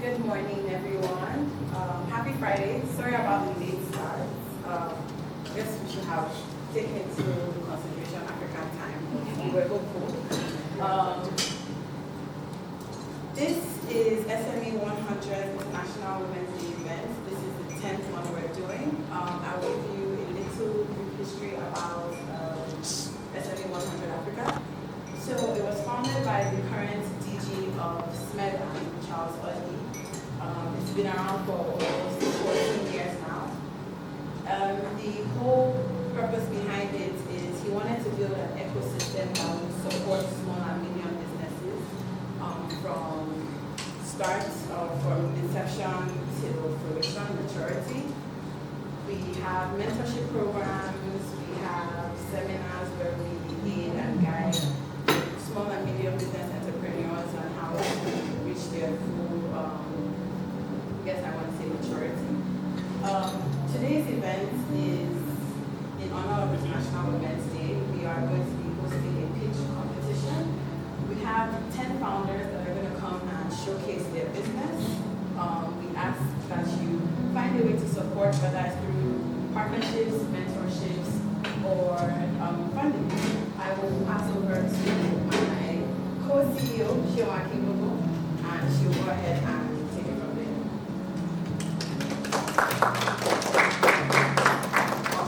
Good morning, everyone. Happy Friday. Sorry about the late start. I guess we should have taken into consideration African time. We were hopeful. This is SME 100 International Women's Day event. This is the 10th one we're doing. I'll give you a little brief history about SME 100 Africa. So it was founded by the current DG of SMED, Charles Oddie. It's been around for almost 14 years now. The whole purpose behind it is he wanted to build an ecosystem that would support small and medium businesses from start, from inception till fruition, maturity. We have mentorship programs, we have seminars where we aid and guide small and medium business entrepreneurs on how to reach their full, maturity. Today's event is in honor of International Women's Day. We are going to be hosting a pitch competition. We have 10 founders that are going to come and showcase their business. We ask that you find a way to support, whether it's through partnerships, mentorships, or funding. I will pass over to my co-CEO, Shioma Kibogo, and she'll go ahead and take it from there.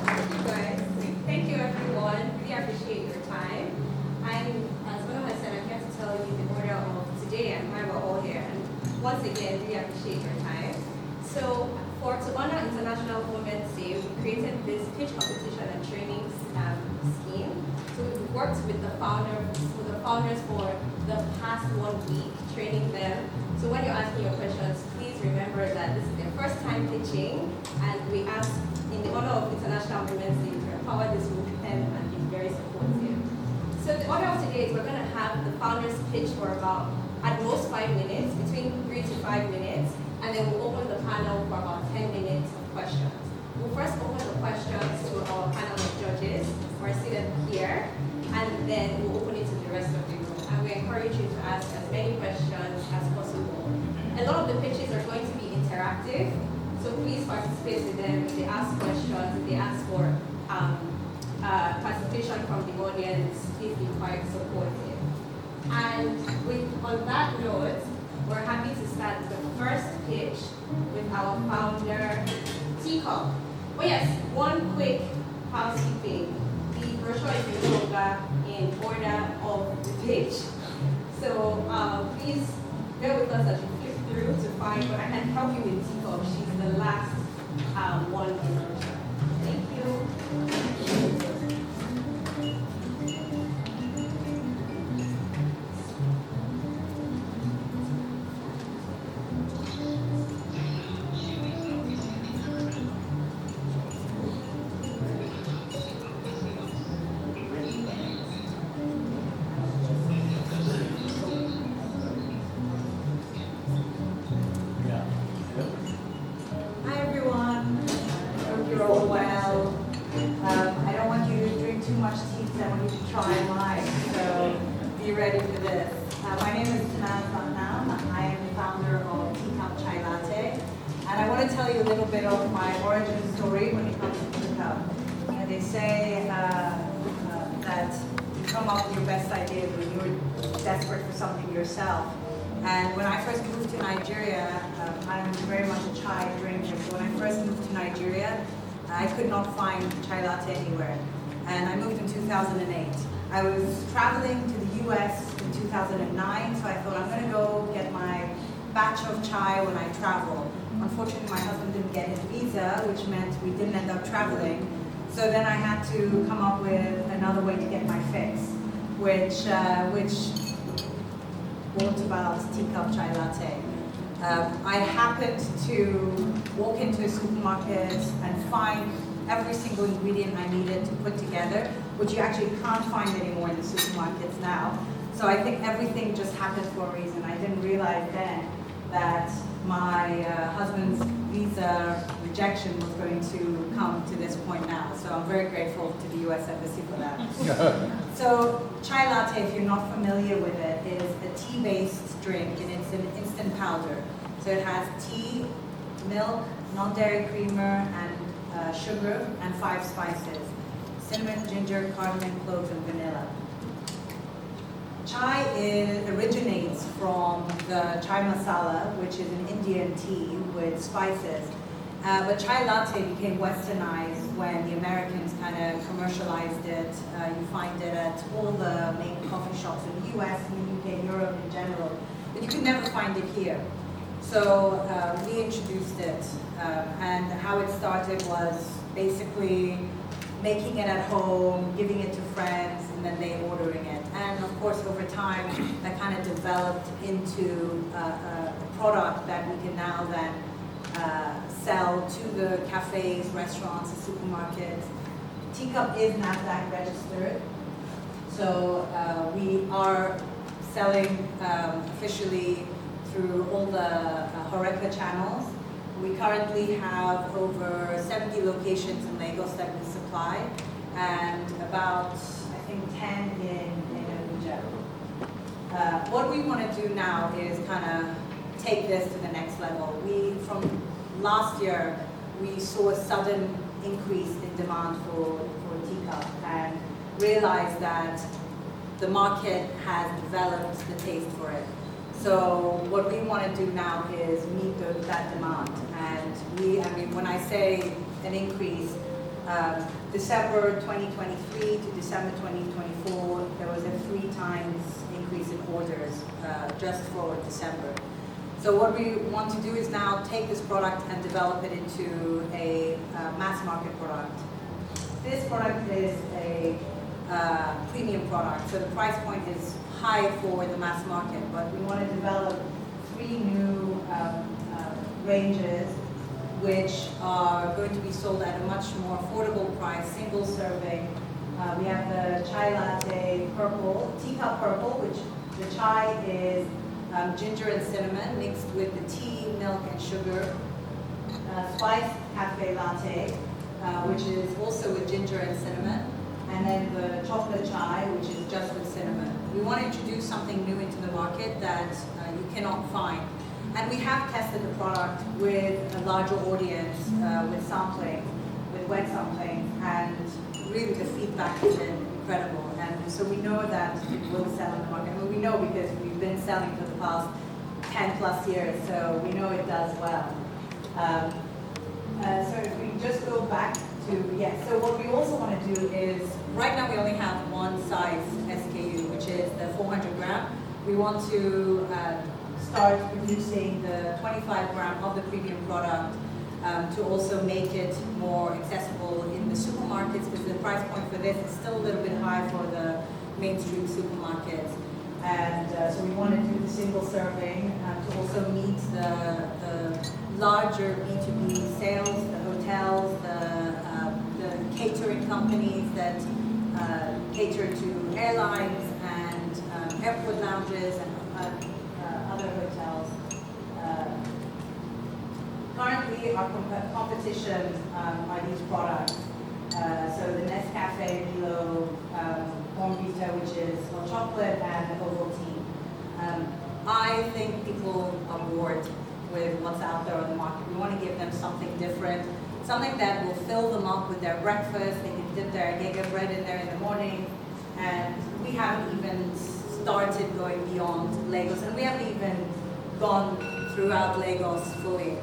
Thank you guys. Thank you everyone. Really appreciate your time. As Mona has said, I'm here to tell you the order of today and why we're all here. And once again, really appreciate your time. So to honor International Women's Day, we created this pitch competition and training scheme. So we've worked with the founders for the past 1 week, training them. So when you're asking your questions, please remember that this is their first time pitching, and we ask in the honor of International Women's Day to empower this group and be very supportive. So the order of today is we're going to have the founders pitch for about, at most 5 minutes, between 3 to 5 minutes, and then we'll open the panel for about 10 minutes of questions. We'll first open the questions to our panel of judges who are seated here, and then we'll open it to the rest of the room. And we encourage you to ask as many questions as possible. A lot of the pitches are going to be interactive, so please participate with them. If they ask questions, if they ask for participation from the audience, please be quite supportive. And on that note, we're happy to start the first pitch with our founder, Teacup. Oh yes, one quick housekeeping. The brochure is no longer in order of the pitch. So please bear with us as you flip through to find, but I can help you with Teacup. She's the last one in the brochure. Thank you. Yourself. And when I first moved to Nigeria, I'm very much a chai drinker. So when I first moved to Nigeria, I could not find chai latte anywhere. And I moved in 2008. I was traveling to the US in 2009, so I thought I'm going to go get my batch of chai when I travel. Unfortunately, my husband didn't get his visa, which meant we didn't end up traveling. So then I had to come up with another way to get my fix, which brought about Teacup Chai Latte. I happened to walk into a supermarket and find every single ingredient I needed to put together, which you actually can't find anymore in the supermarkets now. So I think everything just happened for a reason. I didn't realize then that my husband's visa rejection was going to come to this point now. So I'm very grateful to the US Embassy for that. So chai latte, if you're not familiar with it, is a tea-based drink, and it's an instant powder. So So it has tea, milk, non-dairy creamer, and sugar, and 5 spices: cinnamon, ginger, cardamom, cloves, and vanilla. Chai originates from the chai masala, which is an Indian tea with spices. But chai latte became westernized when the Americans kind of commercialized it. You find it at all the main coffee shops in the US, in the UK, Europe in general. But you could never find it here. So we introduced it. And how it started was basically making it at home, giving it to friends, and then they ordering it. And of course, over time, that kind of developed into a product that we can now then sell to the cafes, restaurants, and supermarkets. Teacup is NASDAQ registered, so we are selling officially through all the HoReCa channels. We currently have over 70 locations in Lagos that we supply, and about, I think, 10 in Abuja. What we want to do now is kind of take this to the next level. From last year, we saw a sudden increase in demand for teacup and realized that the market has developed the taste for it. So what we want to do now is meet that demand. And when I say an increase, December 2023 to December 2024, there was a 3 times increase in orders just for December. So what we want to do is now take this product and develop it into a mass market product. This product is a premium product, so the price point is high for the mass market, but we want to develop 3 new ranges which are going to be sold at a much more affordable price, single serving. We have the chai latte purple, teacup purple, which the chai is ginger and cinnamon mixed with the tea, milk, and sugar. Spiced cafe latte, which is also with ginger and cinnamon. And then the chocolate chai, which is just with cinnamon. We want to introduce something new into the market that you cannot find. And we have tested the product with a larger audience, with sampling, with wet sampling, and really the feedback has been incredible. And so we know that it will sell in the market. I mean, we know because we've been selling for the past 10 plus years, so we know it does well. So if we just go back to, so what we also want to do is, right now we only have one size SKU, which is the 400 gram. We want to start producing the 25 gram of the premium product to also make it more accessible in the supermarkets, because the price point for this is still a little bit high for the mainstream supermarkets. And so we want to do the single serving to also meet the larger B2B sales, the hotels, the catering companies that cater to airlines and airport lounges and other hotels. Currently, our competition are these products. So the Nescafe Milo Bournvita, which is hot chocolate, and Ovaltine. I think people are bored with what's out there on the market. We want to give them something different, something that will fill them up with their breakfast. They can dip their Gega bread in there in the morning. And we haven't even started going beyond Lagos, and we haven't even gone throughout Lagos fully.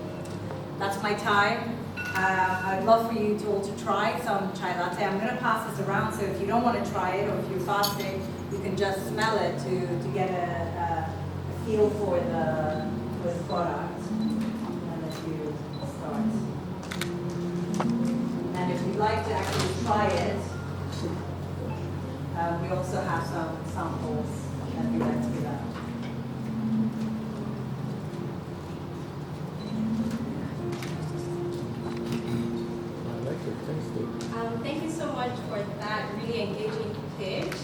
That's my time. I'd love for you to all to try some chai latte. I'm going to pass this around, so if you don't want to try it, or if you're fasting, you can just smell it to get a feel for the product. And if you start. And if you'd like to actually try it, we also have some samples that we'd like to give out. Thank you so much for that really engaging pitch.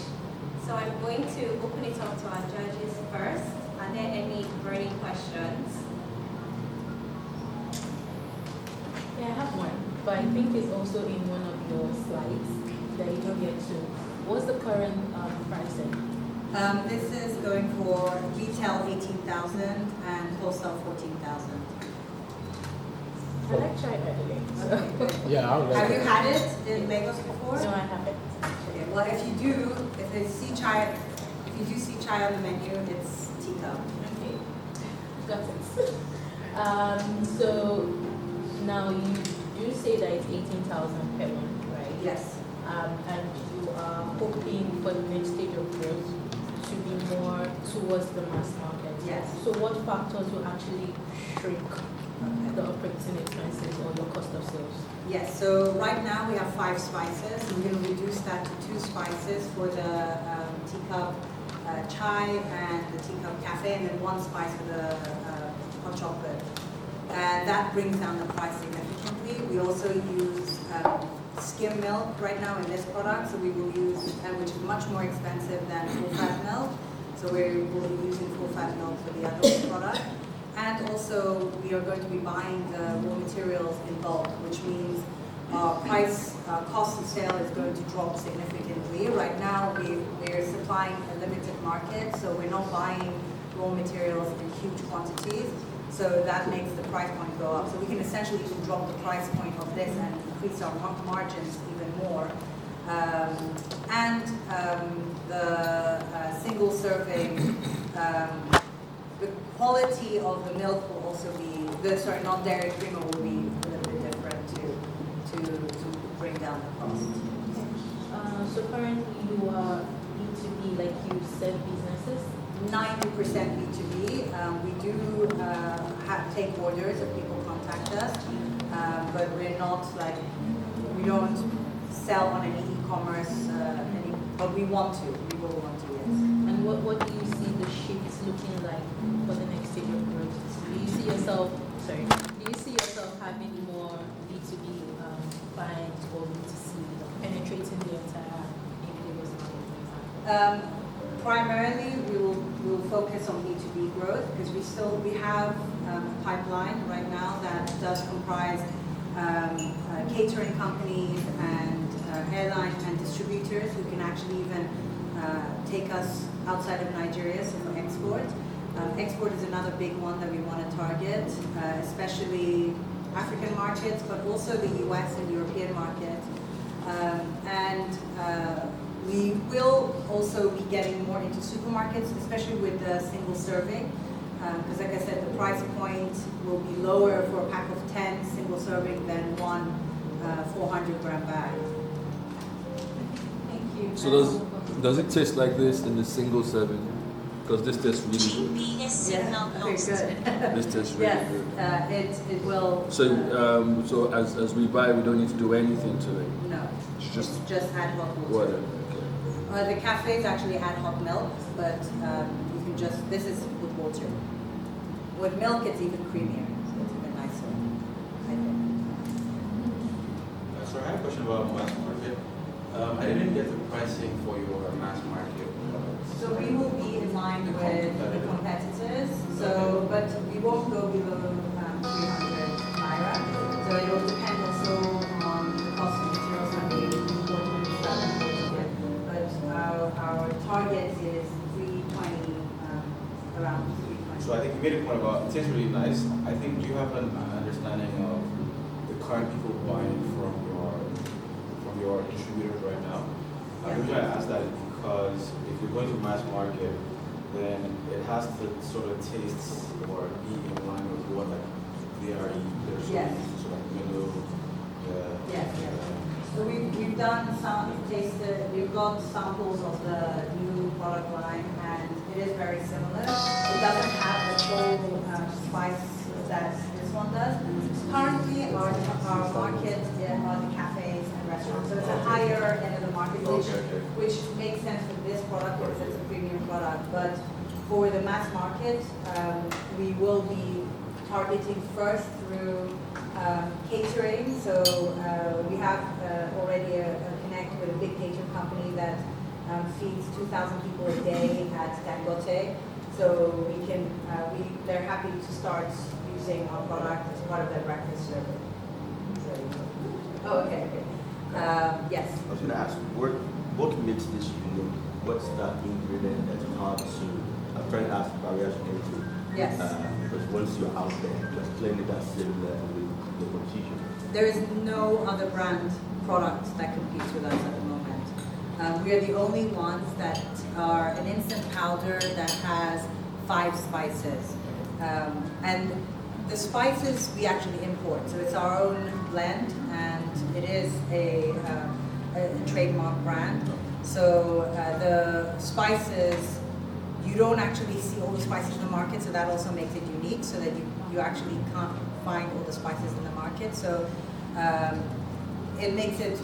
So I'm going to open it up to our judges first. Are there any burning questions? Yeah, I have one, but I think it's also in one of your slides that you don't get to. What's the current pricing? This is going for retail 18,000 and wholesale 14,000. I like chai anyway. Okay, good. Yeah, I would like Have you that. had it in Lagos before? No, I haven't. Okay, well, if you do, if you do see chai on the menu, it's teacup. Okay, got it. So now you do say that it's 18,000 per one, right? Yes. And you are hoping for the next stage of growth to be more towards the mass market. Yes. So what factors will actually shrink Okay. the operating expenses or your cost of sales? Yes, so right now we have 5 spices. We're going to reduce that to 2 spices for the teacup chai and the teacup cafe, and then 1 spice for the hot chocolate. And that brings down the price significantly. We also use skim milk right now in this product, so we will use, which is much more expensive than full-fat milk. So we will be using full-fat milk for the other product. And also, we are going to be buying the raw materials in bulk, which means our cost of sale is going to drop significantly. Right now, we're supplying a limited market, so we're not buying raw materials in huge quantities. So that makes the price point go up. So we can essentially even drop the price point of this and increase our margins even more. The single serving, the quality of the milk will also be, non-dairy creamer will be a little bit different to bring down the cost. So currently you are B2B, like you said, businesses? 90% B2B. We do take orders if people contact us, but we're not like, we don't sell on any e-commerce, but we want to, we will want to, yes. And what do you see the shifts looking like for the next stage of growth? Do you see yourself having more B2B clients or B2C, penetrating the entire Lagos market, for example? Primarily, we will focus on B2B growth because we have a pipeline right now that does comprise catering companies and airlines and distributors who can actually even take us outside of Nigeria, so for export. Export is another big one that we want to target, especially African markets, but also the US and European market. We will also be getting more into supermarkets, especially with the single serving, because like I said, the price point will be lower for a pack of 10 single serving than one 400-gram bag. Thank you. So does it taste like this in the single serving? Because this tastes really good. Yeah, very good. This tastes really Yes, good. it will. So as we buy, we don't need to do anything to it. No, It's just just ad hoc water. water. Okay. The cafes actually ad hoc milk, but you can just, this is with water. With milk, it's even creamier, so it's even nicer, I think. So I had a question about mass market. I didn't get the pricing for your mass market products. So we will be in line with the competitors, so, but we won't go below 300 naira. So it will depend also on the cost of materials when we import when we start importing it. But our target is 320, around 320. So I think you made a point about it tastes really nice. I think you have an understanding of the current people buying from your distributors right now. Yeah. The reason I ask that is because if you're going to mass market, then it has to sort of taste or be in line with what like they're so Yes. used to, so like Milo. Yes, yes. So we've done some we've got samples of the new product line, and it is very similar. It doesn't have the full spice that this one does. Currently, our market are the cafes and restaurants, so it's a higher end of the market, which makes sense for this product because it's a premium product. But for the mass market, we will be targeting first through catering. So we have already a connect with a big catering company that feeds 2,000 people a day at Dangote. So we can, they're happy to start using our product as part of their breakfast service. So, oh, okay. Yes. I was going to ask, what makes this unique what's that ingredient that's hard to, I'm trying to ask barriers to entry. Yes. Because once you're out there, just clearly that's similar with the competition. There is no other brand product that competes with us at the moment. We are the only ones that are an instant powder that has 5 spices. And the spices we actually import, so it's our own blend, and it is a trademark brand. So the spices, you don't actually see all the spices in the market, so that also makes it unique, so that you actually can't find all the spices in the market. So it makes it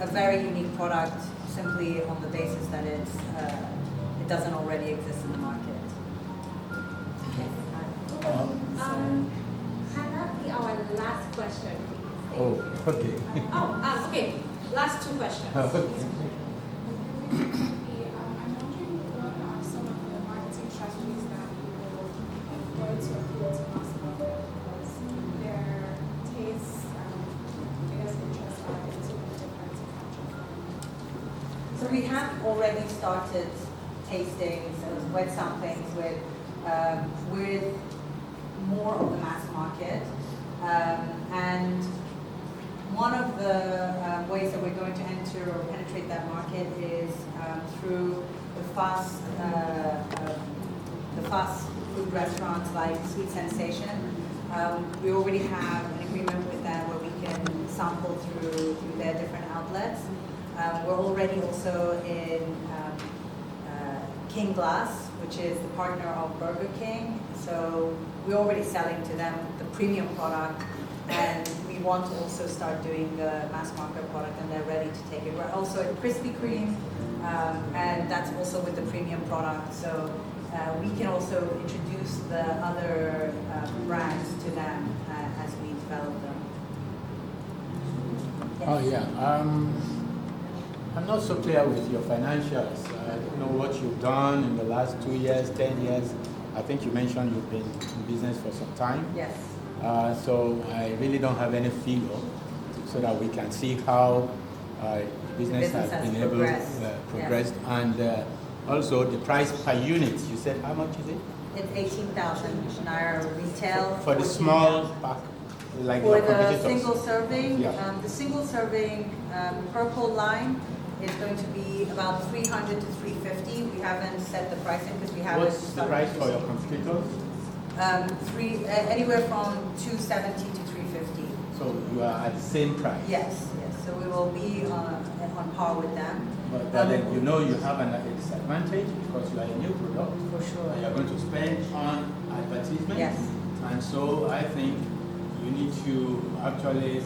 a very unique product simply on the basis that it doesn't already exist in the market. Can that be our last question, please? Oh, okay. Okay. Last 2 questions. Okay. I'm wondering what are some of the marketing strategies that you will employ to appeal to mass market, because their tastes and I guess interests are a little bit different to capture from. So we have already started tastings and wet samplings with more of the mass market, and one of the ways that we're going to enter or penetrate that market is through the fast food restaurants like Sweet Sensation. We already have an agreement with them where we can sample through their different outlets. We're already also in King Glass, which is the partner of Burger King. So we're already selling to them the premium product, and we want to also start doing the mass market product, and they're ready to take it. We're also at Krispy Kreme, and that's also with the premium product. So we can also introduce the other brands to them as we develop them. Yes. Oh, yeah. I'm not so clear with your financials. I don't know what you've done in the last 2 years, 10 years. I think you mentioned you've been in business for some time. Yes. So I really don't have any figure so that we can see how the business has been able to progress. Yeah. And also the price per unit. You said how much is it? It's 18,000 naira retail. For the small pack, like For your the competitors. single serving, Yeah. the single serving purple line is going to be about 300 to 350. We haven't set the pricing because we haven't. What's the price for your competitors? Anywhere from 270 to 350. So you are at the same price. Yes, yes. So we will be on par with them. But then you know you have a disadvantage because you are a new product. For sure. And you are going to spend on advertisement. Yes. And so I think you need to actually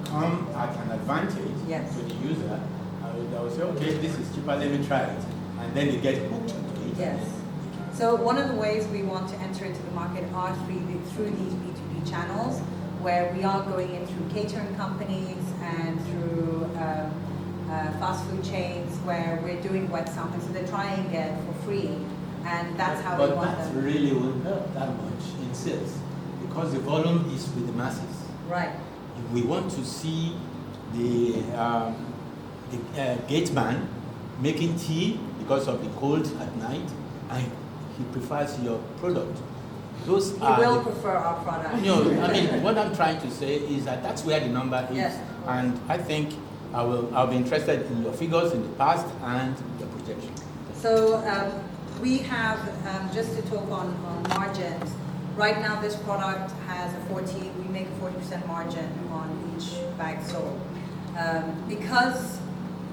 come at an advantage Yes. to the user. I will say, okay, this is cheaper, let me try it. And then they get hooked into it. Yes. So one of the ways we want to enter into the market are through these B2B channels, where we are going in through catering companies and through fast food chains, where we're doing wet sampling. So they're trying to get for free, and that's how we want But that them. really won't help that much in sales because the volume is with the masses. Right. We want to see the gate man making tea because of the cold at night, and he prefers your product. Those He are will the- prefer our product. No, I mean what I'm trying to say is that that's where the number is, Yes. and I think I'll be interested in your figures in the past and your projection. So we have, just to talk on margins, right now this product has we make a 40% margin on each bag sold. Because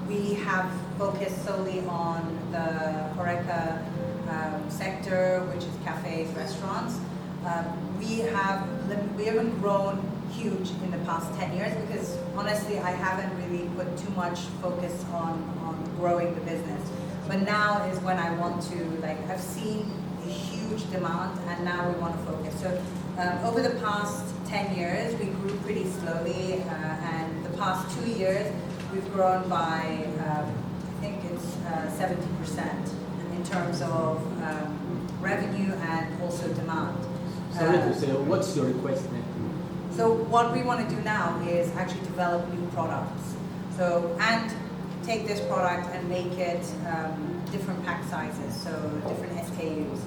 we have focused solely on the HoReCa sector, which is cafes, restaurants, we haven't grown huge in the past 10 years because honestly I haven't really put too much focus on growing the business. But now is when I want to, I've seen a huge demand and now we want to focus. So over the past 10 years we grew pretty slowly, and the past 2 years we've grown by I think it's 70% in terms of revenue and also demand. Sorry to say, what's your request then? So what we want to do now is actually develop new products. So, and take this product and make it different pack sizes, so different SKUs.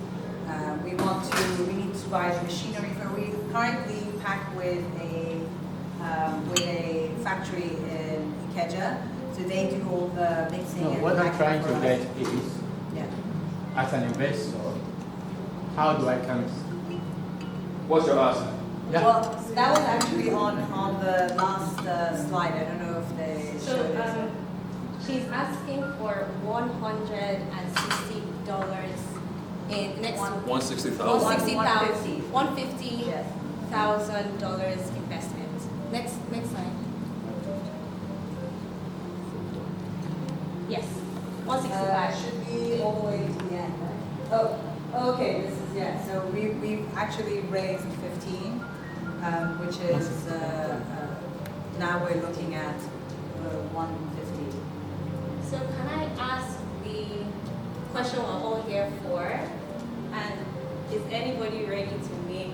We need to buy the machinery for. We currently pack with a factory in Ikeja, so they do all the mixing. No, and what I'm packing trying for to us. get is, Yeah. as an investor, how do I come? What's your ask? Yeah. Well, that was actually on the last slide. I don't know if they So showed it. she's asking for $160 in next One- 160,000. 160,000 Yes. $150,000 investment. Next slide. Yes, 165. Should be all the way to the end, right? Oh, okay, this is, yeah, so we've actually raised 15, which is, now we're looking at 150. So can I ask the question we're all here for? And is anybody ready to make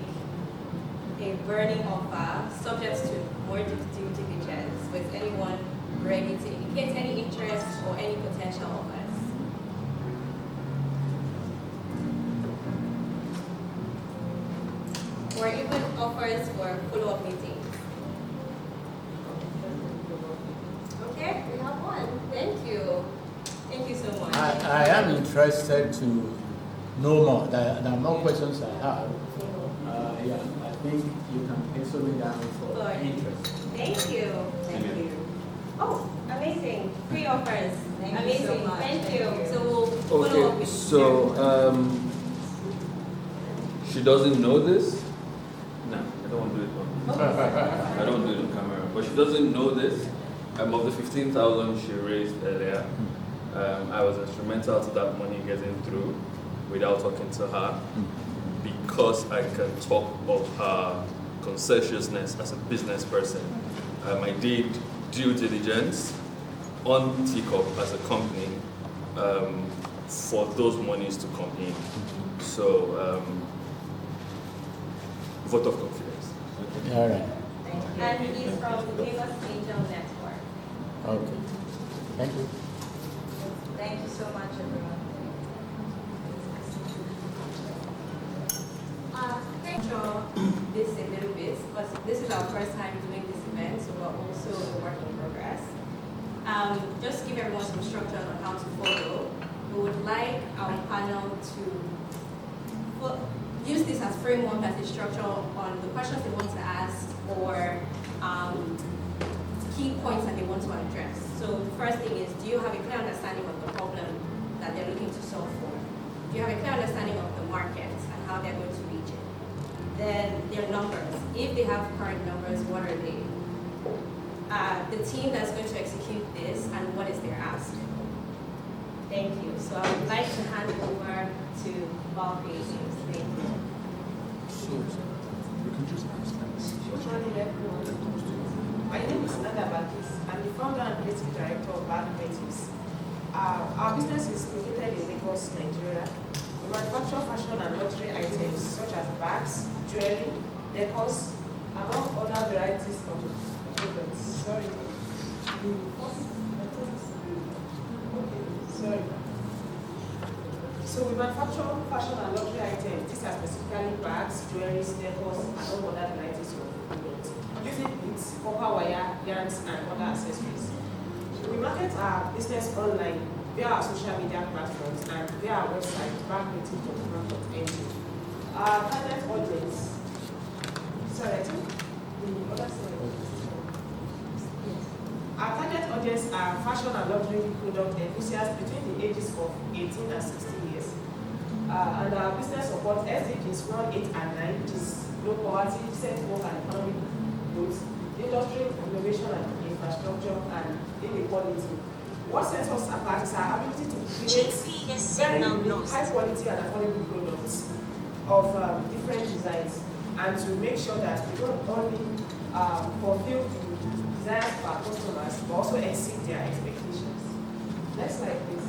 a burning offer subject to more due diligence? Was anyone ready to indicate any interest or any potential offers? Or even offers for follow-up meetings? Okay, we have one. Thank you. Thank you so much. I am interested to know more. There are more questions I have. Yeah, I think you can pencil me down for Good. interest. Thank you. Thank you. Oh, amazing. Free offers. Thank you Amazing. so much. Thank Thank you. you. So we'll follow up Okay, with so she doesn't know this. No, I don't want to do it on. I don't do it on camera. But she doesn't know this. Of the 15,000 she raised earlier, I was instrumental to that money getting through without talking to her, because I can talk of her conscientiousness as a business person. I did due diligence on Teacup as a company for those monies to come in. So, vote of confidence. All right. And he's from the Lagos Angel Network. Okay. Thank you. Thank you so much, everyone. Sure, this a little bit, because this is our first time doing this event, so we're also a work in progress. Just to give everyone some structure on how to follow, we would like our panel to use this as framework, as a structure on the questions they want to ask, or key points that they want to address. So the first thing is, do you have a clear understanding of the problem that they're looking to solve for? Do you have a clear understanding of the market and how they're going to reach it? Then their numbers. If they have current numbers, what are they? The team that's going to execute this, and what is their ask? Thank you. So I would like to hand over to Bob Creatives. Thank you. Good morning, everyone. My name is Nanda Bakis. I'm the founder and creative director of Bad Creatives. Our business is located in Lagos, Nigeria. We manufacture fashion and luxury items such as bags, jewelry, decors, among other varieties of products. Sorry. So we manufacture fashion and luxury items. These are specifically bags, jewelry, decors, and all other varieties of products, using beads, copper wire, yarns, and other accessories. We market our business online via our social media platforms and via our website, backcreative.com.ng. Our target audience, sorry, I think the other slide. Our target audience are fashion and luxury product enthusiasts between the ages of 18 and 60 years. And our business supports SDGs 1, 8, and 9, which is low poverty, decent work and economic growth, industry, innovation and infrastructure, and inequality. What sets us apart is our ability to create very unique, high quality and affordable products of different designs, and to make sure that we don't only fulfill the desires of our customers, but also exceed their expectations. Next slide, please.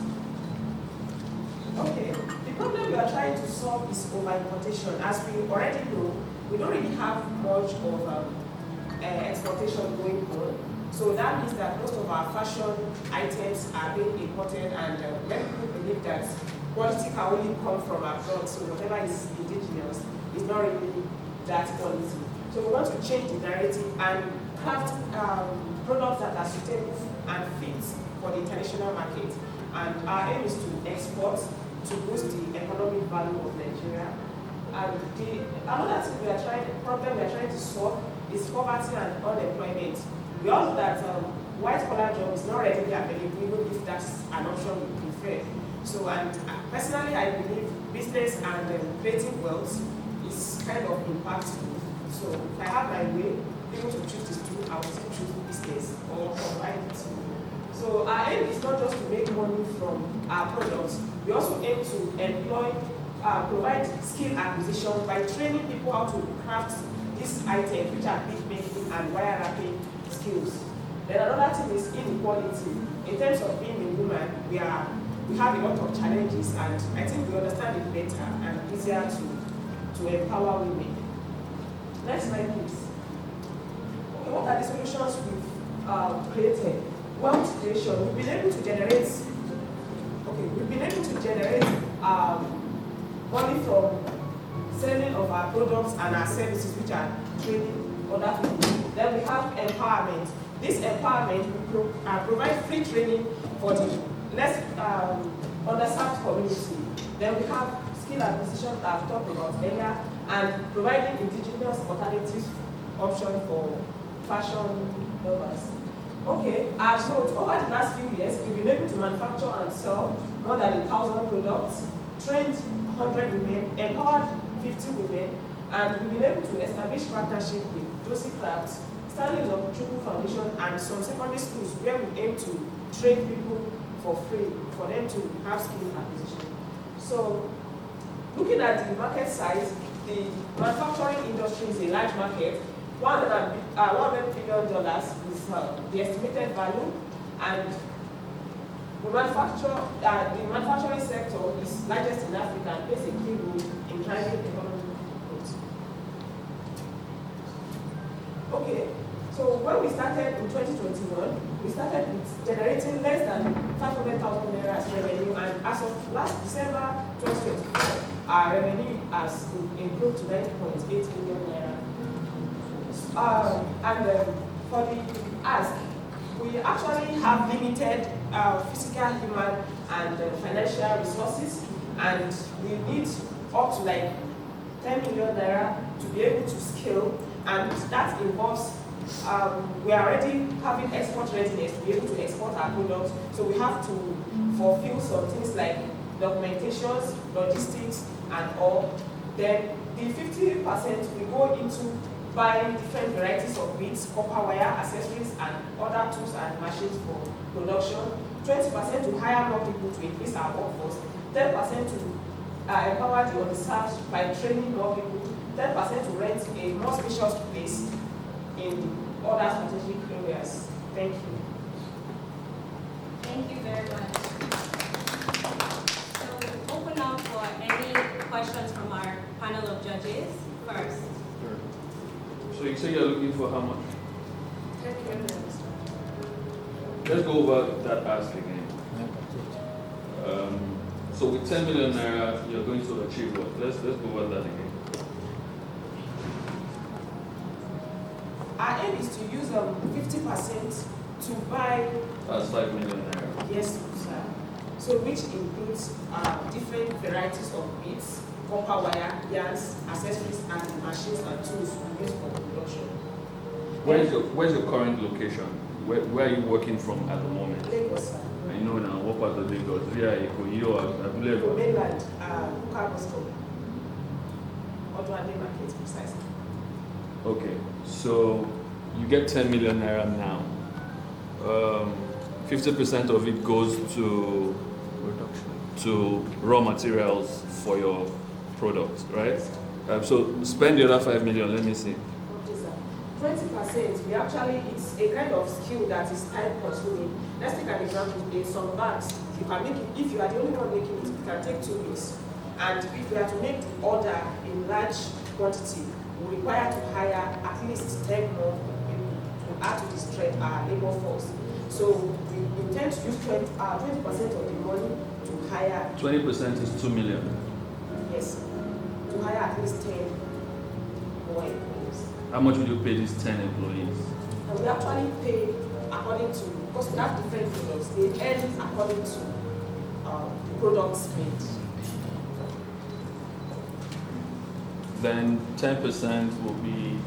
Okay, the problem we are trying to solve is over-importation. As we already know, we don't really have much of exportation going on. So that means that most of our fashion items are being imported, and many people believe that quality can only come from abroad, so whatever is indigenous is not really that quality. So we want to change the narrative and craft products that are suitable and fit for the international market. And our aim is to export to boost the economic value of Nigeria. And another problem we are trying to solve is poverty and unemployment. We all know that white-collar job is not readily available, even if that's an option we prefer. So, and personally, I believe business and creating wealth is kind of impactful. So, if I have my way, people to choose this tool, I will still choose business or provide it. So, our aim is not just to make money from our products. We also aim to provide skill acquisition by training people how to craft these items, which are big making and wire wrapping skills. Then another thing is inequality. In terms of being a woman, we have a lot of challenges, and I think we understand it better and easier to empower women. Next slide, please. Okay, what are the solutions we've created? Wealth creation. We've been able to generate money from selling of our products and our services, which are training other people. Then we have empowerment. This empowerment will provide free training for the less underserved community. Then we have skill acquisition that I've talked about earlier, and providing indigenous alternative option for fashion lovers. Okay, so over the last few years, we've been able to manufacture and sell more than 1,000 products, trained 100 women, empowered 50 women, and we've been able to establish partnership with Josie Crafts, Stanley Chukwu Foundation, and some secondary schools where we aim to train people for free for them to have skill acquisition. So, looking at the market size, the manufacturing industry is a large market. $100 billion is the estimated value, and the manufacturing sector is largest in Africa and plays a key role in driving economic growth. Okay, so when we started in 2021, we started with generating less than 500,000 naira as revenue, and as of last December 2024, our revenue has improved to 9.8 million naira. For the ask, we actually have limited physical, human, and financial resources, and we need up to like 10 million naira to be able to scale, and that involves we are already having export readiness to be able to export our products, so we have to fulfill some things like documentations, logistics, and all. Then the 50% we go into buying different varieties of beads, copper wire, accessories, and other tools and machines for production. 20% to hire more people to increase our workforce. 10% to empower the underserved by training more people. 10% to rent a more spacious place in other strategic areas. Thank you. Thank you very much. So we open up for any questions from our panel of judges first. Sure. So you say you're looking for how much? 10 million. Let's go over that ask again. So with 10 million naira, you're going to achieve what? Let's go over that again. Our aim is to use 50% to buy. That's 5 million naira. Yes, sir. So which includes different varieties of beads, copper wire, yarns, accessories, and machines and tools we use for production. Where's your current location? Where are you working from at the moment? Lagos, sir. I know now, what part of Lagos? Via Ikoyi or Abuja? Mainland, Buka Bosco. Odwande Market, precisely. Okay, so you get 10 million naira now. 50% of it goes to raw materials for your products, right? So spend the other 5 million, let me see. 20%, it's a kind of skill that is time consuming. Let's take an example. In some bags, you can make it, if you are the only one making it, it can take 2 weeks. And if we are to make the order in large quantity, we require to hire at least 10 more people to add to this trend are labor force. So we intend to use 20% of the money to hire, 20% is 2 million. yes, to hire at least 10 more employees. How much will you pay these 10 employees? And we actually pay according to, because we have different products, they earn according to products made. Then 10% will be,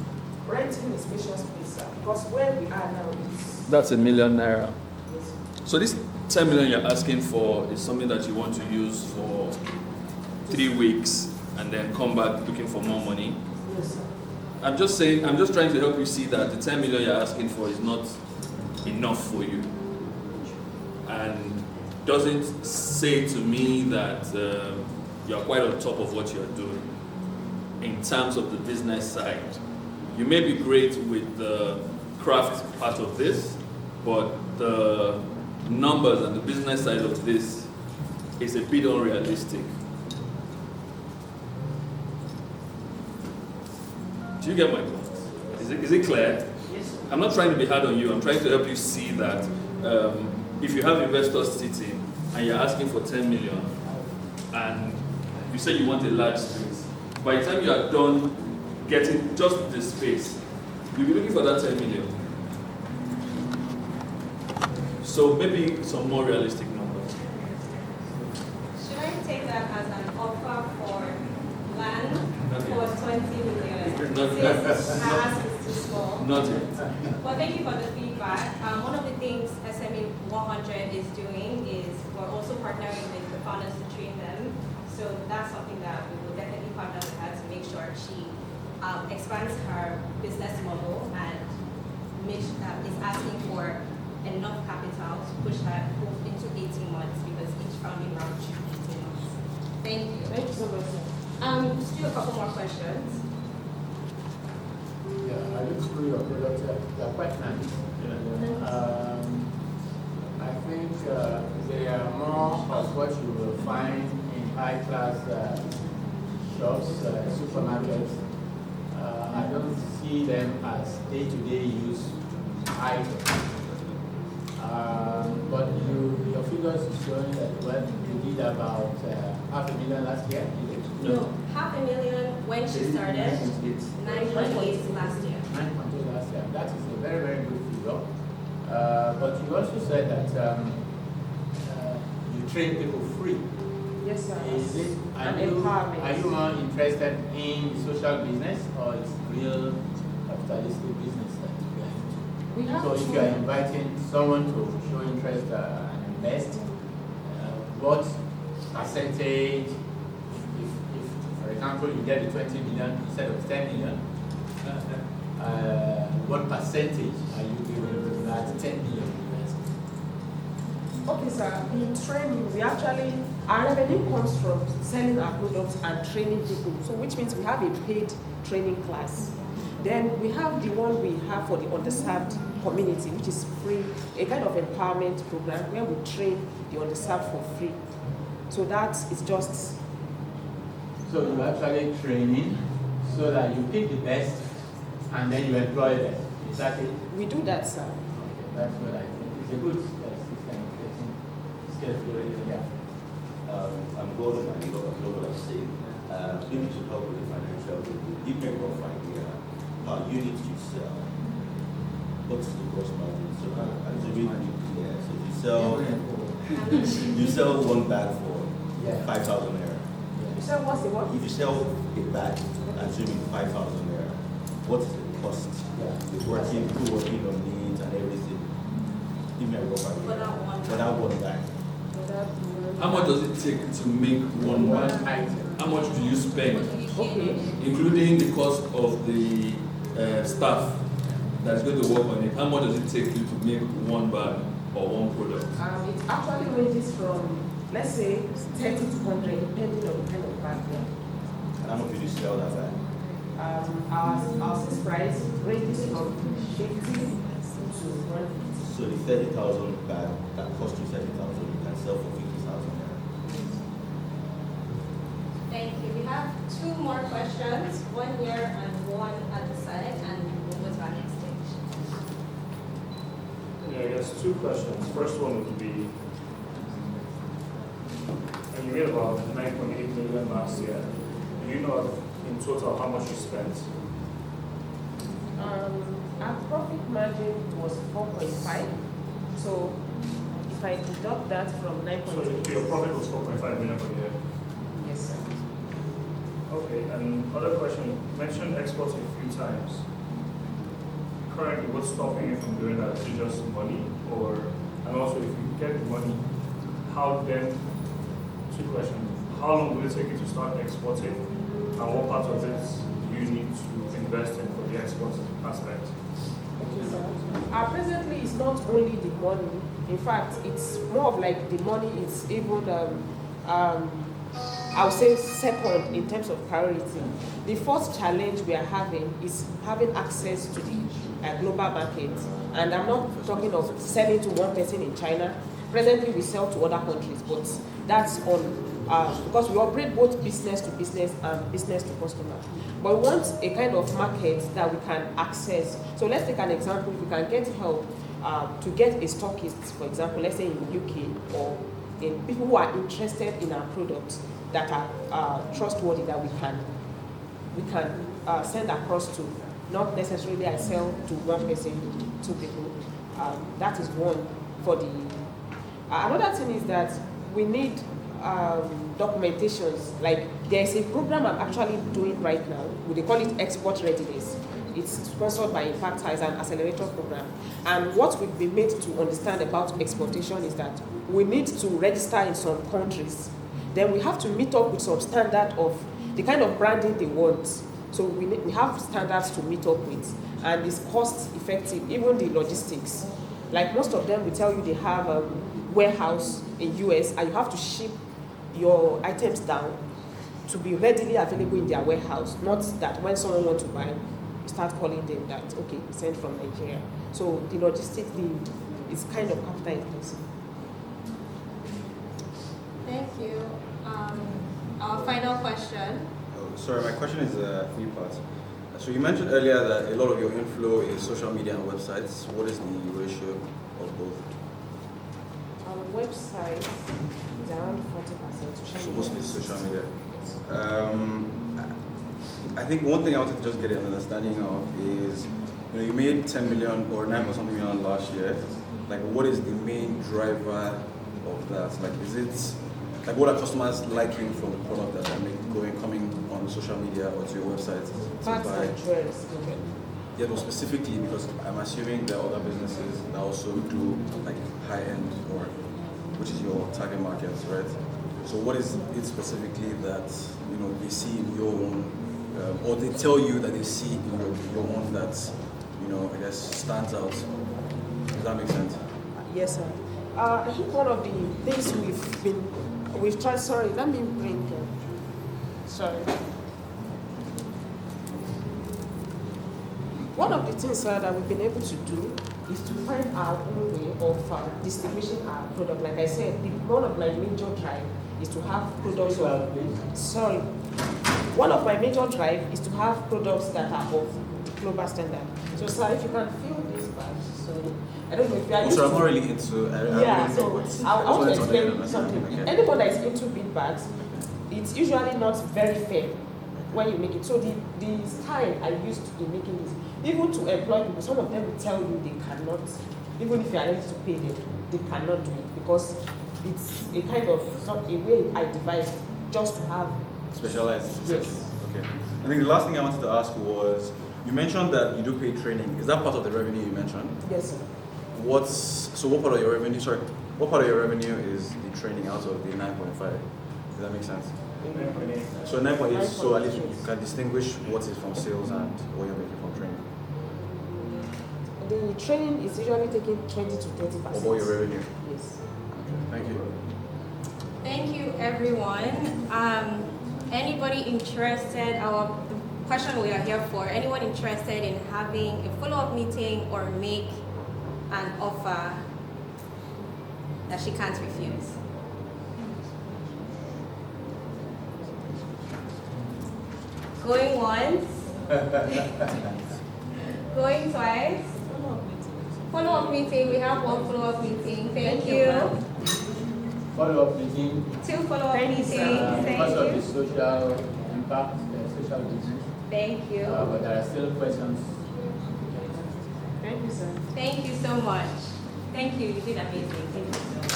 Renting a spacious space, sir, because where we are now is, that's ₦1 million. yes, So this 10 million you're asking for is something that you want to use for 3 weeks and then come back looking for more money. yes, sir. I'm just trying to help you see that the 10 million you're asking for is not enough for you. And doesn't say to me that you're quite on top of what you're doing in terms of the business side. You may be great with the craft part of this, but the numbers and the business side of this is a bit unrealistic. Do you get my point? Is it clear? Yes, sir. I'm not trying to be hard on you. I'm trying to help you see that if you have investors sitting and you're asking for 10 million and you say you want a large space, by the time you are done getting just the space, you'll be looking for that 10 million. So maybe some more realistic numbers. Should I take that as an offer for land Okay. for 20 million? Not Since my ask is too small. Not yet. Well, thank you for the feedback. One of the things SME 100 is doing is we're also partnering with the founders to train them. So that's something that we will definitely partner with her to make sure she expands her business model and is asking for enough capital to push her into 18 months because each founding round should be 18 months. Thank you. Thank you so much, sir. Still a couple more questions. Yeah, I look through your products, they're quite nice. I think they are more of what you will find in high-class shops, supermarkets. I don't see them as day-to-day use items. But your figures is showing that well, you did about $500,000 last year. No, $500,000 when she started, 9.8 last year. 9.2 last year. That is a very, very good figure. But you also said that you train people free. Yes, sir. Is it, And empowerment. are you more interested in social business or is real capitalistic business that you are into? We have So if you are inviting someone to show interest and invest, what percentage, if for example you get the 20 million instead of 10 million, what percentage are you giving to that 10 million investment? Okay, sir. In training, we actually, our revenue comes from selling our products and training people. So, which means we have a paid training class. Then we have the one we have for the underserved community, which is free, a kind of empowerment program where we train the underserved for free. So that is just. So you're actually training so that you pick the best and then you employ them. Is that it? We do that, sir. Okay, that's what I think. It's a good system. Yeah. I'm Gordon, I'm global estate. Maybe to help with the financial, give me a rough idea how units you sell. What's the gross margin? So if you sell one bag for 5,000 naira. You said what's the what? If you sell a bag, assuming 5,000 naira, what is the cost? With working, people working on needs and everything. Give me a rough idea. For that one bag. How much does it take to make one bag? item. How much do you spend, Okay. including the cost of the staff that's going to work on it? How much does it take you to make one bag or one product? It actually ranges from, let's say, 30 to 100, depending on the kind of bag. And how much do you sell that bag? Our sales price ranges from 50 to 150. So the 30,000 bag that cost you 30,000, you can sell for 50,000 naira. Thank you. We have two more questions, one here and one at the side, and we'll go to our next stage. guess two questions. First one would be, and you made about 9.8 million last year. Do you know in total how much you spent? Our profit margin was 4.5. So if I deduct that from 9.8. So your profit was 4.5 million per year. Yes, sir. Okay, and other question, you mentioned exports a few times. Currently, what's stopping you from doing that? Is it just money? And also, if you get the money, how then, two questions, how long will it take you to start exporting? And what part of it do you need to invest in for the export aspect? Okay, sir. Presently, it's not only the money. In fact, it's more of like the money is even, I would say, second in terms of priority. The first challenge we are having is having access to the global market. And I'm not talking of selling to one person in China. Presently, we sell to other countries, but that's on because we operate both business to business and business to customer. But we want a kind of market that we can access. So let's take an example. If we can get help to get a stockist, for example, let's say in UK or in people who are interested in our products that are trustworthy, that we can send across to. Not necessarily I sell to one person, two people. That is one for the. Another thing is that we need documentations. Like there's a program I'm actually doing right now. They call it Export Readiness. It's sponsored by Impact as an accelerator program. And what we've been made to understand about exportation is that we need to register in some countries. Then we have to meet up with some standard of the kind of branding they want. So we have standards to meet up with, and it's cost effective, even the logistics. Like most of them will tell you they have a warehouse in US and you have to ship your items down to be readily available in their warehouse. Not that when someone wants to buy, you start calling them that, okay, sent from Nigeria. So the logistics is kind of capital intensive. Thank you. Our final question. Sorry, my question is 3 parts. So you mentioned earlier that a lot of your inflow is social media and websites. What is the ratio of both? Our website is around 40%. So mostly social media. I think one thing I wanted to just get an understanding of is, you made 10 million or 9 or something million last year. Like, what is the main driver of that? Like, is it like what are customers liking from the product that are coming on social media or to your website to buy? Okay. Yeah, but specifically because I'm assuming there are other businesses that also do like high end or which is your target market, right? So what is it specifically that they see in your own, or they tell you that they see in your own that I guess stands out? Does that make sense? Yes, sir. I think one of the things we've tried. Sorry, let me bring. Sorry. One of the things, sir, that we've been able to do is to find our own way of distributing our product. Like I said, one of my major drive is to have products. Sorry. One of my major drive is to have products that are of the global standard. So, sir, if you can feel this bag, so I don't know if you are. So I'm not really into. I want to explain something. Okay. Anyone that is into big bags, it's usually not very fair when you make it. So the style I used in making this, even to employ people, some of them will tell you they cannot, even if you are ready to pay them, they cannot do it because it's a kind of a way I devised just to have Specialized. Yes. Okay. I think the last thing I wanted to ask was, you mentioned that you do pay training. Is that part of the revenue you mentioned? Yes, sir. What part of your revenue? Sorry, what part of your revenue is the training out of the 9.5? Does that make sense? 9.8. So 9.8. So at least you can distinguish what is from sales and what you're making from training. The training is usually taking 20 to 30%. Of all your revenue. Yes. Okay. Thank you. Thank you, everyone. Anybody interested, the question we are here for, anyone interested in having a follow-up meeting or make an offer that she can't refuse? Going once? Going twice? Follow-up meeting, we have one follow-up meeting. Thank you. Follow-up meeting, 2 follow-up meetings. because Thank of the you. social impact, social business. Thank you. But there are still questions. Thank you, sir. Thank you so much. Thank you. You did amazing. Thank you so much.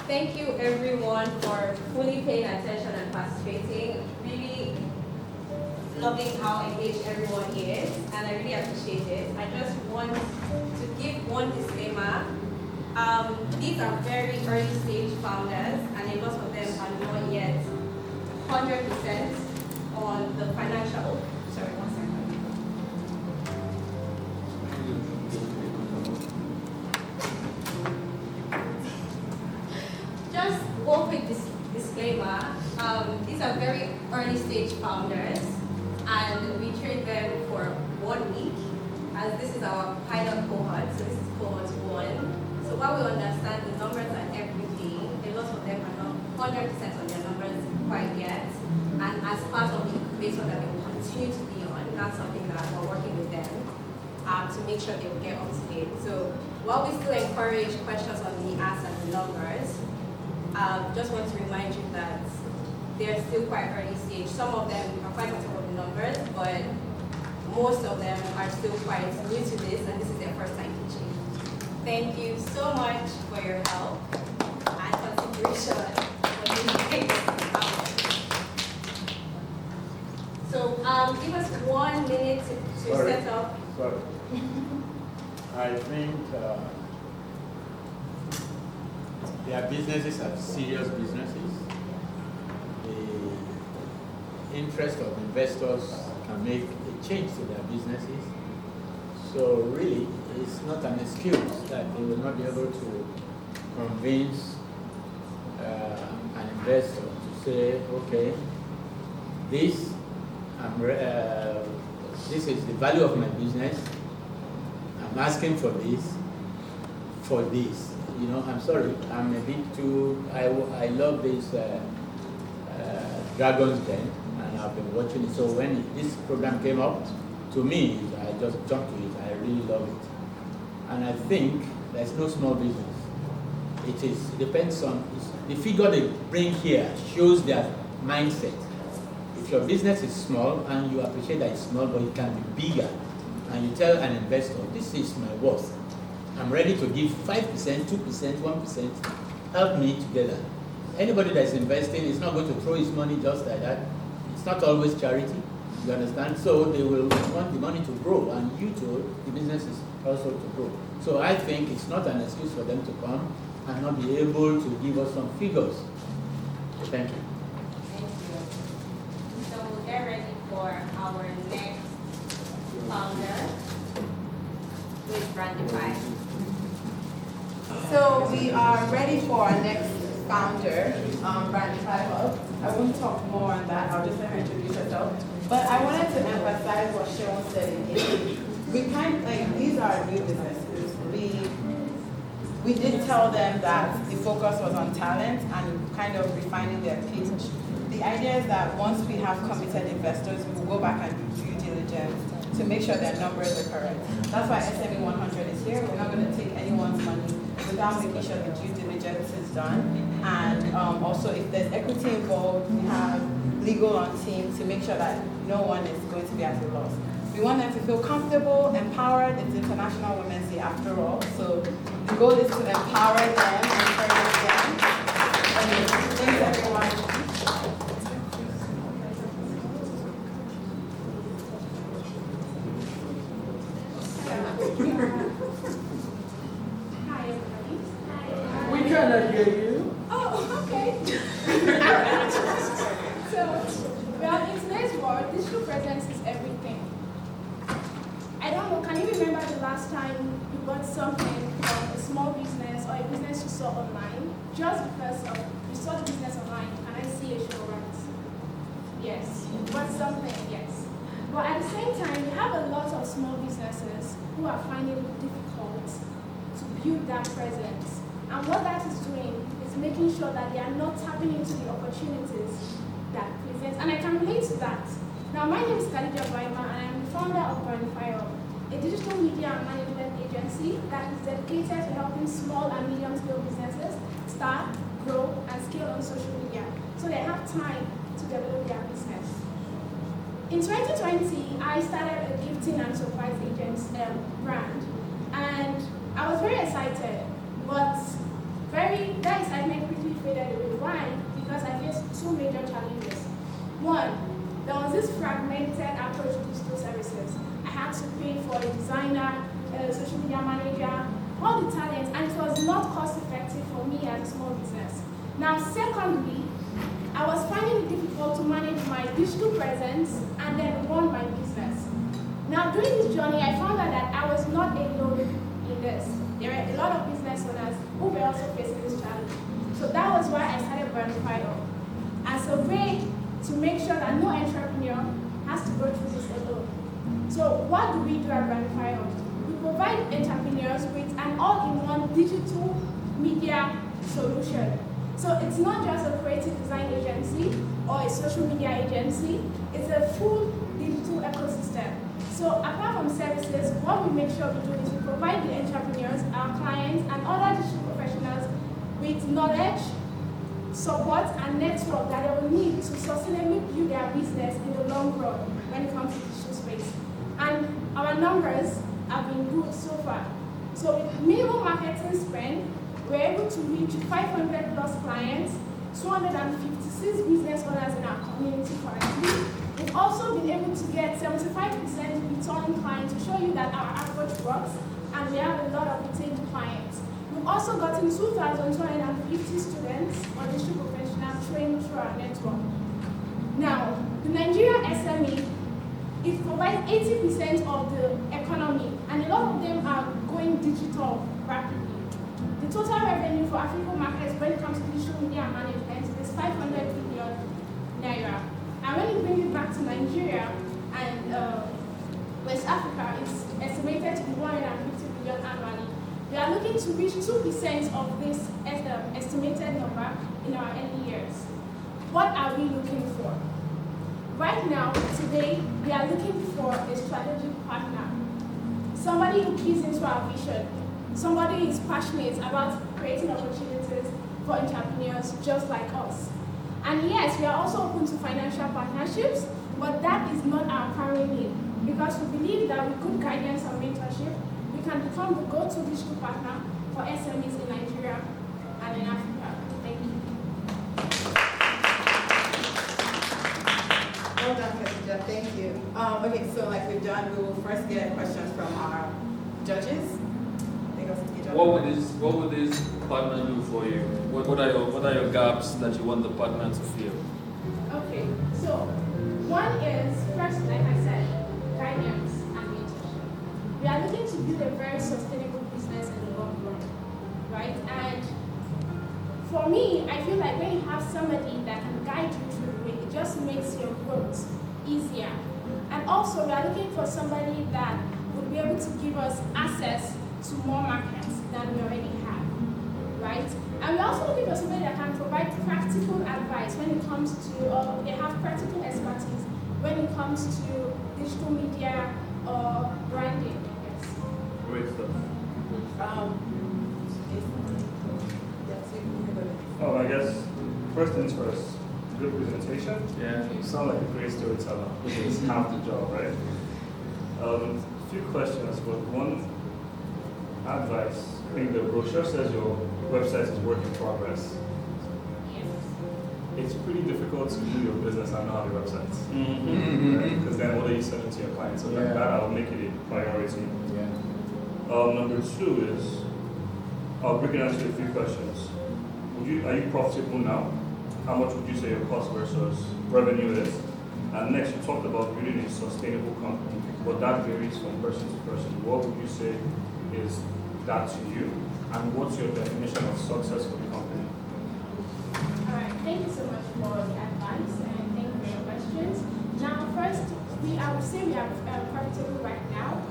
Thank you everyone for fully paying attention and participating. Really loving how engaged everyone is, and I really appreciate it. I just want to give one disclaimer. These are very early stage founders, and a lot of them are not yet 100% on the financial. Sorry, one second. Just one quick disclaimer. These are very early stage founders, and we train them for 1 week, as this is our pilot cohort. So this is cohort 1. So while we understand the numbers and everything, a lot of them are not 100% on their numbers quite yet. And as part of the incubator that they will continue to be on, that's something that we're working with them to make sure they will get up to date. So while we still encourage questions on the asks and the numbers, just want to remind you that they're still quite early stage. Some of them are quite on top of the numbers, but most of them are still quite new to this, and this is their first time teaching. Thank you so much for your help and consideration for this. So give us 1 minute to Sorry. set up. Sorry. I think their businesses are serious businesses. The interest of investors can make a change to their businesses. So really, it's not an excuse that they will not be able to convince an investor to say, okay, this is the value of my business. I'm asking for this. You know, I'm sorry, I'm a bit too, I love this Dragon's Den, and I've been watching it. So when this program came up, to me, I just jumped to it. I really love it. And I think there's no small business. It depends on, the figure they bring here shows their mindset. If your business is small and you appreciate that it's small, but it can be bigger, and you tell an investor, this is my worth. I'm ready to give 5%, 2%, 1%, help me together. Anybody that's investing is not going to throw his money just like that. It's not always charity, you understand? So they will want the money to grow, and you too, the business is also to grow. So I think it's not an excuse for them to come and not be able to give us some figures. Thank you. Thank you. So we'll get ready for our next founder with Brandify. So we are ready for our next founder, Brandify Hub. I won't talk more on that, I'll just let her introduce herself. But I wanted to emphasize what Sharon said in these are new businesses. We did tell them that the focus was on talent and kind of refining their pitch. The idea is that once we have committed investors, we will go back and do due diligence to make sure their numbers are correct. That's why SME 100 is here. We're not going to take anyone's money without making sure the due diligence is done. And also, if there's equity involved, we have legal on team to make sure that no one is going to be at a loss. We want them to feel comfortable, empowered. It's International Women's Day after all. So the goal is to empower them, encourage them. Thanks everyone. Hi, everybody. We cannot hear you. Oh, okay. Well, in today's world, digital presence is everything. I don't know, can you remember the last time you bought something from a small business or a business you saw online? Just because you saw the business online, can I see a show right? Yes. You bought something, yes. But at the same time, we have a lot of small businesses who are finding it difficult to build that presence. And what that is doing is making sure that they are not tapping into the opportunities that present. And I can relate to that. Now, my name is Khadija Baima, and I'm the founder of Brandify, a digital media and management agency that is dedicated to helping small and medium-scale businesses start, grow, and scale on social media so they have time to develop their business. In 2020, I started a gifting and surprise agents brand, and I was very excited, but that excitement quickly faded away. Why? Because I faced two major challenges. One, there was this fragmented approach to digital services. I had to pay for a designer, a social media manager, all the talents, and it was not cost effective for me as a small business. Now, secondly, I was finding it difficult to manage my digital presence and then run my business. Now, during this journey, I found out that I was not alone in this. There were a lot of business owners who were also facing this challenge. So that was why I started Brandify as a way to make sure that no entrepreneur has to go through this alone. So what do we do at Brandify? We provide entrepreneurs with an all-in-one digital media solution. So it's not just a creative design agency or a social media agency, it's a full digital ecosystem. So apart from services, what we make sure we do is we provide the entrepreneurs, our clients, and other digital professionals with knowledge, support, and network that they will need to sustainably build their business in the long run when it comes to digital space. And our numbers have been good so far. So with minimal marketing spend, we're able to reach 500 plus clients, 256 business owners in our community currently. We've also been able to get 75% returning clients to show you that our approach works, and we have a lot of retained clients. We've also gotten 2,250 students or digital professionals trained through our network. Now, the Nigeria SME, it provides 80% of the economy, and a lot of them are going digital rapidly. The total revenue for African markets when it comes to digital media management is 500 billion naira. And when you bring it back to Nigeria and West Africa, it's estimated to be 150 billion annually. We are looking to reach 2% of this estimated number in our early years. What are we looking for? Right now, today, we are looking for a strategic partner. Somebody who keys into our vision. Somebody who is passionate about creating opportunities for entrepreneurs just like us. And yes, we are also open to financial partnerships, but that is not our primary need, because we believe that with good guidance and mentorship, we can become the go-to digital partner for SMEs in Nigeria and in Africa. Thank you. Well done, Khadija. Thank you. Okay, so like we've done, we will first get questions from our judges. What would this partner do for you? What are your gaps that you want the partner to fill? Okay, so one is first, like I said, guidance and mentorship. We are looking to build a very sustainable business in the long run, right? And for me, I feel like when you have somebody that can guide you through the way, it just makes your growth easier. And also, we are looking for somebody that would be able to give us access to more markets than we already have, right? And we're also looking for somebody that can provide practical advice when it comes to, or they have practical expertise when it comes to digital media or branding, I guess. Great stuff. Oh, I guess first things first, good presentation. Yeah. You sound like a great storyteller, which is half the job, right? A few questions, but one advice. I think the brochure says your website is work in progress. It's pretty difficult to do your business and not have a website. Because then what are you selling to your clients? So like that, I'll make it a priority. Number two is, I'll break it down to a few questions. Are you profitable now? How much would you say your cost versus revenue is? And next, you talked about building a sustainable company, but that varies from person to person. What would you say is that to you? And what's your definition of success for the company? All right, thank you so much for the advice and thank you for your questions. Now, first, I would say we are profitable right now.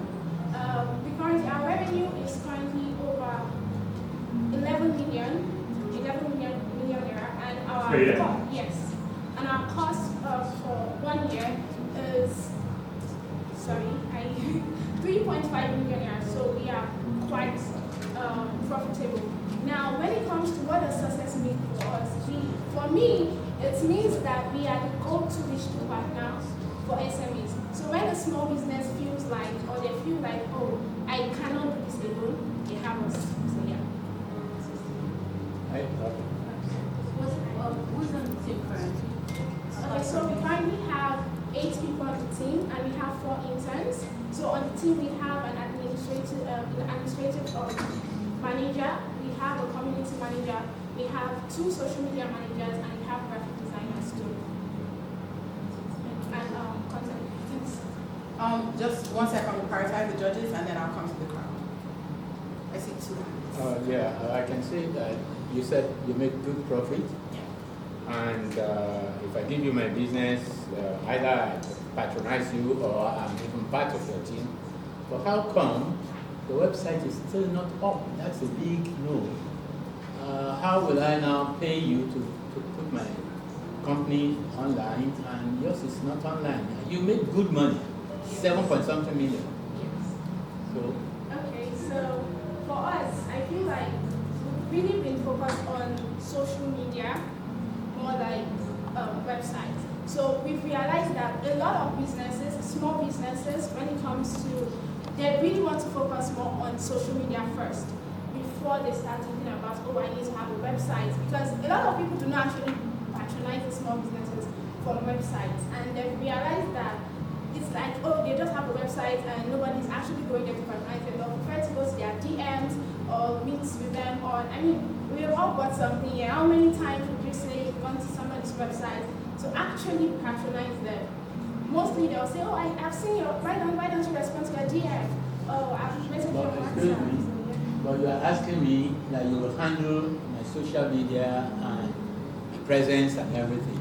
Our revenue is currently over 11 million naira, and our Per year? yes, and our cost for 1 year 5 million naira, so we are quite profitable. Now, when it comes to what does success mean for us, for me, it means that we are the go-to digital partner for SMEs. So when a small business feels like, or they feel like, oh, I cannot do this alone, they have us. So yeah. Who's on the team currently? Okay, so we currently have 8 people on the team, and we have 4 interns. So on the team, we have an administrative manager, we have a community manager, we have 2 social media managers, and we have graphic designers too. And content. Just 1 second, we'll prioritize the judges and then I'll come to the crowd. I see 2 hands. I can say that you said you make good profit. Yeah. And if I give you my business, either I patronize you or I'm even part of your team. But how come the website is still not up? That's a big no. How will I now pay you to put my company online and yours is not online? You make good money, 7-point-something million. Yes. So Okay, so for us, I feel like we've really been focused on social media, more like websites. So we've realized that a lot of businesses, small businesses, when it comes to, they really want to focus more on social media first before they start thinking about, oh, I need to have a website. Because a lot of people do not actually patronize the small businesses from websites. And they've realized that it's like, oh, they just have a website and nobody's actually going there to patronize them. They'll prefer to go to their DMs or meet with them. Or, I mean, we've all got something here. How many times would you say you've gone to somebody's website to actually patronize them? Mostly they'll say, oh, I've seen your, why don't you respond to your DM? Oh, I've messaged you on WhatsApp. But you are asking me that you will handle my social media and my presence and everything.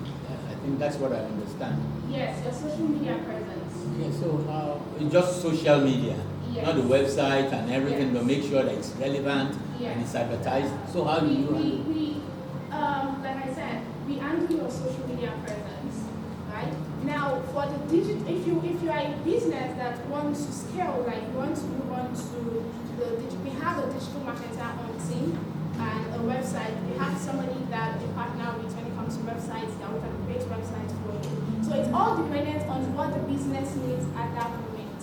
I think that's what I understand. Yes, your social media presence. Yeah, so it's just social media, Yes. not the website and everything, Yes. but make sure that it's relevant Yes. and it's advertised. So how do you handle? Like I said, we handle your social media presence, right? Now, for the digital, if you are a business that wants to scale, like you want to move on to the digital, we have a digital marketer on team and a website. We have somebody that we partner with when it comes to websites that we can create websites for you. So it's all dependent on what the business needs at that moment.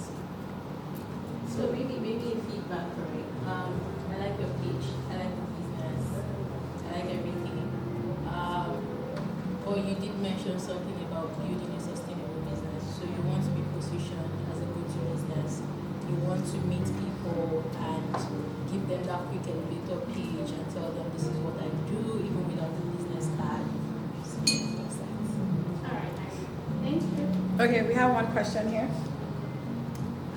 So maybe a feedback, right? I like your pitch, I like the business, I like everything. Or you did mention something about building a sustainable business. So you want to be positioned as a go-to business. You want to meet people and give them that quick elevator pitch and tell them this is what I do, even without the business card. All right, thank you. Okay, we have one question here.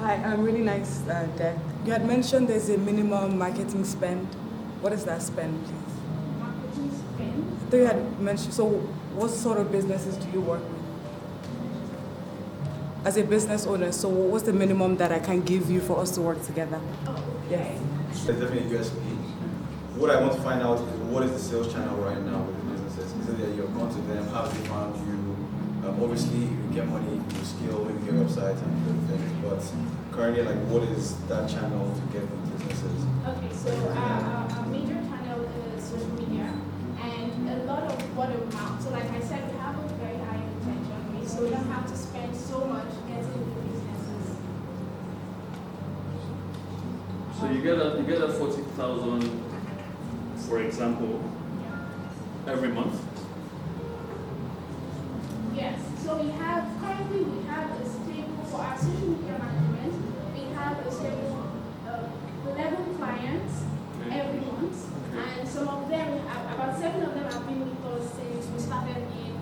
Hi, really nice deck. You had mentioned there's a minimum marketing spend. What is that spend, please? Marketing spend. So you had mentioned, so what sort of businesses do you work with? As a business owner, so what's the minimum that I can give you for us to work together? Oh, Yes. It's definitely USP. What I want to find out is what is the sales channel right now with the businesses? Is it that you've gone to them, how have they found you? Obviously, you get money, you scale, maybe your website and everything. But currently, like, what is that channel to get with businesses? Okay, so our major channel is social media and a lot of word of mouth. So like I said, we have a very high retention rate, so we don't have to spend so much getting new businesses. So you get a 40,000, for example, every month. Yes, so currently we have a stable, for our social media management, we have a stable 11 clients every month. And some of them, about 7 of them have been with us since we started in.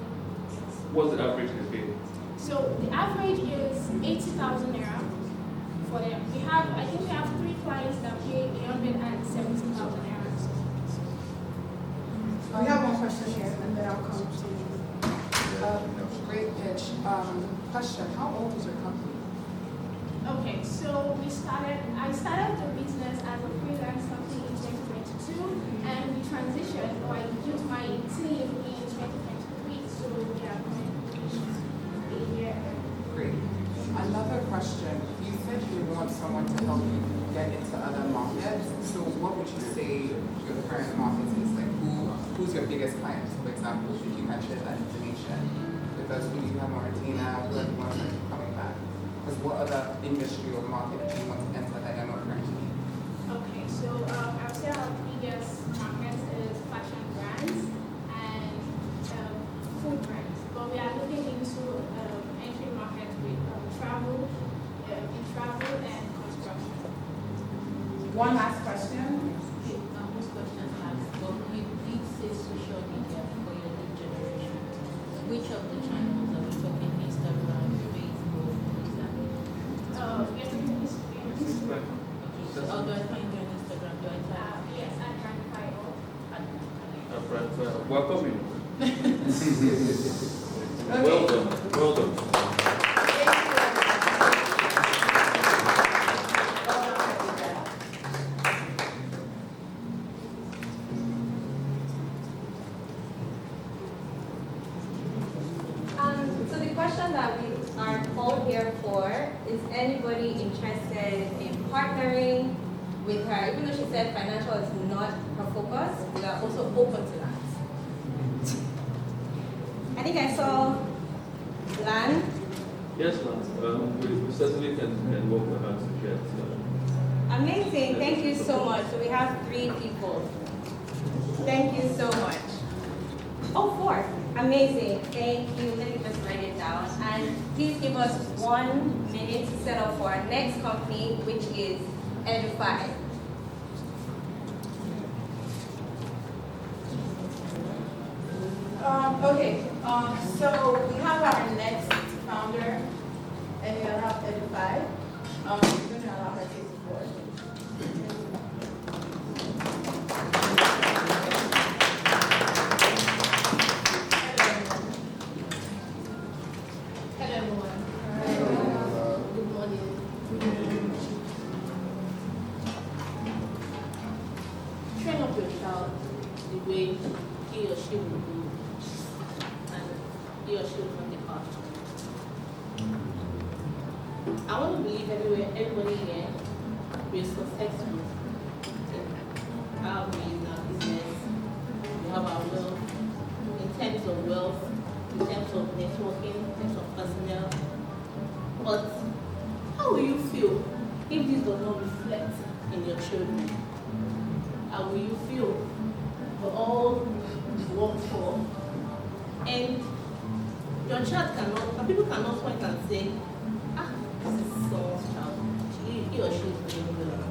What's the average they pay? So the average is 80,000 naira for them. I think we have 3 clients that pay 170,000 naira. We have one question here, and then I'll come to you. Great pitch. Question, how old is your company? Okay, so I started the business as a freelance company in 2022, and we transitioned, or I built my team in 2023, so we are going to a year. Great. Another question. You said you want someone to help you get into other markets. So what would you say your current market is? Like who's your biggest client? For example, if you can share that information with us, who do you have Martina, who are the ones that keep coming back? Because what other industry or market do you want to enter that you're not currently? Okay, so I would say our biggest market is fashion brands and food brands. But we are looking into entry market with travel and construction. One last question. Most questions asked, but you did say social media for your new generation. Which of the channels are we talking? Instagram, Facebook, exactly? Yes, Okay, so how do I find you on Instagram? Do I type? yes, at Grandify. Welcome you. Okay. Well done. Well done. So the question that we are called here for is anybody interested in partnering with her? Even though she said financial is not her focus, we are also open to that. I think I saw Lan. Yes, ma'am. We certainly can work with her to get. Amazing, thank you so much. So we have 3 people. Thank you so much. Oh, 4. Amazing, thank you. Let me just write it down. And please give us 1 minute to set up for our next company, which is Edify. Okay, so we have our next founder, and we have Edify. We're going to allow her to take the floor. Hello everyone. Good morning. Train up your child the way he or she will do, and he or she will come the path. I want to believe everybody here will successful in our in our business. We have our wealth, in terms of wealth, in terms of networking, in terms of personnel. But how will you feel if this does not reflect in your children? How will you feel for all work for? And your child cannot, and people cannot point and say, this is someone's child. He or she is doing well.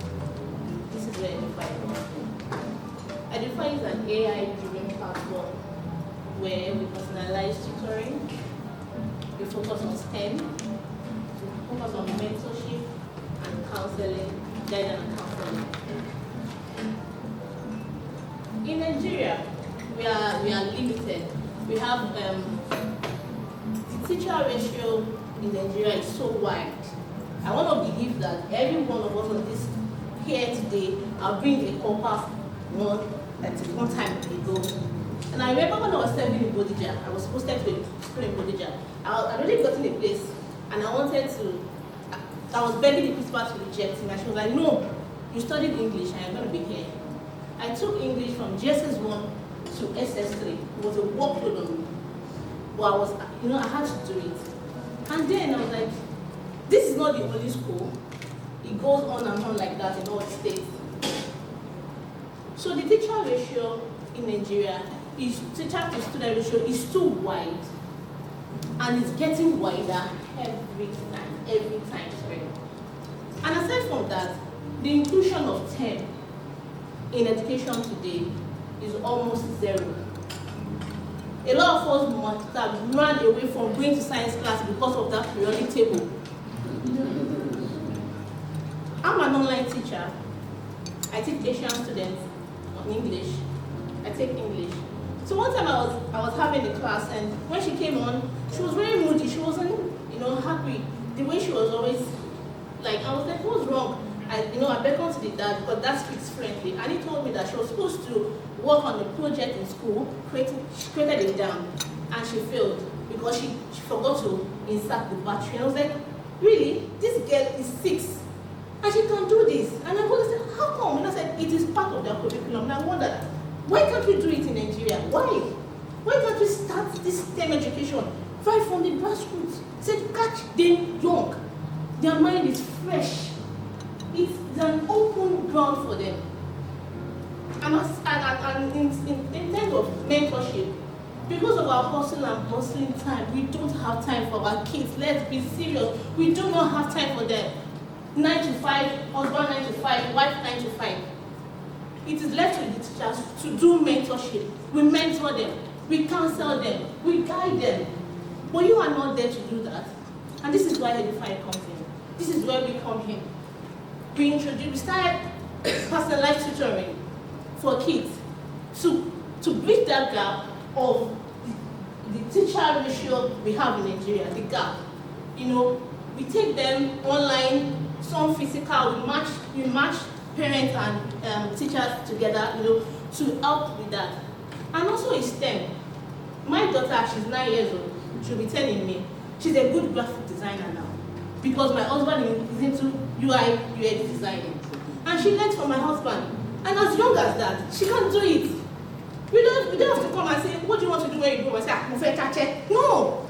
This is where Edify comes in. Edify is an AI-driven platform where we personalize tutoring, we focus on STEM, we focus on mentorship and counseling, guidance and counseling. In Nigeria, we are limited. We have the teacher ratio in Nigeria is so wide. I want to believe that every one of us on this here today are being a corpus one time ago. And I remember when I was serving in Bodija, I was posted to a school in Bodija. I already gotten a place, and I was begging the principal to reject me, and she was like, no, you studied English and you're going to be here. I took English from GSS 1 to SS3. It was a workload on me. But I had to do it. And then I was like, this is not the only school. It goes on and on like that in all the states. So the teacher ratio in Nigeria teacher to student ratio is too wide, and it's getting wider every time. And aside from that, the inclusion of STEM in education today is almost zero. A lot of us must have run away from going to science class because of that periodic table. I'm an online teacher. I teach Asian students on English. I take English. So one time I was having a class, and when she came on, she was very moody. She wasn't, happy. The way she was always like, I was like, what's wrong? I beckoned to the dad because dad speaks friendly, and he told me that she was supposed to work on a project in school. She created it down, and she failed because she forgot to insert the battery. And I was like, really, this girl is 6 and she can do this. And I always said, how come? And I said, it is part of their curriculum. And I wonder, why can't we do it in Nigeria? Why? Why can't we start this STEM education right from the grassroots? Said, catch them young. Their mind is fresh. It's an open ground for them. And in terms of mentorship, because of our hustle and bustling time, we don't have time for our kids. Let's be serious. We do not have time for them. 9 to 5, husband 9 to 5, wife 9 to 5. It is left with the teachers to do mentorship. We mentor them, we counsel them, we guide them. But you are not there to do that. And this is why Edify comes in. This is where we come in. We started personalized tutoring for kids to bridge that gap of the teacher ratio we have in Nigeria, the gap. You know, we take them online, some physical, we match parents and teachers together, you know, to help with that. And also it's STEM. My daughter, she's 9 years old, she'll be 10 in May. She's a good graphic designer now because my husband is into UI, UX designing. And she learns from my husband. And as young as that, she can do it. We don't have to come and say, what do you want to do when you go? And say, no.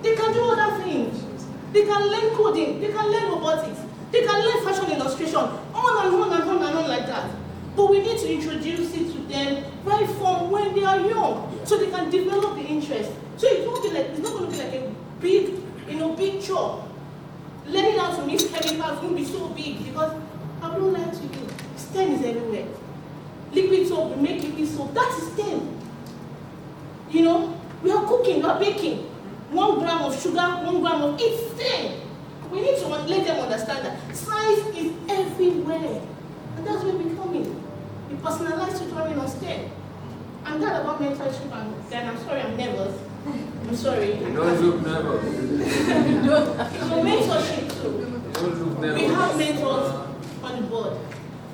They can do other things. They can learn coding. They can learn robotics. They can learn fashion illustration. On and on and on and on like that. But we need to introduce it to them right from when they are young, so they can develop the interest. So it's not going to be like a big chore. Learning how to mix chemicals won't be so big because I don't lie to you. STEM is everywhere. Liquid soap, we make liquid soap. That is STEM. You know, we are cooking, we are baking. 1 gram of sugar, 1 gram of it's STEM. We need to let them understand that science is everywhere. And that's where we come in. We personalize tutoring on STEM. I'm glad about mentorship, and then I'm sorry I'm nervous. I'm sorry. You don't look nervous. So mentorship too. You don't look nervous. We have mentors on the board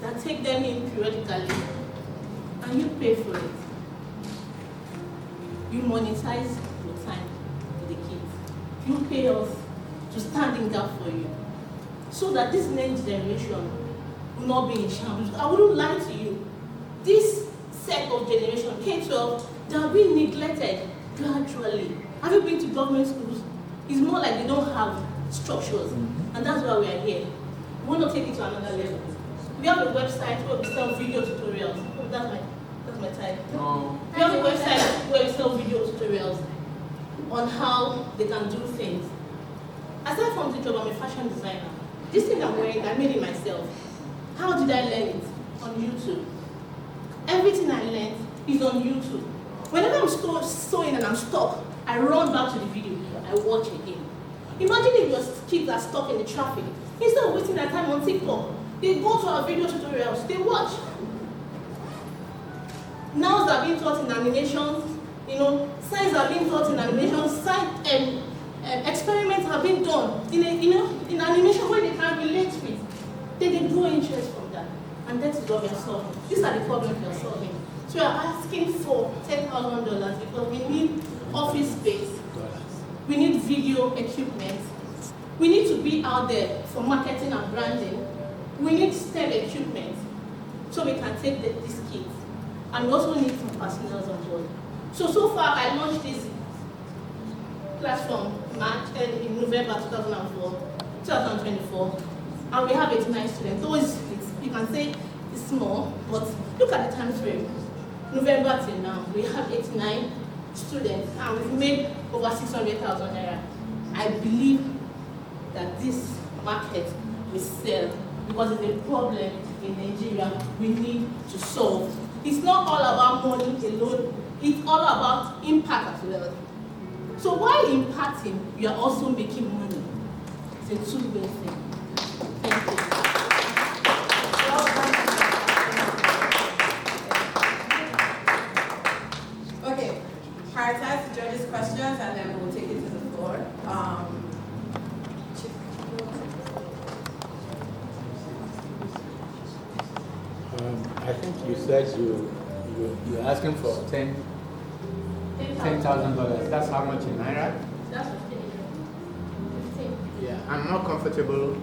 that take them in periodically, and you pay for it. You monetize your time with the kids. You pay us to stand in gap for you, so that this next generation will not be in shambles. I wouldn't lie to you. This set of generation, K-12, they are being neglected gradually. Have you been to government schools? It's more like they don't have structures, and that's why we are here. We want to take it to another level. We have a website where we sell video tutorials. Oh, that's my type. No. We have a website where we sell video tutorials on how they can do things. Aside from the job, I'm a fashion designer. This thing I'm wearing, I made it myself. How did I learn it? On YouTube. Everything I learned is on YouTube. Whenever I'm sewing and I'm stuck, I run back to the video. I watch again. Imagine if your kids are stuck in the traffic. Instead of wasting their time on TikTok, they go to our video tutorials, they watch. Nouns are being taught in animations, you know, science are being taught in animations, experiments have been done in animation where they can relate with. Then they grow interest from that. And that is what we are solving. These are the problems we are solving. So we are asking for $10,000 because we need office space. We need video equipment. We need to be out there for marketing and branding. We need STEM equipment so we can take these kids. And we also need some personnel on board. So far I launched this platform in November 2024, and we have 89 students. So you can say it's small, but look at the time frame. November till now, we have 89 students, and we've made over 600,000 naira. I believe that this market will sell because it's a problem in Nigeria we need to solve. It's not all about money alone, it's all about impact as well. So while impacting, you are also making money. It's a two-way thing. Thank you. Okay, prioritize the judges' questions and then we'll take it to the floor. I think you said you're asking for $10,000. That's how much in Naira? That's 15. Yeah. I'm more comfortable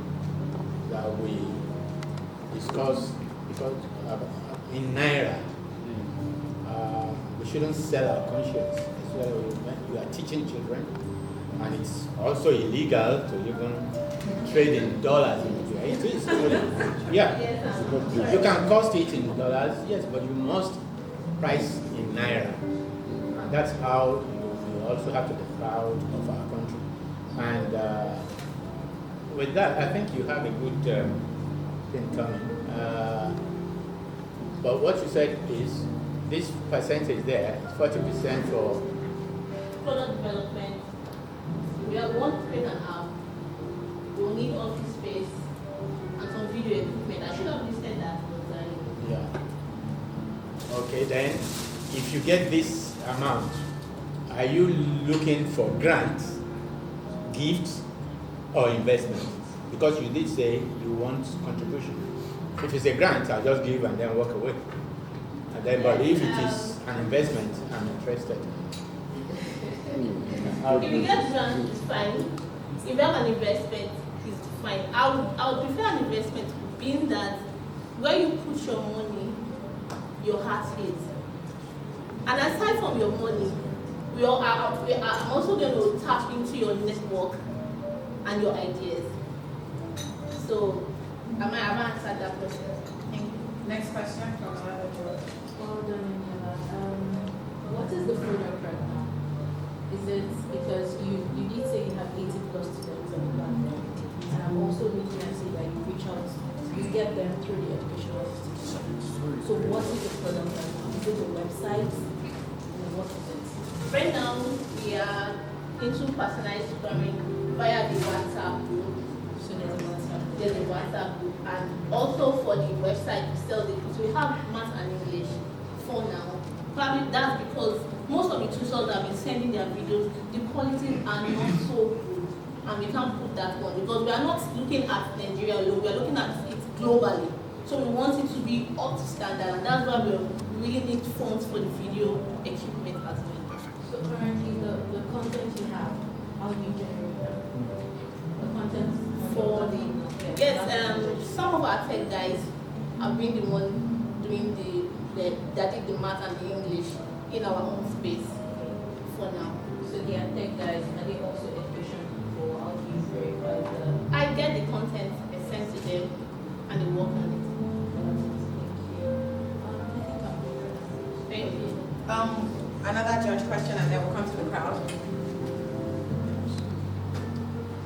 that we discuss because in Naira, we shouldn't sell our conscience, especially when you are teaching children, and it's also illegal to even trade in dollars in Nigeria. It is, yeah. You can cost it in dollars, yes, but you must price in Naira. And that's how you also have to be proud of our country. And with that, I think you have a good thing coming. But what you said is, this percentage there, 40% for Product development. We want to create an app. We will need office space and some video equipment. I should have listed that. yeah. Okay, then, if you get this amount, are you looking for grants, gifts, or investment? Because you did say you want contribution. If it's a grant, I'll just give and then walk away. And then, but if it is an investment, I'm interested. If you get grant, it's fine. If you have an investment, it's fine. I would prefer an investment being that where you put your money, your heart is. And aside from your money, we are also going to tap into your network and your ideas. So, am I answered that question? Thank you. Next question from another group. Well done, Daniela. What is the product right now? Is it because you did say you have 80 plus students on the platform, and I'm also looking at say that you reach out, you get them through the educational institution. So what is the product right now? Is it the website? And what is it? Right now, we are into personalized tutoring via the WhatsApp group. So There's a WhatsApp group, and also for the website, we sell the books. We have math and English for now. Probably that's because most of the tutors that have been sending their videos, the quality are not so good, and we can't put that on because we are not looking at Nigeria alone. We are looking at it globally. So we want it to be up to standard, and that's why we really need funds for the video equipment as well. So currently, the content you have, how do you generate that? The content For the yes, some of our tech guys have been the one doing that did the math and the English in our own space for now. So they are tech guys, are they also education people? How do you verify the? I get the content I sent to them and they work on it. Thank you. Another judge question, and then we'll come to the crowd.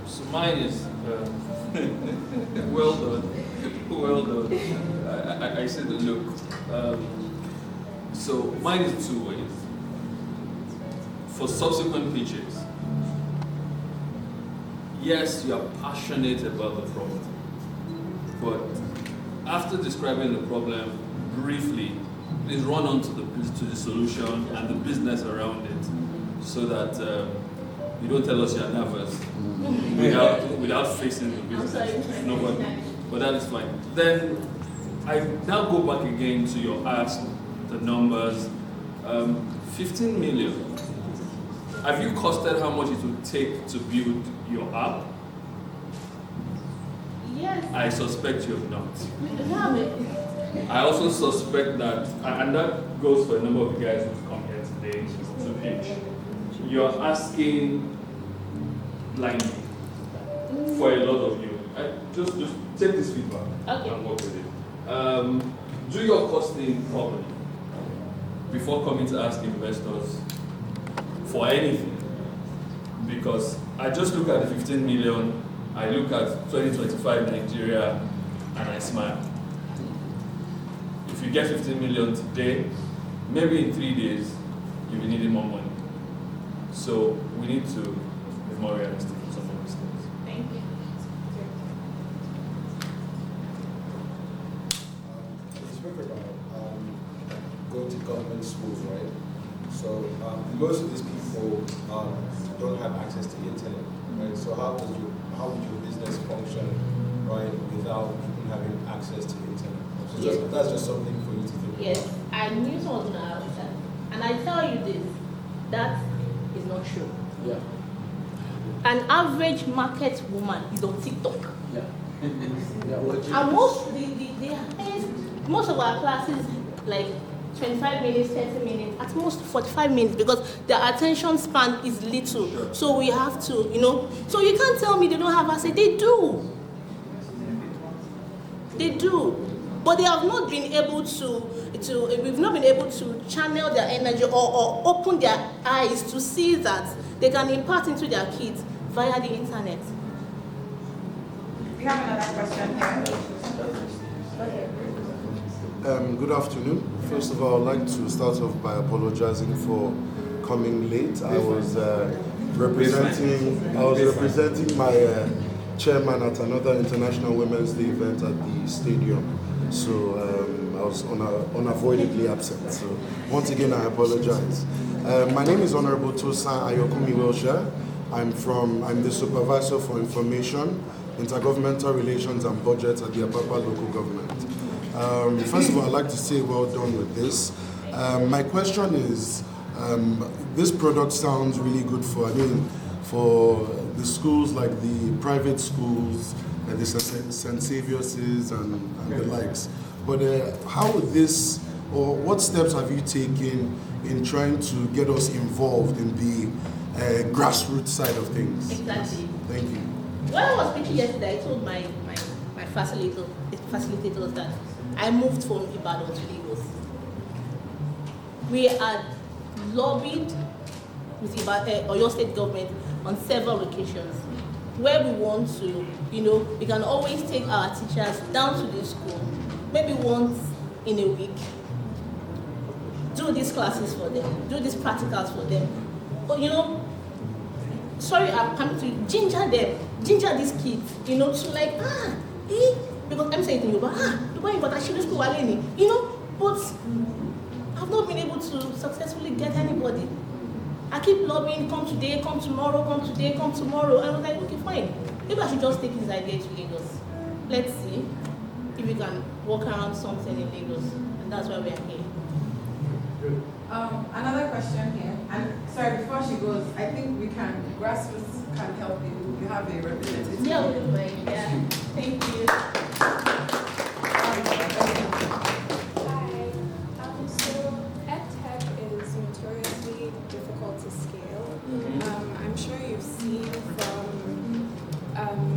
So mine is well done, well done. I said look. So mine is two ways. For subsequent pitches, yes, you are passionate about the problem, but after describing the problem briefly, please run on to the solution and the business around it, so that you don't tell us you're nervous without facing the business. Nobody, but that is fine. Then I now go back again to your ask, the numbers. 15 million. Have you costed how much it would take to build your app? Yes. I suspect you have not. We have it. I also suspect that, and that goes for a number of the guys who've come here today to pitch. You're asking blindly for a lot of you. Just take this feedback and work with it. Do your costing properly before coming to ask investors for anything. Because I just look at the 15 million, I look at 2025 Nigeria, and I smile. If you get 15 million today, maybe in 3 days, you'll be needing more money. So we need to be more realistic in some of these things. Thank you. You spoke about going to government schools, right? So most of these people don't have access to the internet, right? So how would your business function, right, without people having access to the internet? So that's just something for you to think about. Yes, I knew someone was going to ask that. And I tell you this, that is not true. Yeah. an average market woman is on TikTok. Yeah. And most of our classes, like 25 minutes, 30 minutes, at most 45 minutes, because their attention span is little. Sure. So we have to, so you can't tell me they don't have access. They do. They do. But they have not been able we've not been able to channel their energy or open their eyes to see that they can impart into their kids via the internet. We have another question here. Good afternoon. First of all, I'd like to start off by apologizing for coming late. I was representing my chairman at another International Women's Day event at the stadium. So I was unavoidably absent. So once again, I apologize. My name is Honorable Tosan Ayokumi Wilshire. I'm the supervisor for information, intergovernmental relations and budget at the Apapa local government. First of all, I'd like to say well done with this. My question is, this product sounds really good for the schools like the private schools, the St. Saviour's and the likes. But how would this, or what steps have you taken in trying to get us involved in the grassroots side of things? Exactly. Thank you. When I was speaking yesterday, I told my facilitators that I moved from Ibadan to Lagos. We had lobbied with Oyo State government on several occasions where we want to, we can always take our teachers down to the school, maybe once in a week, do these classes for them, do these practicals for them. But I'm coming to ginger these kids, to like, because I'm saying to you, but actually school, but I've not been able to successfully get anybody. I keep lobbying, come today, come tomorrow, come today, come tomorrow. And I was like, okay, fine. Maybe I should just take this idea to Lagos. Let's see if we can work around something in Lagos. And that's why we are here. Another question here. And sorry, before she goes, I think grassroots can help you. You have a representative. Yeah, we do. Yeah. Thank you. So EdTech is notoriously difficult to scale. I'm sure you've seen from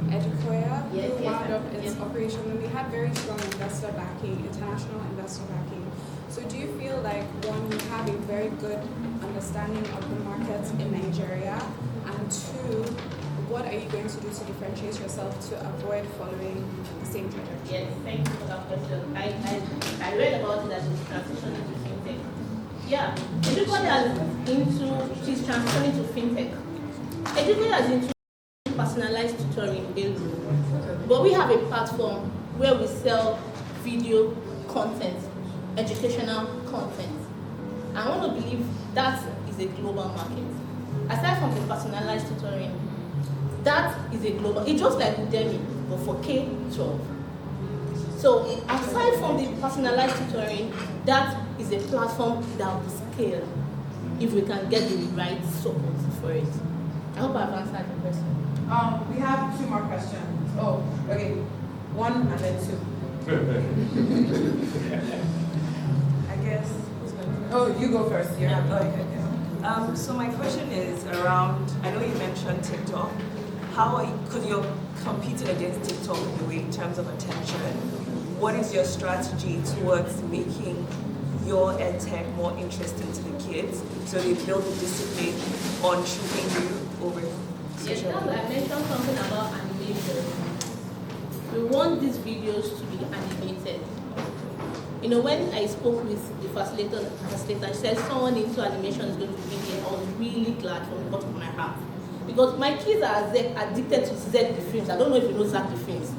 Educoya, who wound up its operation, and we had very strong investor backing, international investor backing. So do you feel like, one, you have a very good understanding of the markets in Nigeria, and two, what are you going to do to differentiate yourself to avoid following the same trajectory? Yes, thank you for that question. I read about it as a transition into fintech. Yeah, Educoya she's transitioning to fintech. Educoya is into personalized tutoring alone. But we have a platform where we sell video content, educational content. I want to believe that is a global market. Aside from the personalized tutoring, that is a global, it's just like Udemy, but for K-12. So aside from the personalized tutoring, that is a platform that will scale if we can get the right support for it. I hope I've answered the question. We have two more questions. Oh, okay. One and then two. I guess. Oh, you go first. So my question is around, I know you mentioned TikTok. Because you're competing against TikTok in a way in terms of attention, what is your strategy towards making your EdTech more interesting to the kids so they build the discipline on shooting you over Yes, social I mentioned something about animation. We want these videos to be animated. When I spoke with the facilitator, she said someone into animation is going to be here. I was really glad from the bottom of my heart. Because my kids are addicted to Z the films. I don't know if you know Z the films.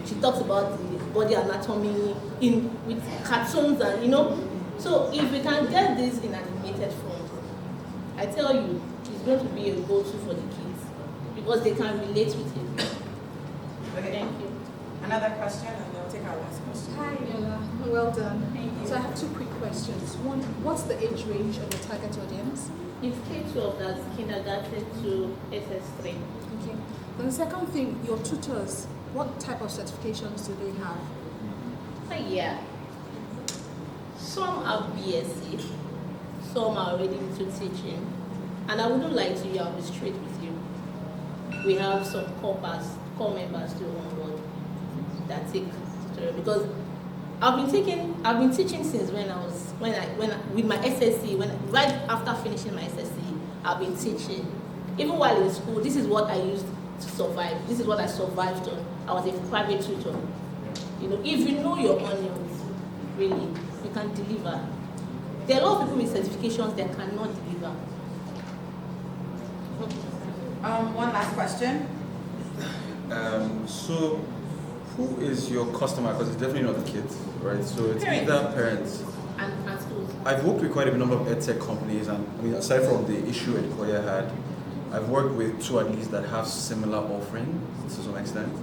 She talks about the body anatomy with cartoons and So if we can get this in animated form, I tell you, it's going to be a go-to for the kids because they can relate with it. Okay. Thank you. Another question, and then we'll take our last question. Hi, Yola. Well done. Thank you. So I have two quick questions. One, what's the age range of your target audience? It's K-12, that's kindergarten to SS3. Okay. Then the second thing, your tutors, what type of certifications do they have? Yeah. Some have BSc, some are already into teaching. And I wouldn't lie to you, I'll be straight with you. We have some core members still on board that take tutorial, because I've been teaching since when I with my SSC, right after finishing my SSC, I've been teaching. Even while in school, this is what I used to survive. This is what I survived on. I was a private tutor. You know, if you know your onions, really, you can deliver. There are a lot of people with certifications that cannot deliver. One last question. So, who is your customer? Because it's definitely not the kids, right? So it's Parents. either parents. And schools. I've worked with quite a number of edtech companies, and I mean, aside from the issue Edkoya had, I've worked with two at least that have similar offering to some extent.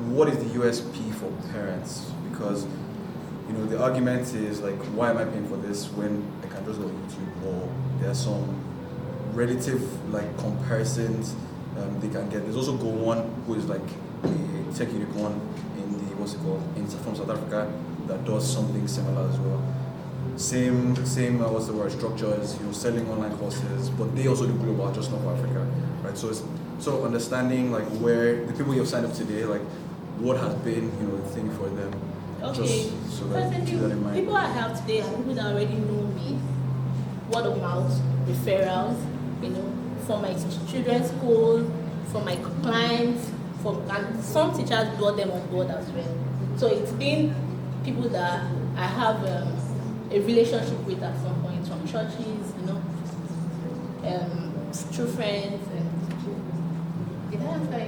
What is the USP for parents? Because you know the argument is like, why am I paying for this when I can just go to YouTube, or there are some relative like comparisons they can get. There's also Go One, who is like a tech unicorn from South Africa that does something similar as well. Same structures, you know, selling online courses, but they also do global, just not for Africa, right? So it's sort of understanding like where the people you have signed up today, like what has been, you know, the thing for them. Okay. Just so that you keep that in mind. People I have today are people that already know me. Word of mouth, referrals, you know, for my children's school, for my clients, and some teachers brought them on board as well. So it's been people that I have a relationship with at some point, from churches, you know, true friends, and did I answer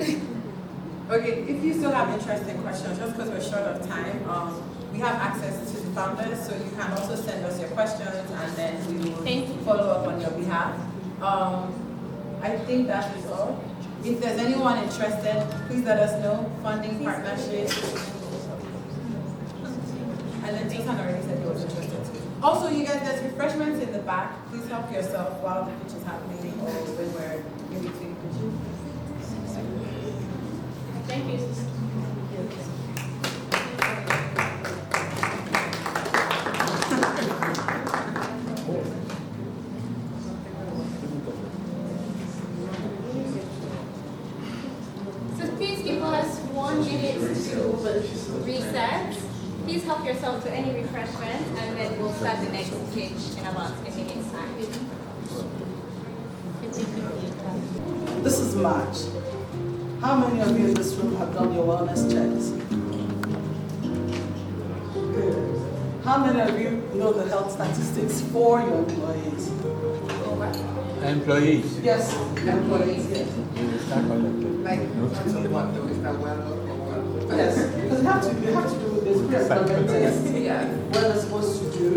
it? Okay, if you still have interesting questions, just because we're short of time, we have access to the founders, so you can also send us your questions, and then we will follow up on your behalf. I think that is all. If there's anyone interested, please let us know. Funding, partnership. And then Susan already said he was interested too. Also, you guys, there's refreshments in the back. Please help yourself while the pitch is happening or when we're in between pitches. Thank you. So please give us 1 minute to reset. Please help yourself to any refreshment, and then we'll start the next pitch in about a minute's time. This is March. How many of you in this room have done your wellness checks? Good. How many of you know the health statistics for your employees? Employees. Yes, employees, yes. Like, what though? Is that well or well? Yes, because you have to do this pre-employment test. Yeah. What they're supposed to do,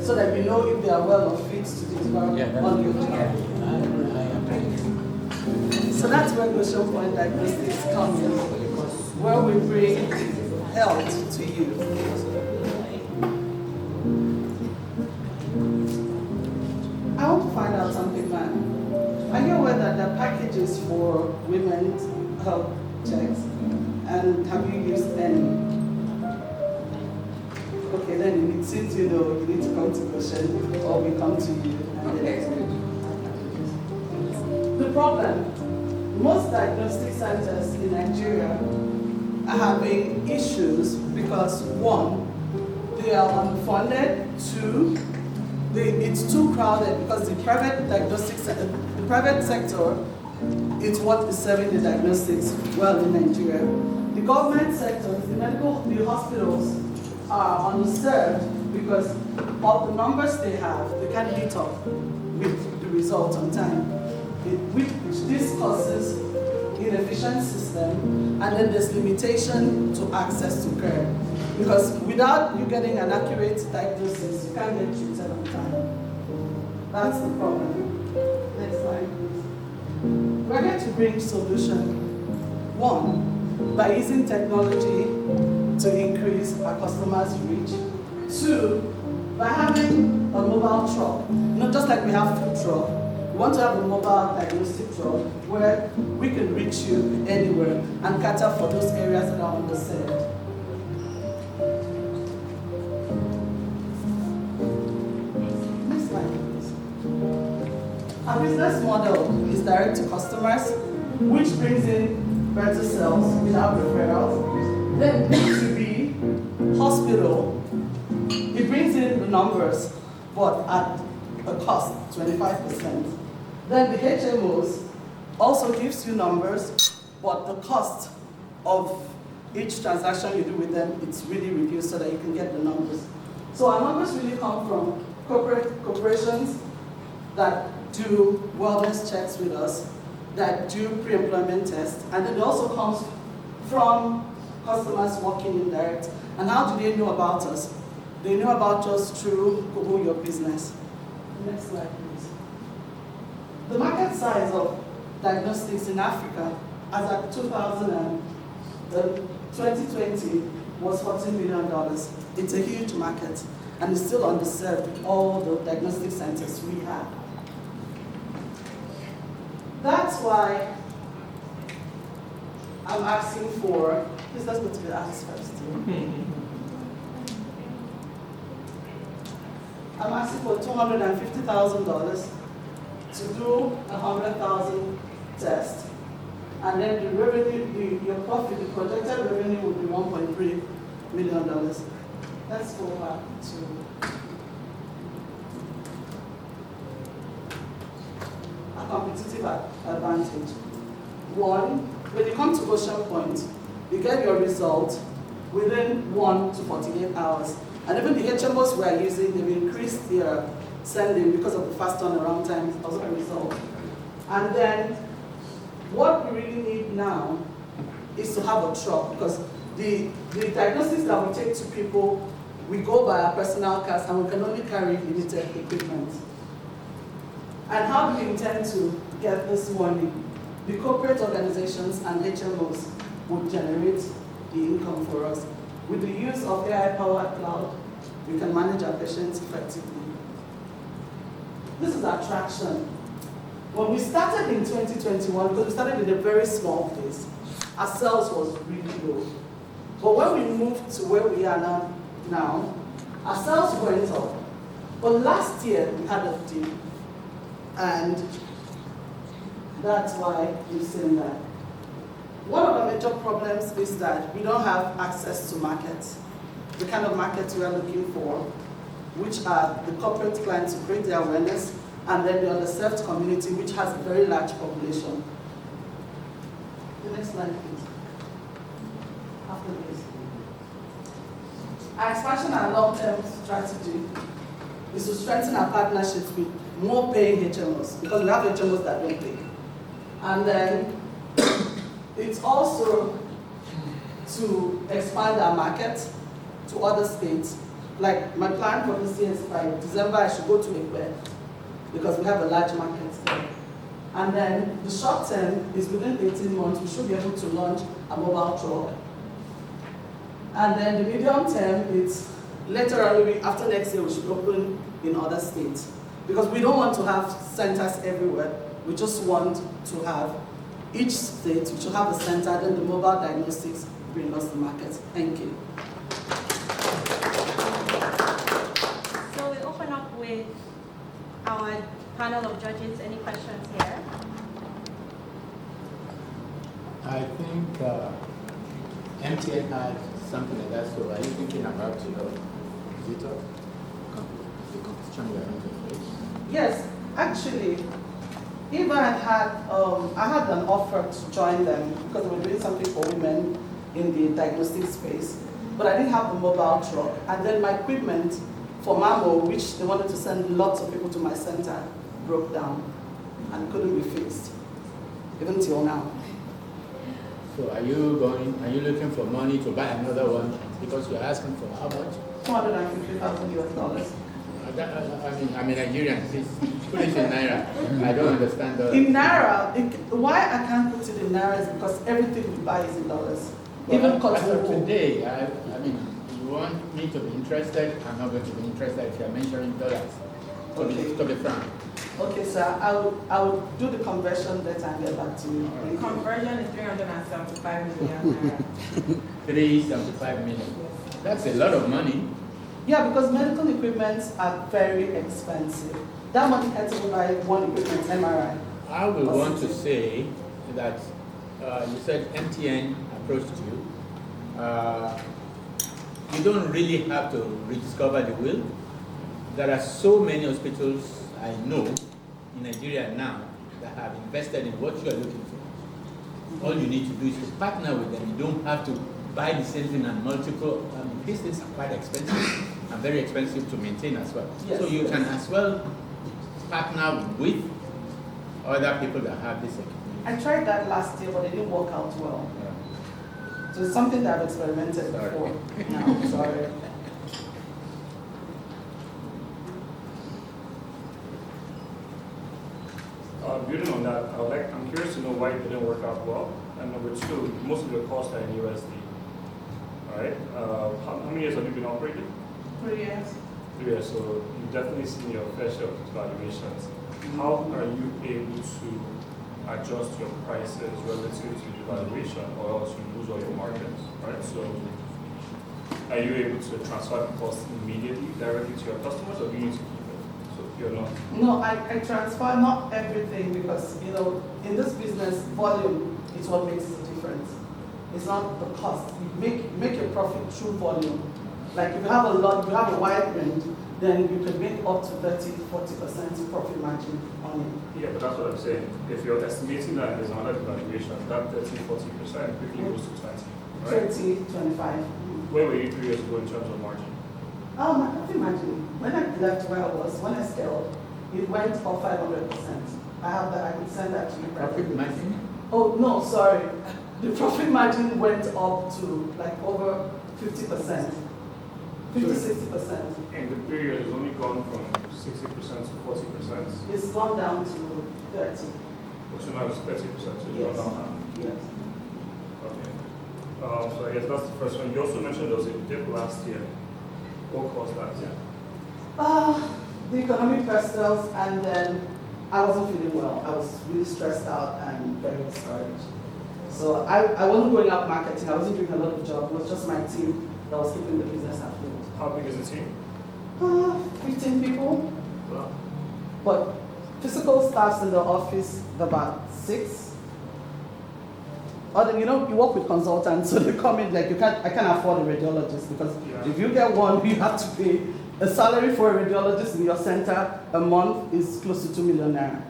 so that you know if they are well or fit to deliver on your job. So that's where Notion Point Diagnostics comes in, where we bring health to you. I want to find out something, man. Are you aware that there are packages for women's health checks? And have you used any? Okay, then since you know, you need to come to Notion, or we come to you. The problem, most diagnostic centers in Nigeria are having issues because one, they are unfunded, two, it's too crowded because the private the private sector is what is serving the diagnostics well in Nigeria. The government sector, the hospitals are underserved because of the numbers they have, they can't meet up with the results on time. This causes inefficient system, and then there's limitation to access to care. Because without you getting an accurate diagnosis, you can't get treated on time. That's the problem. Next slide, please. We're here to bring solution. One, by using technology to increase our customers' reach. Two, by having a mobile truck, just like we have food truck, we want to have a mobile diagnostic truck where we can reach you anywhere and cater for those areas that are underserved. Next slide, please. Our business model is direct to customers, which brings in better sales without referrals. Then B2B, hospital, it brings in the numbers, but at a cost, 25%. Then the HMOs also gives you numbers, but the cost of each transaction you do with them, it's really reduced so that you can get the numbers. So our numbers really come from corporations that do wellness checks with us, that do pre-employment tests, and then it also comes from customers walking in direct. And how do they know about us? They know about us through Google Your Business. Next slide, please. The market size of diagnostics in Africa, as at 2020, was $14 billion. It's a huge market, and it's still underserved with all the diagnostic centers we have. That's why I'm asking for, please let's go to the ads first. I'm asking for $250,000 to do 100,000 tests. And then the revenue, your profit, the projected revenue would be $1.3 million. Let's go back to a competitive advantage. One, when you come to Ocean Point, you get your result within 1 to 48 hours. And even the HMOs we are using, they've increased their sending because of the fast turnaround time as a result. And then what we really need now is to have a truck, because the diagnostics that we take to people, we go by our personal cars and we can only carry limited equipment. And how do we intend to get this money? The corporate organizations and HMOs would generate the income for us. With the use of AI-powered cloud, we can manage our patients effectively. This is our traction. When we started in 2021, because we started in a very small place, our sales was really low. But when we moved to where we are now, our sales went up. But last year, we had a dip. And that's why we've seen that. One of the major problems is that we don't have access to markets, the kind of markets we are looking for, which are the corporate clients who create their awareness, and then the underserved community, which has a very large population. The next slide, please. After this. Our expansion and long-term strategy is to strengthen our partnerships with more paying HMOs, because we have HMOs that don't pay. And then it's also to expand our market to other states. Like my plan for this year is by December I should go to Ekpe, because we have a large market there. And then the short term is within 18 months we should be able to launch a mobile truck. And then the medium term is later on, maybe after next year we should open in other states. Because we don't want to have centers everywhere. We just want to have each state, we should have a center, then the mobile diagnostics bring us the market. Thank you. So we open up with our panel of judges. Any questions here? I think MTN had something like that, so are you thinking about, visitor? The competition we are in the face? Yes, actually, if I had an offer to join them because we were doing something for women in the diagnostic space, but I didn't have the mobile truck. And then my equipment for Mammo, which they wanted to send lots of people to my center, broke down and couldn't be fixed, even till now. So are you looking for money to buy another one because you're asking for how much? $250,000 US. I'm a Nigerian, please put it in Naira. I don't understand the... In Naira, why I can't put it in Naira is because everything we buy is in dollars. Well, Even as of cotton wool. today, you want me to be interested, I'm not going to be interested if you're mentioning dollars. To be frank. Okay, sir, I will do the conversion later and get back to you. The conversion is 375 million naira. 375 million. That's a lot of money. Yeah, because medical equipments are very expensive. That money can't even buy one equipment, MRI. I would want to say that you said MTN approached you. You don't really have to rediscover the wheel. There are so many hospitals I know in Nigeria now that have invested in what you are looking for. All you need to do is to partner with them. You don't have to buy the same thing and multiple. These things are quite expensive and very expensive to maintain as well. Yes. So you can as well partner with other people that have this equipment. I tried that last year, but it didn't work out well. Yeah. So it's something that I've experimented before. No, sorry. Building on that, I'm curious to know why it didn't work out well. And number two, most of your costs are in USD. All right. How many years have you been operating? 3 years. 3 years. So you've definitely seen your fair share of valuations. How are you able to adjust your prices relative to the valuation, or else you lose all your margins? Right. So are you able to transfer the cost immediately directly to your customers, or do you need to keep it? So you're not. No, I transfer not everything because, in this business, volume is what makes the difference. It's not the cost. You make your profit through volume. Like if you have you have a wide range, then you can make up to 30-40% profit margin on it. Yeah, but that's what I'm saying. If you're estimating that there's another devaluation, that 30-40% quickly goes to 20, right? 20-25. Where were you 3 years ago in terms of margin? My profit margin, when I left where I was, when I scaled, it went up 500%. I have that, I can send that to you. Profit margin? Oh, no, sorry. The profit margin went up to like over 50%. 50-60%. And the period has only gone from 60% to 40%. It's gone down to 30. So now it's 30%, so it's Yes. gone down now. Yes. Okay. So I guess that's the first one. You also mentioned there was a dip last year. What caused that? The economic pressures, and then I wasn't feeling well. I was really stressed out and very discouraged. So I wasn't going out marketing. I wasn't doing a lot of job. It was just my team that was keeping the business afloat. How big is the team? 15 people. Wow. But physical staffs in the office, about 6. Or you work with consultants, so they come in like I can't afford a radiologist because if you get one, you have to pay a salary for a radiologist in your center a month is close to 2 million naira.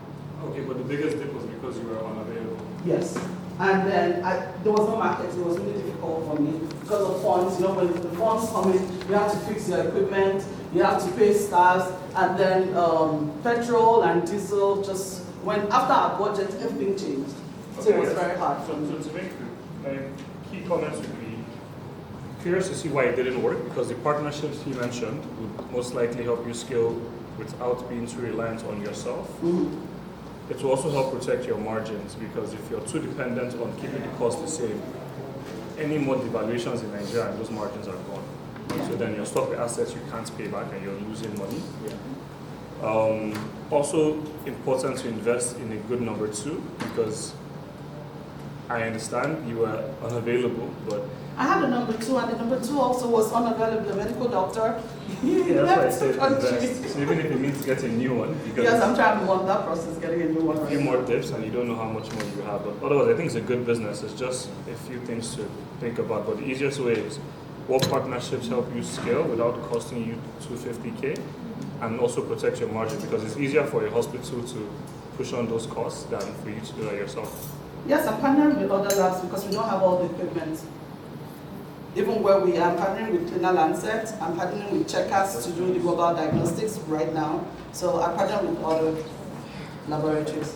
Okay, but the biggest dip was because you were unavailable. Yes. And then there was no market. It was really difficult for me because of funds. When the funds come in, you have to fix your equipment, you have to pay staff, and then petrol and diesel just went after our budget. Everything changed, so it was very hard. So to make my key comments would be curious to see why it didn't work, because the partnerships you mentioned would most likely help you scale without being too reliant on yourself. Mm-hmm. It will also help protect your margins, because if you're too dependent on keeping the cost the same, any more devaluations in Nigeria and those margins are gone. Yeah. So then you're stuck with assets you can't pay back and you're losing money. Also important to invest in a good number 2, because I understand you were unavailable, but I had a number 2, and the number 2 also was unavailable, a medical doctor. yeah, that's why I said invest. So even if it means getting a new one, because Yes, I'm trying to move on that process, getting a new one. a few more dips and you don't know how much more you have. But otherwise, I think it's a good business. It's just a few things to think about. But the easiest way is what partnerships help you scale without costing you 250K, and also protect your margin, because it's easier for a hospital to push on those costs than for you to do that yourself. Yes, I'm partnering with other labs because we don't have all the equipment. Even where we are partnering with Cleaner Lancet, I'm partnering with Checkers to do the mobile diagnostics right now. So I partner with other laboratories.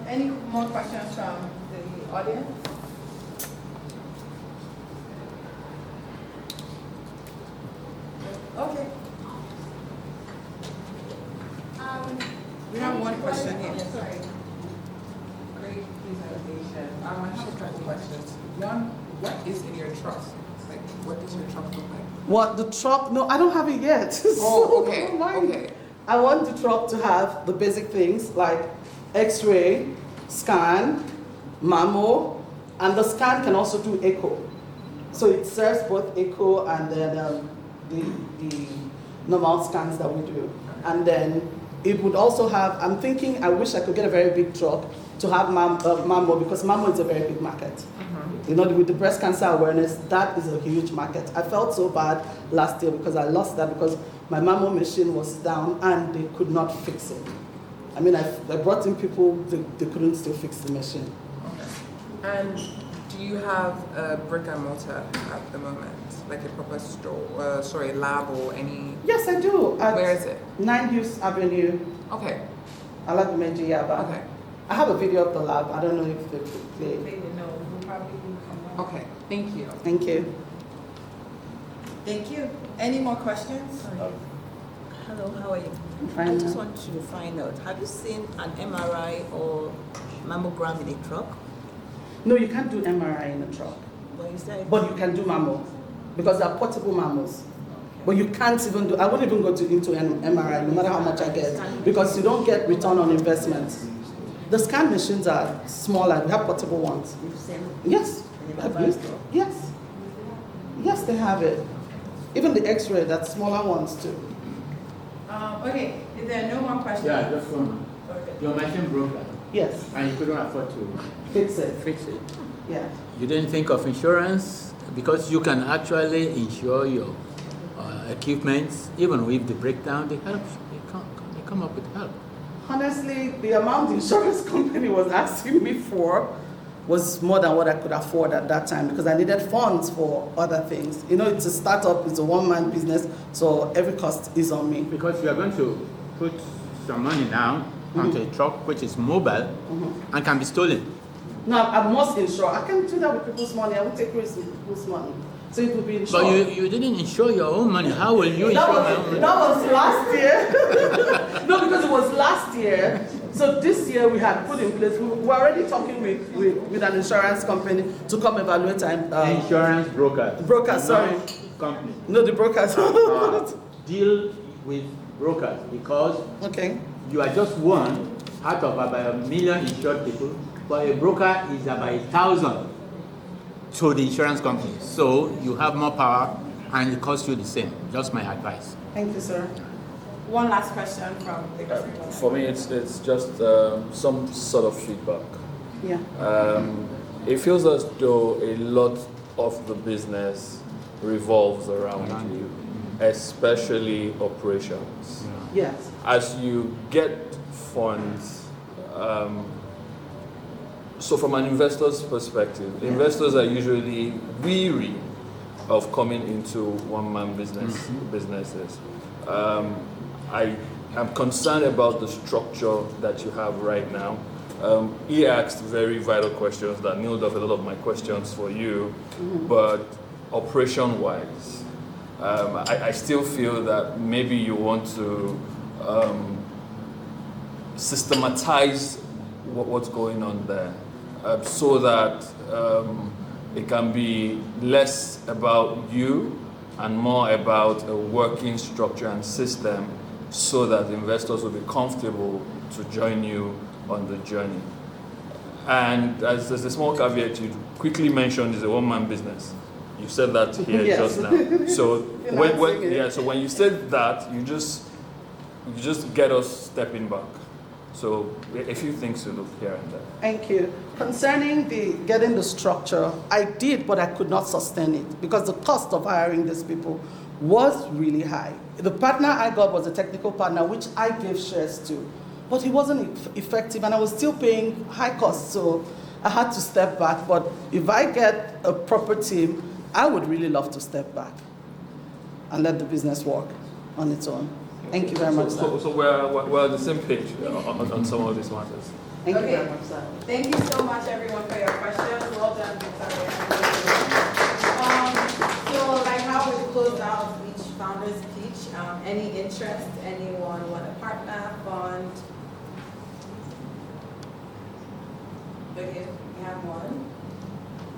Any more questions from the audience? Okay. We have one question here. Sorry. Great presentation. I have a couple questions. One, what is in your trust? Like, what does your truck look like? What the truck? No, I don't have it yet. Oh, okay, So, mind. okay. I want the truck to have the basic things like X-ray, scan, mammo, and the scan can also do echo. So it serves both echo and then the normal scans that we do. And then it would also have, I'm thinking, I wish I could get a very big truck to have mammo, because mammo is a very big market. You know, with the breast cancer awareness, that is a huge market. I felt so bad last year because I lost that because my mammo machine was down and they could not fix it. I mean, I brought in people, they couldn't still fix the machine. And do you have a brick and mortar at the moment? Like a proper store, lab or any? Yes, I do. Where is it? 9 Hughes Avenue. Okay. Alagmeji Yaba. Okay. I have a video of the lab. I don't know if they could play. Okay, thank you. Thank you. Thank you. Any more questions? Hello, how are you? Fine, I just ma'am. want to find out, have you seen an MRI or mammogram in a truck? No, you can't do MRI in a truck. But you can do mammo because they are portable mammos. But you can't even do, I wouldn't even go into an MRI no matter how much I get because you don't get return on investment. The scan machines are smaller, we have portable ones. Yes. I've used it. Yes. Yes, they have it. Even the X-ray, that's smaller ones too. Okay, is there no more questions? Yeah, just one. Your machine broke down. Yes. And you couldn't afford to fix it. Yeah. You didn't think of insurance because you can actually insure your equipment even with the breakdown. They come up with help. Honestly, the amount the insurance company was asking me for was more than what I could afford at that time because I needed funds for other things. You know, it's a startup, it's a one-man business, so every cost is on me. Because you are going to put some money now onto a truck which is mobile and can be stolen. No, I must insure. I can't do that with people's money. I won't take risks with people's money. So it will be insured. But you didn't insure your own money. How will you insure your own money? That was last year. No, because it was last year. So this year we had put in place, we were already talking with an insurance company to come evaluate insurance broker. Broker, sorry. Company. No, the brokers. Deal with brokers because you are just one out of about 1 million insured people, but a broker is about 1,000 to the insurance company. So you have more power and it costs you the same. Just my advice. Thank you, sir. One last question from the For me, it's just some sort of feedback. Yeah. It feels as though a lot of the business revolves around you, especially operations. Yes. As you get funds, so from an investor's perspective, investors are usually weary of coming into one-man businesses. I am concerned about the structure that you have right now. He asked very vital questions that nailed off a lot of my questions for you, but operation-wise, I still feel that maybe you want to systematize what's going on there so that it can be less about you and more about a working structure and system so that investors will be comfortable to join you on the journey. And as a small caveat, you quickly mentioned it's a one-man business. You said that here just now. So when you said that, you just get us stepping back. So a few things to look here and there. Thank you. Concerning getting the structure, I did, but I could not sustain it because the cost of hiring these people was really high. The partner I got was a technical partner, which I gave shares to, but he wasn't effective and I was still paying high costs, so I had to step back. But if I get a proper team, I would really love to step back and let the business work on its own. Thank you very much, sir. So we're on the same page on some of these matters. Thank you very much, sir. Thank you so much, everyone, for your questions. Well done, Victoria. So, like how we close out each founder's pitch, any interest, anyone want a partner, fund? Okay, we have one.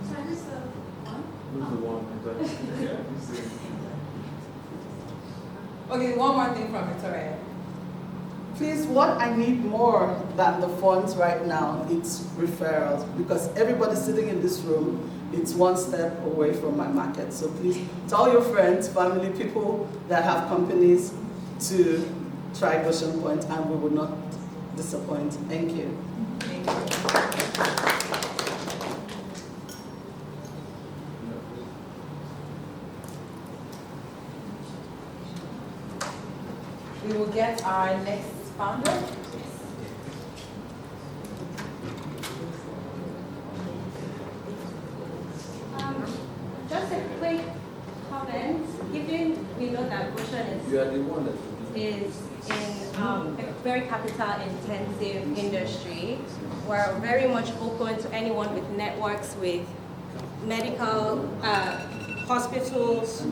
So I just one? Who's the one? Okay, one more thing from Victoria. Please, what I need more than the funds right now, it's referrals, because everybody sitting in this room, it's one step away from my market. So please tell your friends, family, people that have companies to try Goshen Point, and we will not disappoint. Thank you. Thank you. We will get our next founder. Just a quick comment. Given we know that Goshen You are the one that is in a very capital-intensive industry, we're very much open to anyone with networks with medical hospitals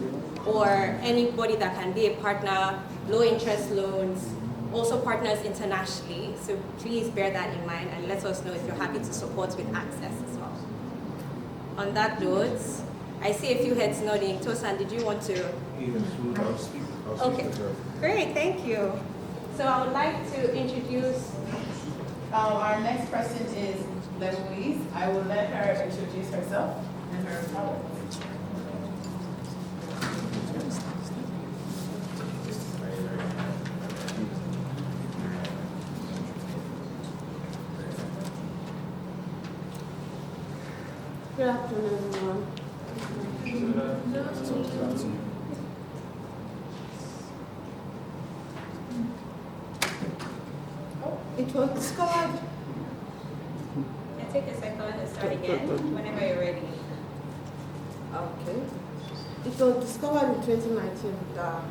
or anybody that can be a partner, low-interest loans, also partners internationally. So please bear that in mind and let us know if you're happy to support with access as well. On that note, I see a few heads nodding. Tosan, did you want to? Okay, great, thank you. So I would like to introduce Our next person is Louise. I will let her introduce herself and her product. Good afternoon, everyone. It was discovered. Yeah, take a second and start again whenever you're ready. Okay. It was discovered in 2019 that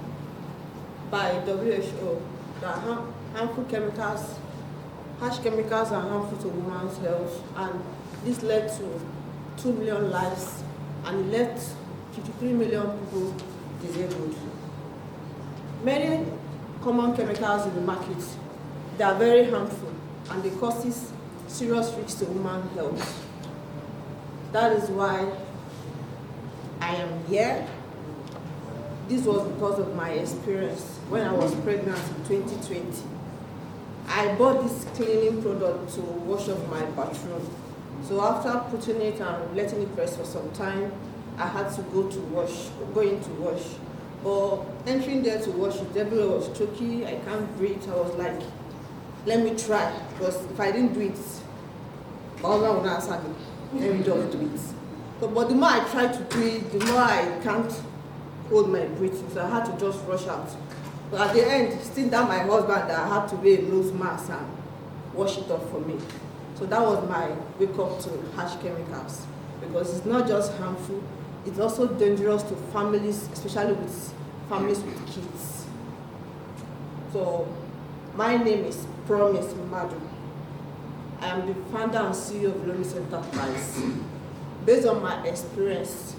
by WHO that harmful chemicals, harsh chemicals are harmful to women's health, and this led to 2 million lives and it left 53 million people disabled. Many common chemicals in the market, they are very harmful and they cause serious risks to human health. That is why I am here. This was because of my experience when I was pregnant in 2020. I bought this cleaning product to wash off my bathroom. So after putting it and letting it rest for some time, I had to go in to wash. But entering there to wash it, everywhere was choky, I can't breathe. I was like, let me try, because if I didn't do it, my husband would not answer me. Let me just do it. But the more I try to do it, the more I can't hold my breathing, so I had to just rush out. But at the end, still that my husband that I had to wear a nose mask and wash it off for me. So that was my wake up to harsh chemicals, because it's not just harmful, it's also dangerous to families, especially with families with kids. So my name is Promise Madu. I am the founder and CEO of Lomis Enterprise. Based on my experience,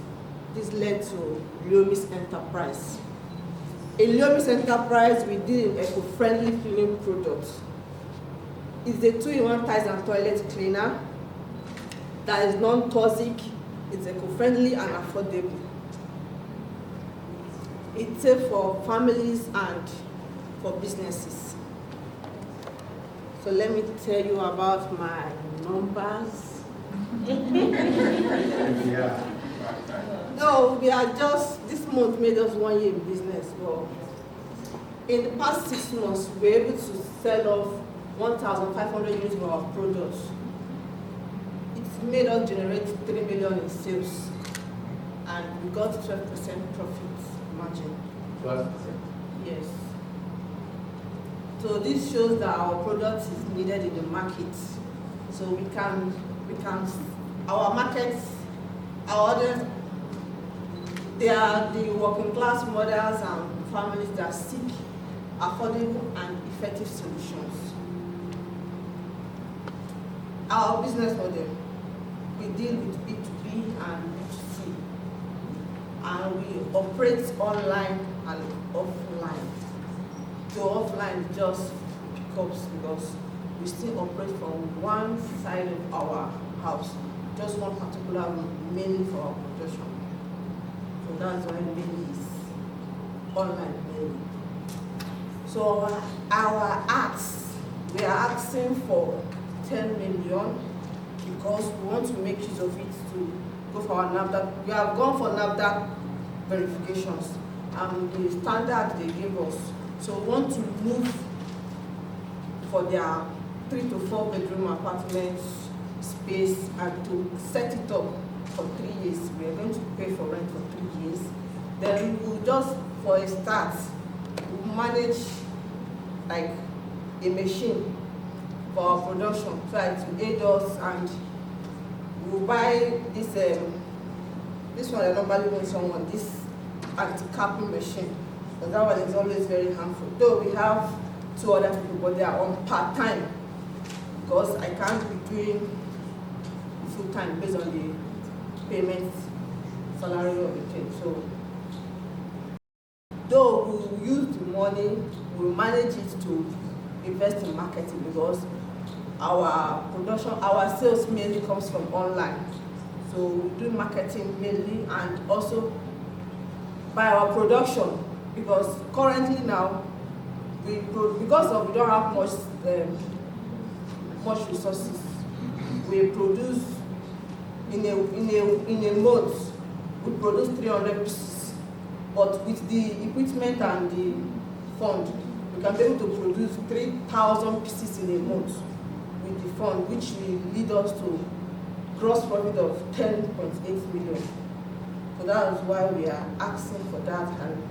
this led to Lomis Enterprise. In Lomis Enterprise, we deal in eco-friendly cleaning products. It's a 2-in-1 tiles and toilet cleaner that is non-toxic, it's eco-friendly and affordable. It's safe for families and for businesses. So let me tell you about my numbers. No, we are just, this month made us 1 year in business. Well, in the past 6 months, we were able to sell off 1,500 units of our products. It's made us generate 3 million in sales, and we got 12% profit margin. 12%? Yes. So this shows that our product is needed in the market. So we can, our markets, our audience, they are the working class mothers and families that seek affordable and effective solutions. Our business model, we deal with B2B and B2C, and we operate online and offline. So offline is just pickups, because we still operate from one side of our house, just one particular room, mainly for our production. So that's why mainly is online mainly. So our ask, we are asking for 10 million because we want to make use of it to go for our NAFDAC. We have gone for NAFDAC verifications and the standard they gave us. So we want to move for their 3 to 4 bedroom apartments space and to set it up for 3 years. We are going to pay for rent for 3 years. Then we'll just, for a start, we'll manage like a machine for our production so that to aid us, and we'll buy this one I normally want someone, this anti-capping machine. But that one is always very harmful. Though we have 2 other people, but they are on part-time because I can't be doing full-time based on the payment salary of the thing. So though we'll use the money, we'll manage it to invest in marketing because our production, our sales mainly comes from online. So we do marketing mainly and also by our production, because currently now we don't have much resources. We produce in a month we produce 300 pieces, but with the equipment and the fund, we can be able to produce 3,000 pieces in a month with the fund, which will lead us to gross profit of 10.8 million. So that is why we are asking for that, and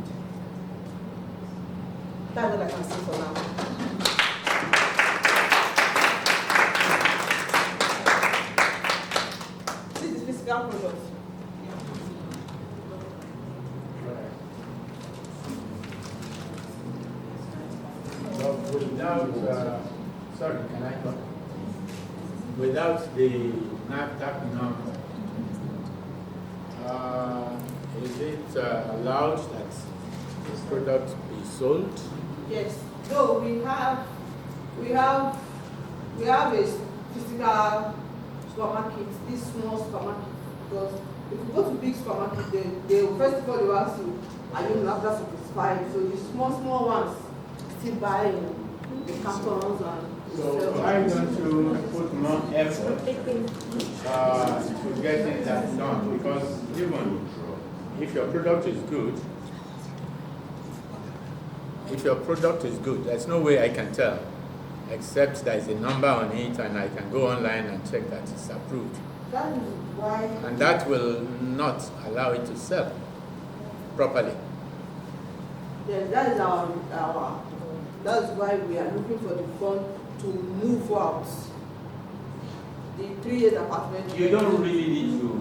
that's all I can say for now. This is physical products. Without, sorry, can I talk? Without the NAFDAC number, is it allowed that this product be sold? Yes. So we have a physical supermarket, this small supermarket, because if you go to big supermarket, they first of all they will ask you, are you NAFDAC satisfied? So the small ones still buy the cartons and so why don't you put more effort to getting that done? Because even if your product is good, there's no way I can tell, except there's a number on it and I can go online and check that it's approved. That is why. And that will not allow it to sell properly. Yes, that is that's why we are looking for the fund to move out. The 3 years apartment. You don't really need to,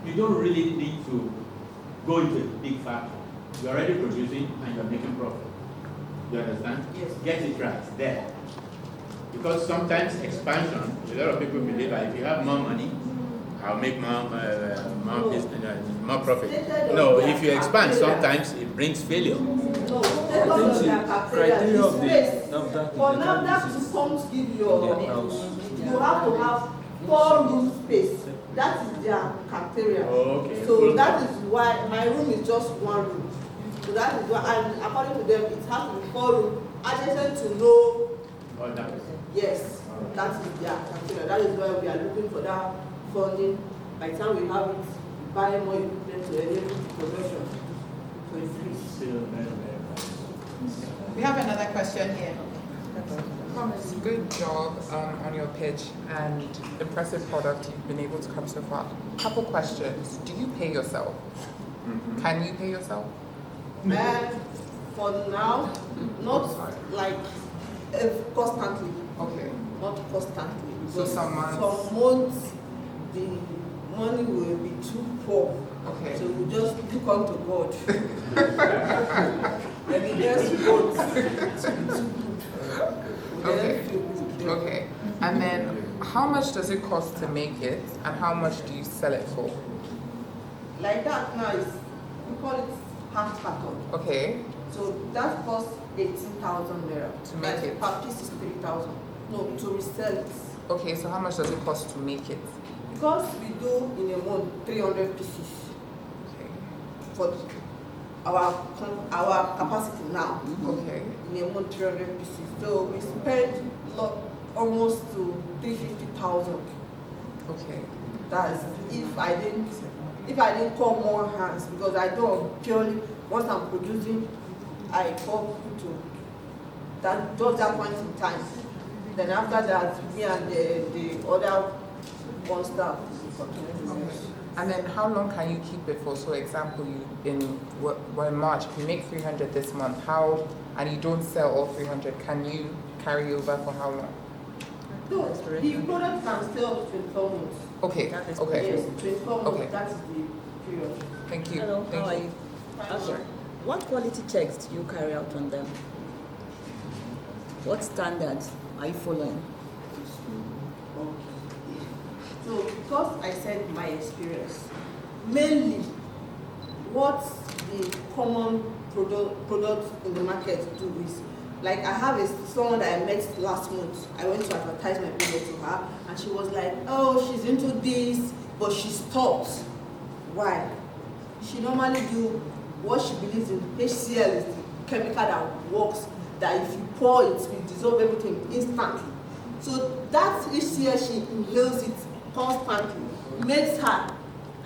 you don't really need to go into a big factory. You're already producing and you're making profit. You understand? Yes. Get it right there. Because sometimes expansion, a lot of people believe that if you have more money, I'll make more profit. No, if you expand, sometimes it brings failure. No, criteria of the NAFDAC. For NAFDAC to come to give you have to have 4 room space. That is their criteria. Oh, okay. So that is why my room is just 1 room. So that is why, and according to them, it has to be 4 room adjacent to no. Yes, that is their criteria. That is why we are looking for that funding. By the time we have it, buy more equipment to enable production to increase. We have another question here. Thomas, good job on your pitch and impressive product you've been able to come so far. Couple questions. Do you pay yourself? Mm-hmm. Can you pay yourself? For now, not like constantly. Okay. Not constantly. So some months? Some months, the money will be too poor. Okay. So we just look unto God. And we just vote. Okay. Okay. And then how much does it cost to make it and how much do you sell it for? Like that now is, we call it half carton. Okay. So that costs 18,000 naira. To make it? Per piece is 3,000. No, to resell it. Okay, so how much does it cost to make it? Because we do in a month 300 pieces. Okay. for our capacity now. Okay. In a month, 300 pieces. So we spend almost to 350,000. Okay. That's if I didn't call more hands, because I don't purely, once I'm producing, I call people to that just that point in time. Then after that, me and the other one staff. And then how long can you keep it for? So example, you in March, if you make 300 this month, and you don't sell all 300, can you carry over for how long? No, the product can sell 24 months. Okay, okay. Yes, 24 months, Okay. that is the period. Thank you. Hello, Thank how are you. you? Okay. What quality checks do you carry out on them? What standards are you following? So because I said my experience, mainly what the common products in the market do is, like I have someone that I met last month. I went to advertise my product to her, and she was like, oh, she's into this, but she stopped. Why? She normally do what she believes in. HCl is the chemical that works, that if you pour it, will dissolve everything instantly. So that HCl, she inhales it constantly, makes her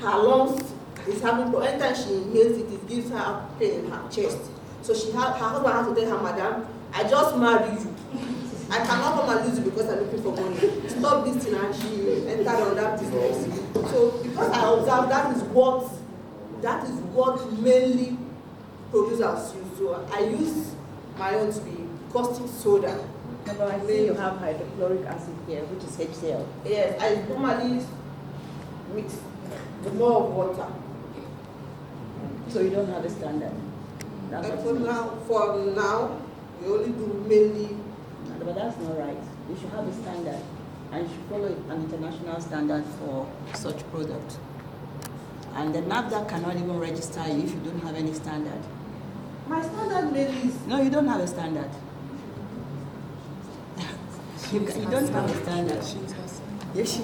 lungs is having problem. Anytime she inhales it, it gives her pain in her chest. So her husband has to tell her, madam, I just married you. I cannot come and lose you because I'm looking for money. Stop this thing, and she entered on that business. So because I observed that is what mainly producers use. So I use my own to be caustic soda. No, but I say you have hydrochloric acid here, which is HCl. Yes, I normally mix with more of water. So you don't have a standard? For now, we only do mainly. No, but that's not right. You should have a standard, and you should follow an international standard for such product. And the NAFDAC cannot even register you if you don't have any standard. My standard mainly is... No, you don't have a standard. You don't have a standard. Yes,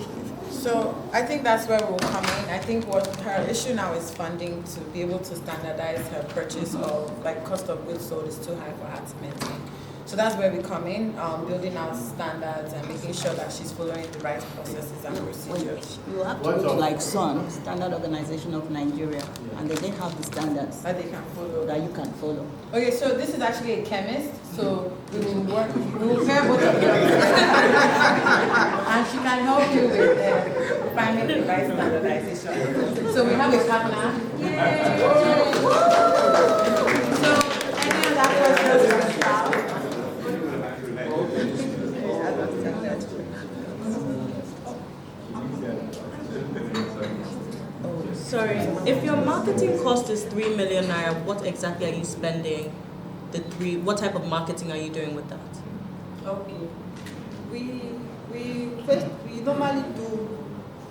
So I think that's where we'll come in. I think what her issue now is funding to be able to standardize her purchase of, like, cost of goods sold is too high for her to maintain. So that's where we come in, building out standards and making sure that she's following the right processes and procedures. You have to go to like SON, Standard Organization of Nigeria, and they have the standards that they can follow. That you can follow. Okay, so this is actually a chemist, so we will pair both of them. And she can help you with finding the right standardization. So we have a partner. Yay! So any other questions for staff? Sorry, if your marketing cost is 3 million naira, what exactly are you spending what type of marketing are you doing with that? Okay. We normally do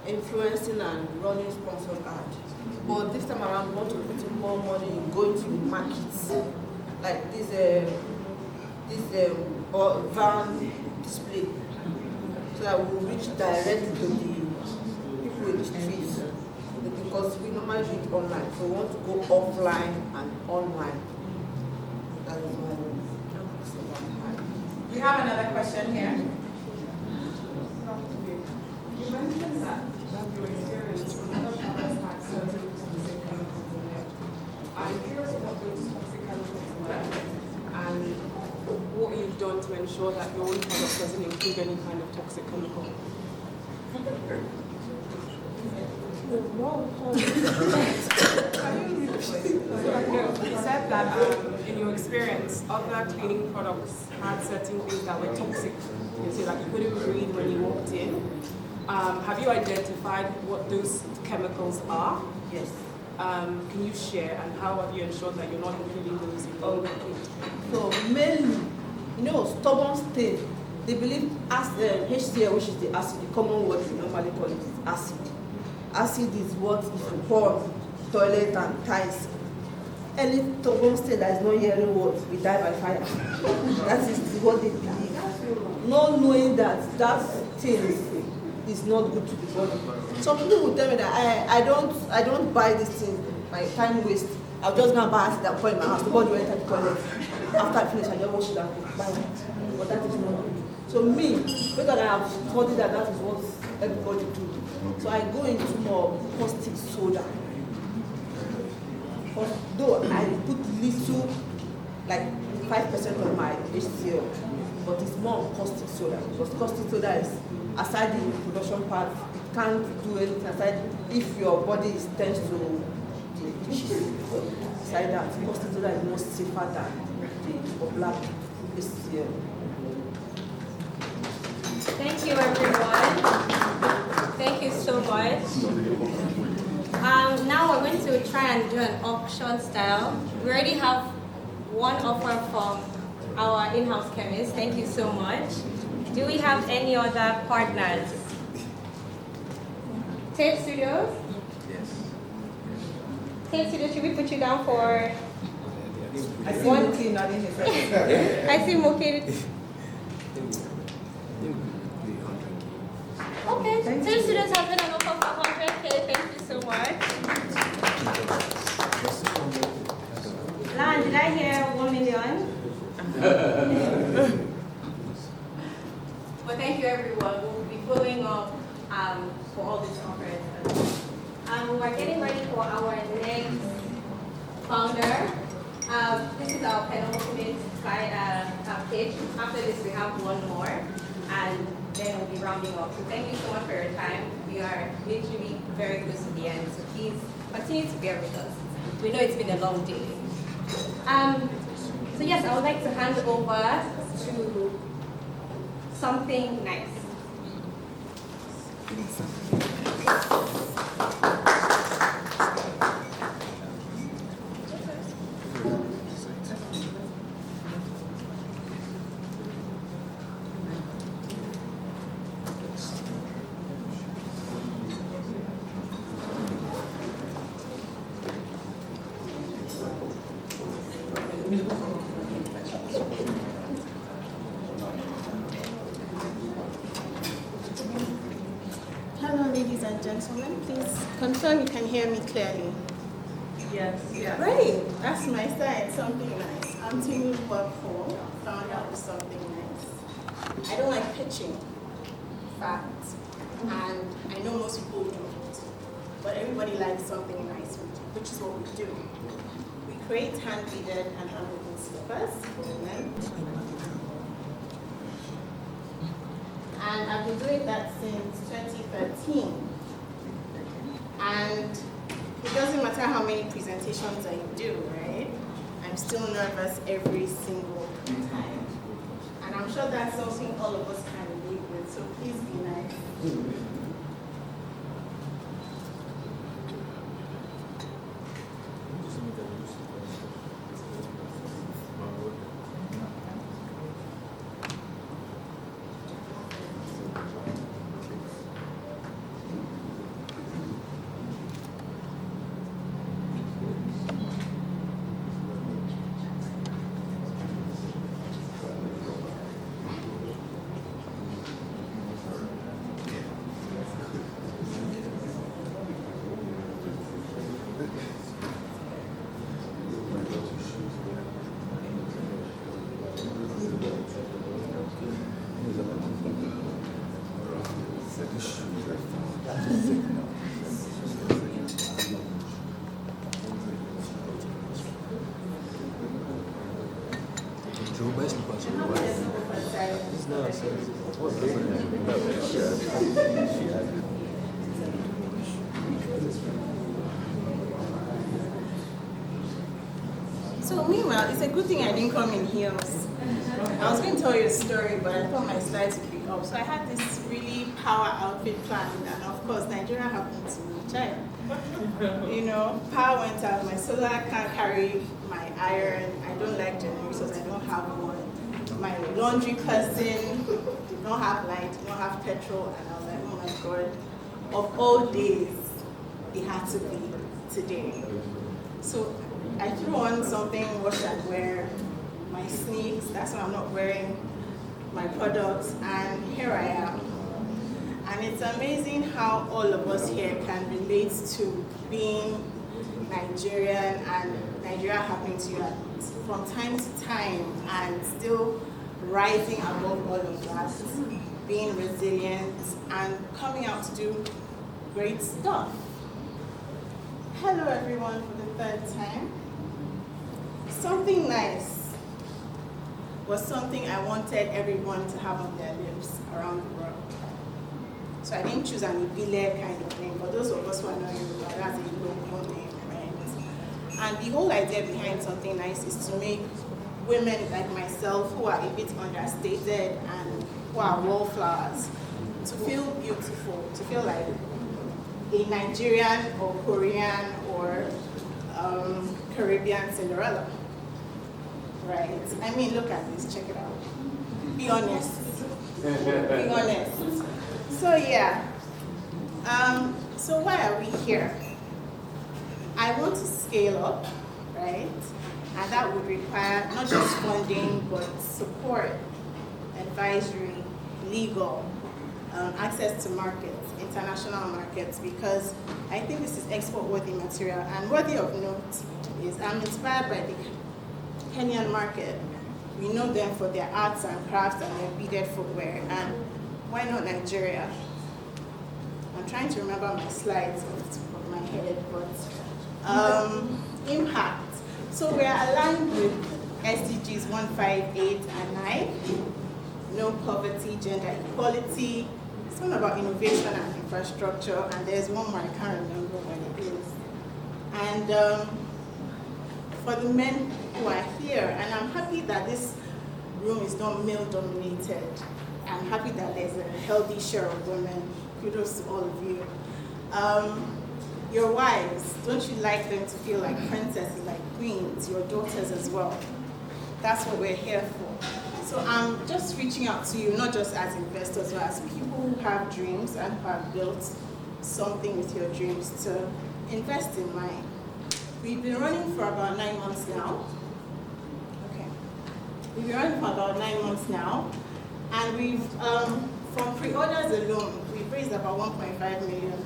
influencing and running sponsored ads. But this time around we want to put in more money in going to markets. Like this van display. So that we will reach directly to the people in the streets. Because we normally do it online. So we want to go offline and online. That is why We have another question here. You mentioned that your experience with other products had certain specific chemicals in it. I'm curious what those toxic chemicals were and what you've done to ensure that your own product doesn't include any kind of toxic chemical. You said that in your experience, other cleaning products had certain things that were toxic. You say that you couldn't breathe when you walked in. Have you identified what those chemicals are? Yes. Can you share, and how have you ensured that you're not including those in your So mainly, stubborn stain. They believe HCl, which is the acid, the common word we normally call it is acid. Acid is what is pour on toilet and tiles. Any stubborn stain that is not hearing words, we die by fire. That is what they believe. Not knowing that that thing is not good to the body. Some people will tell me that I don't buy this thing, my time waste. I'll just go and buy at that point in my house. Nobody will enter the toilet. After I finish, I just wash it and buy it. But that is not good. So me, because I have studied that is what everybody do. So I go into more caustic soda. Though I put little, like 5% of my HCl, but it's more caustic soda. Because caustic soda is, aside the production part, it can't do anything aside if your body is tends to the issues. Aside that, caustic soda is more safer than the black HCl. Thank you, everyone. Thank you so much. Now we're going to try and do an auction style. We already have one offer from our in-house chemist. Thank you so much. Do we have any other partners? Tape Studios? Yes. Tape Studios, should we put you down for I see Muki nodding his head. I see Muki. Okay, Tape Studios have been an offer for 100K. Thank you so much. Lan, did I hear 1 million? Well, thank you, everyone. We'll be following up for all these offers. We're getting ready for our next founder. This is our penultimate pitch. After this, we have one more, and then we'll be rounding up. So thank you so much for your time. We are literally very close to the end, so please continue to bear with us. We know it's been a long day. So yes, I would like to hand over to something nice. Hello, ladies and gentlemen. Please confirm you can hear me clearly. Yes. Yeah. Great. That's my sign. Something nice. I'm taking work home. Found out something nice. I don't like pitching. Fact. And I know most people don't. But everybody likes something nice, which is what we do. We create hand-beaded and handwoven slippers for women. And I've been doing that since 2013. And it doesn't matter how many presentations I do, right? I'm still nervous every single time. And I'm sure that's something all of us can relate with, so please be nice. So meanwhile, it's a good thing I didn't come in heels. I was going to tell you a story, but I thought my slides would be up. So I had this really power outfit planned, and of course, Nigeria happened to me, China. You know, power went out, my solar can't carry my iron, I don't like generators, I don't have one. My laundry person did not have light, did not have petrol, and I was like, oh my God, of all days, it had to be today. So I threw on something, wash and wear, my sneaks, that's why I'm not wearing my products, and here I am. And it's amazing how all of us here can relate to being Nigerian and Nigeria happening to you from time to time and still rising above all of that, being resilient and coming out to do great stuff. Hello everyone for the third time. Something nice was something I wanted everyone to have on their lips around the world. So I didn't choose an Ibile kind of name. For those of us who are not Yoruba, that's a local name, right? And the whole idea behind something nice is to make women like myself who are a bit understated and who are wallflowers to feel beautiful, to feel like a Nigerian or Korean or Caribbean Cinderella. Right? I mean, look at this, check it out. Be honest. Be honest. So yeah, so why are we here? I want to scale up, right? And that would require not just funding, but support, advisory, legal, access to markets, international markets, because I think this is export-worthy material. And worthy of note is I'm inspired by the Kenyan market. We know them for their arts and crafts and their beaded footwear. And why not Nigeria? I'm trying to remember my slides off the top of my head, but impact. So we're aligned with SDGs 158 and 9, no poverty, gender equality. It's one about innovation and infrastructure, and there's one more, I can't remember what it is. And for the men who are here, and I'm happy that this room is not male-dominated. I'm happy that there's a healthy share of women. Kudos to all of you. Your wives, don't you like them to feel like princesses, like queens, your daughters as well? That's what we're here for. So I'm just reaching out to you, not just as investors, but as people who have dreams and who have built something with your dreams to invest in mine. We've been running for about 9 months now. Okay. We've been running for about 9 months now. And we've, from pre-orders alone, we've raised about 1.5 million.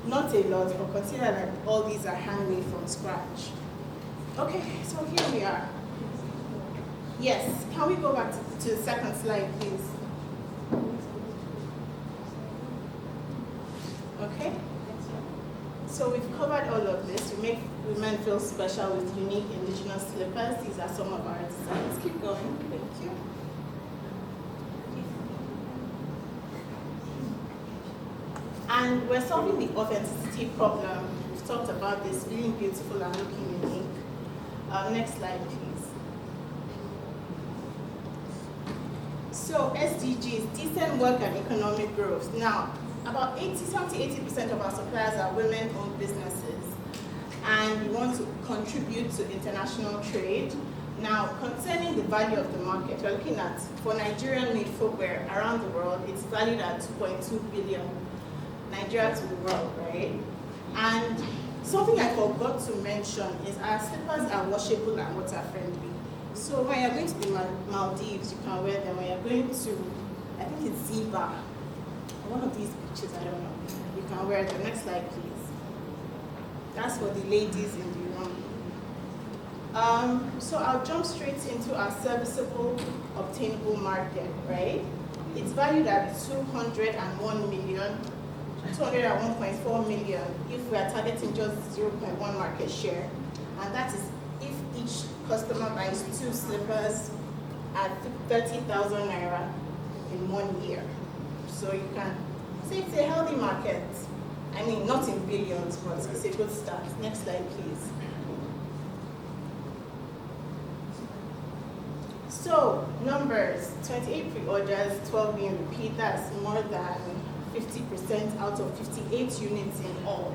Not a lot, but consider that all these are handmade from scratch. Okay, so here we are. Yes, can we go back to the second slide, please? Okay. So we've covered all of this. We make women feel special with unique indigenous slippers. These are some of our designs. Keep going. Thank you. And we're solving the authenticity problem. We've talked about this, feeling beautiful and looking unique. Next slide, please. So SDGs, decent work and economic growth. Now, about 70-80% of our suppliers are women-owned businesses, and we want to contribute to international trade. Now, concerning the value of the market, we're looking at, for Nigerian-made footwear around the world, it's valued at 2.2 billion. Nigeria to the world, right? And something I forgot to mention is our slippers are washable and water-friendly. So when you're going to the Maldives, you can wear them. When you're going to, I think it's Ziba, one of these beaches, I don't know, you can wear them. Next slide, please. That's for the ladies in the room. So I'll jump straight into our serviceable, obtainable market, right? It's valued at 201 million. 201.4 million if we are targeting just 0.1 market share. And that is if each customer buys 2 slippers at 30,000 naira in 1 year. So you can say it's a healthy market. I mean, not in billions, but it's a good start. Next slide, please. So, numbers, 28 pre-orders, 12 being repeat, that's more than 50% out of 58 units in all.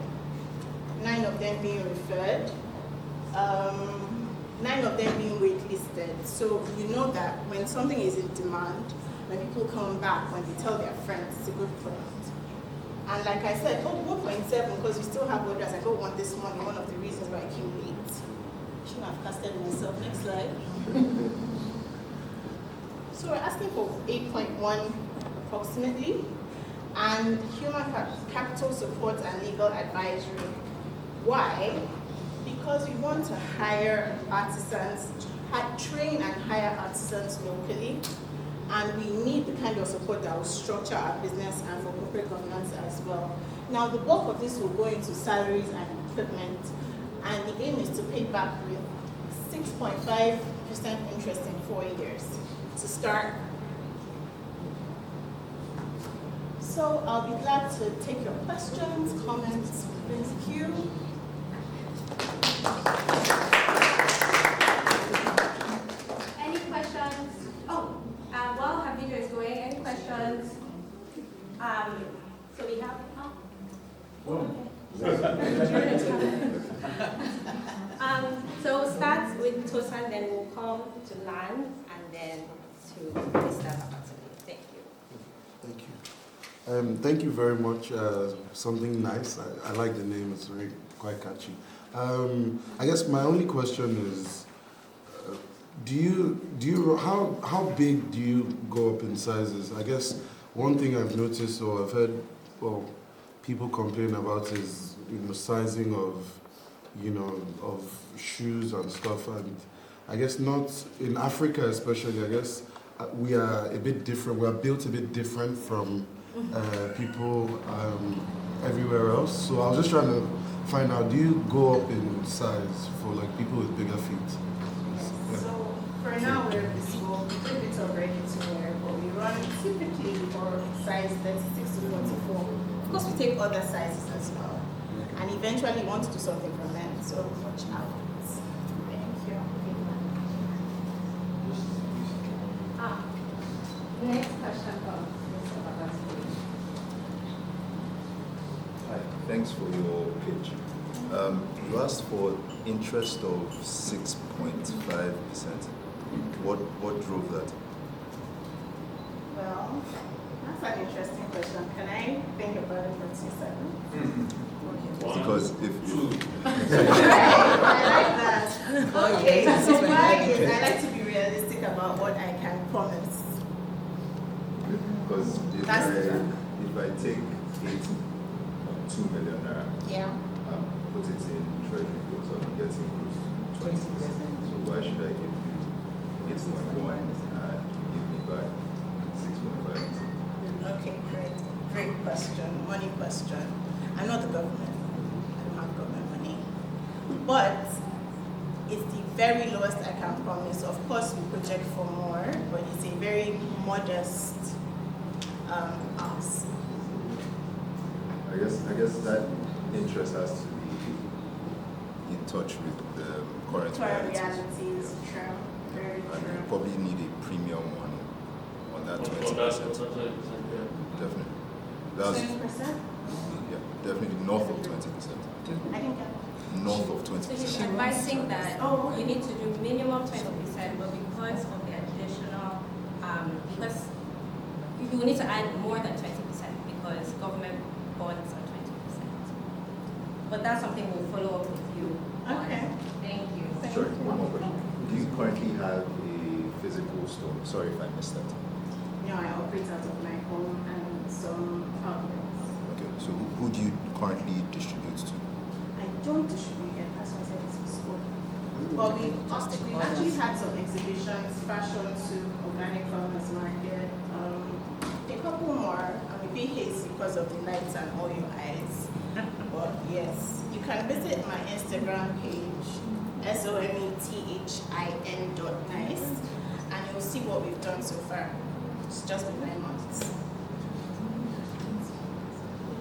9 of them being referred, 9 of them being waitlisted. So you know that when something is in demand, when people come back, when they tell their friends, it's a good product. And like I said, 1.7, because we still have orders. I got one this morning, one of the reasons why I came late. Shouldn't have casted myself. Next slide. So we're asking for 8.1 approximately, and human capital support and legal advisory. Why? Because we want to hire artisans, train and hire artisans locally, and we need the kind of support that will structure our business and for corporate governance as well. Now, the bulk of this will go into salaries and equipment, and the aim is to pay back with 6.5% interest in 4 years to start. So I'll be glad to take your questions, comments. Thank you. Any questions? Oh, while her video is going, any questions? So we have. So we'll start with Tosan, then we'll come to Lan, and then to Mr. Babatuni. Thank you. Thank you. Thank you very much. Something nice. I like the name. It's very quite catchy. I guess my only question is, how big do you go up in sizes? I guess one thing I've noticed or I've heard, people complain about is sizing of of shoes and stuff, and I guess not in Africa especially. I guess we are a bit different. We are built a bit different from people everywhere else. So I was just trying to find out, do you go up in size for like people with bigger feet? So for now we're bespoke, a bit of ready to wear, but we run typically for size 36 to 44. Of course, we take other sizes as well, and eventually want to do something for men. So watch out. Thank you. Next question from Mr. Babatuni. Hi, thanks for your pitch. You asked for interest of 6.5%. What drove that? Well, that's an interesting question. Can I think about it for 2 seconds? Because if I like that. Okay, so why is I like to be realistic about what I can promise. Because if I take 2 million naira, put it in treasury bills, I'm getting close to 20%. So why should I give you 8.1 and give me back 6.5? Okay, great question, money question. I'm not the government. I don't have government money. But it's the very lowest I can promise. Of course, we project for more, but it's a very modest ask. I guess that interest has to be in touch with the current realities. True. Very and true. you probably need a premium on that 20%. Definitely. That's 20%? yeah, definitely north of 20%. I didn't get that. North of So 20%. he's advising that you need to do minimum 20%, but because of the additional, because you will need to add more than 20% because government bonds are 20%. But that's something we'll follow up with you. Okay. Thank you. Sorry, one more question. Do you currently have a physical store? Sorry if I missed that. No, I operate out of my home and some outlets. Okay, so who do you currently distribute to? I don't distribute yet, that's why I said it's school. But we actually had some exhibitions, fashion to organic farmers market, a couple more. I'm a bit hasty because of the lights and all your eyes. But yes, you can visit my Instagram page, somethin.nice, and you'll see what we've done so far. It's just been 9 months.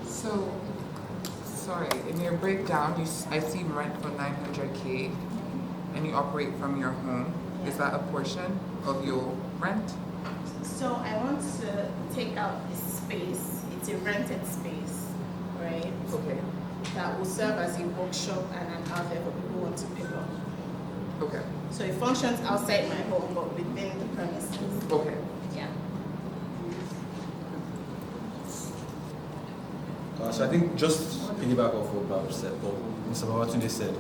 So, sorry, in your breakdown, I see rent for 900K and you operate from your home. Is that a portion of your rent? So I want to take out a space. It's a rented space, right? Okay. That will serve as a workshop and an outlet for people who want to pick up. Okay. So it functions outside my home, but within the premises. Okay. Yeah. So I think just piggyback off what Bab said, or Mr. Babatunde said,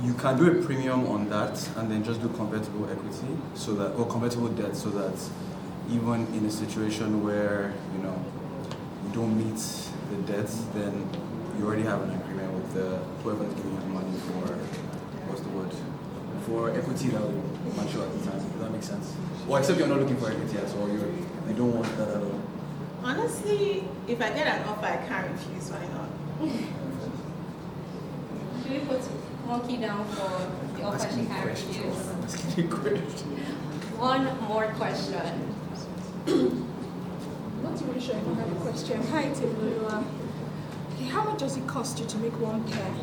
you can do a premium on that and then just do convertible equity, so that, or convertible debt, so that even in a situation where you don't meet the debt, then you already have an agreement with whoever is giving you the money for, what's the word, for equity that will mature at the time. Does that make sense? Well, except you're not looking for equity at all. You don't want that at all. Honestly, if I get an offer, I can't refuse. Why not? Should we put monkey down for the offer she can't refuse? One more question. Not really sure if I have a question. Hi, Timolua. How much does it cost you to make one pair?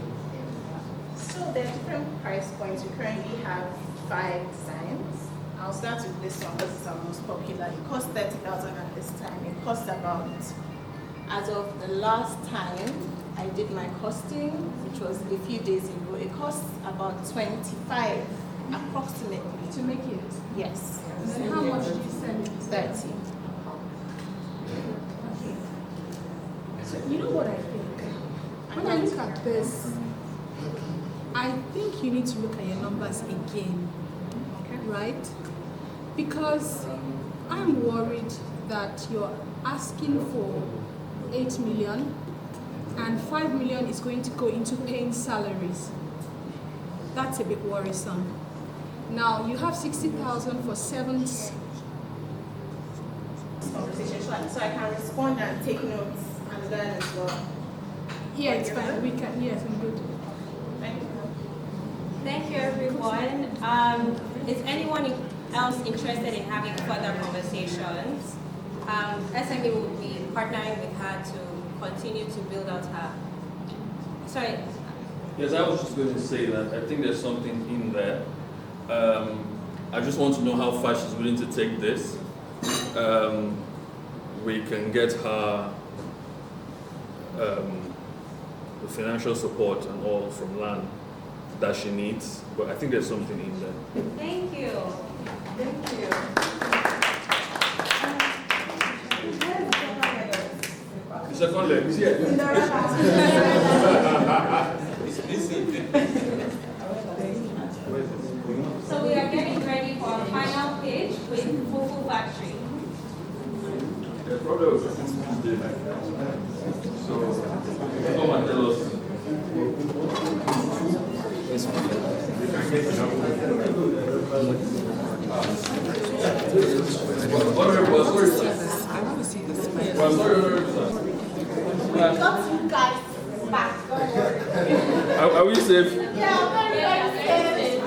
So there are different price points. We currently have 5 designs. I'll start with this one because it's our most popular. It costs 30,000 at this time. It costs about, as of the last time I did my costing, which was a few days ago, it costs about 25 approximately. To make it? Yes. And then how much do you sell it? 30. Okay. So you know what I think? When I look at this, I think you need to look at your numbers again. Okay. Right? Because I'm worried that you're asking for 8 million and 5 million is going to go into paying salaries. That's a bit worrisome. Now you have 60,000 for 7. Conversation, so I can respond and take notes and learn as well. Yeah, it's fine. We can. Yes, I'm good. Thank you. Thank you, everyone. Is anyone else interested in having further conversations? SME will be partnering with her to continue to build out her. Sorry. Yes, I was just going to say that I think there's something in there. I just want to know how far she's willing to take this. We can get her the financial support and all from land that she needs, but I think there's something in there. Thank you. Thank you. The second leg is here. So we are getting ready for our final page with Fufu Factory. The problem is so come and tell us. I want to see this. Got you guys back. Are we safe? Yeah, very safe.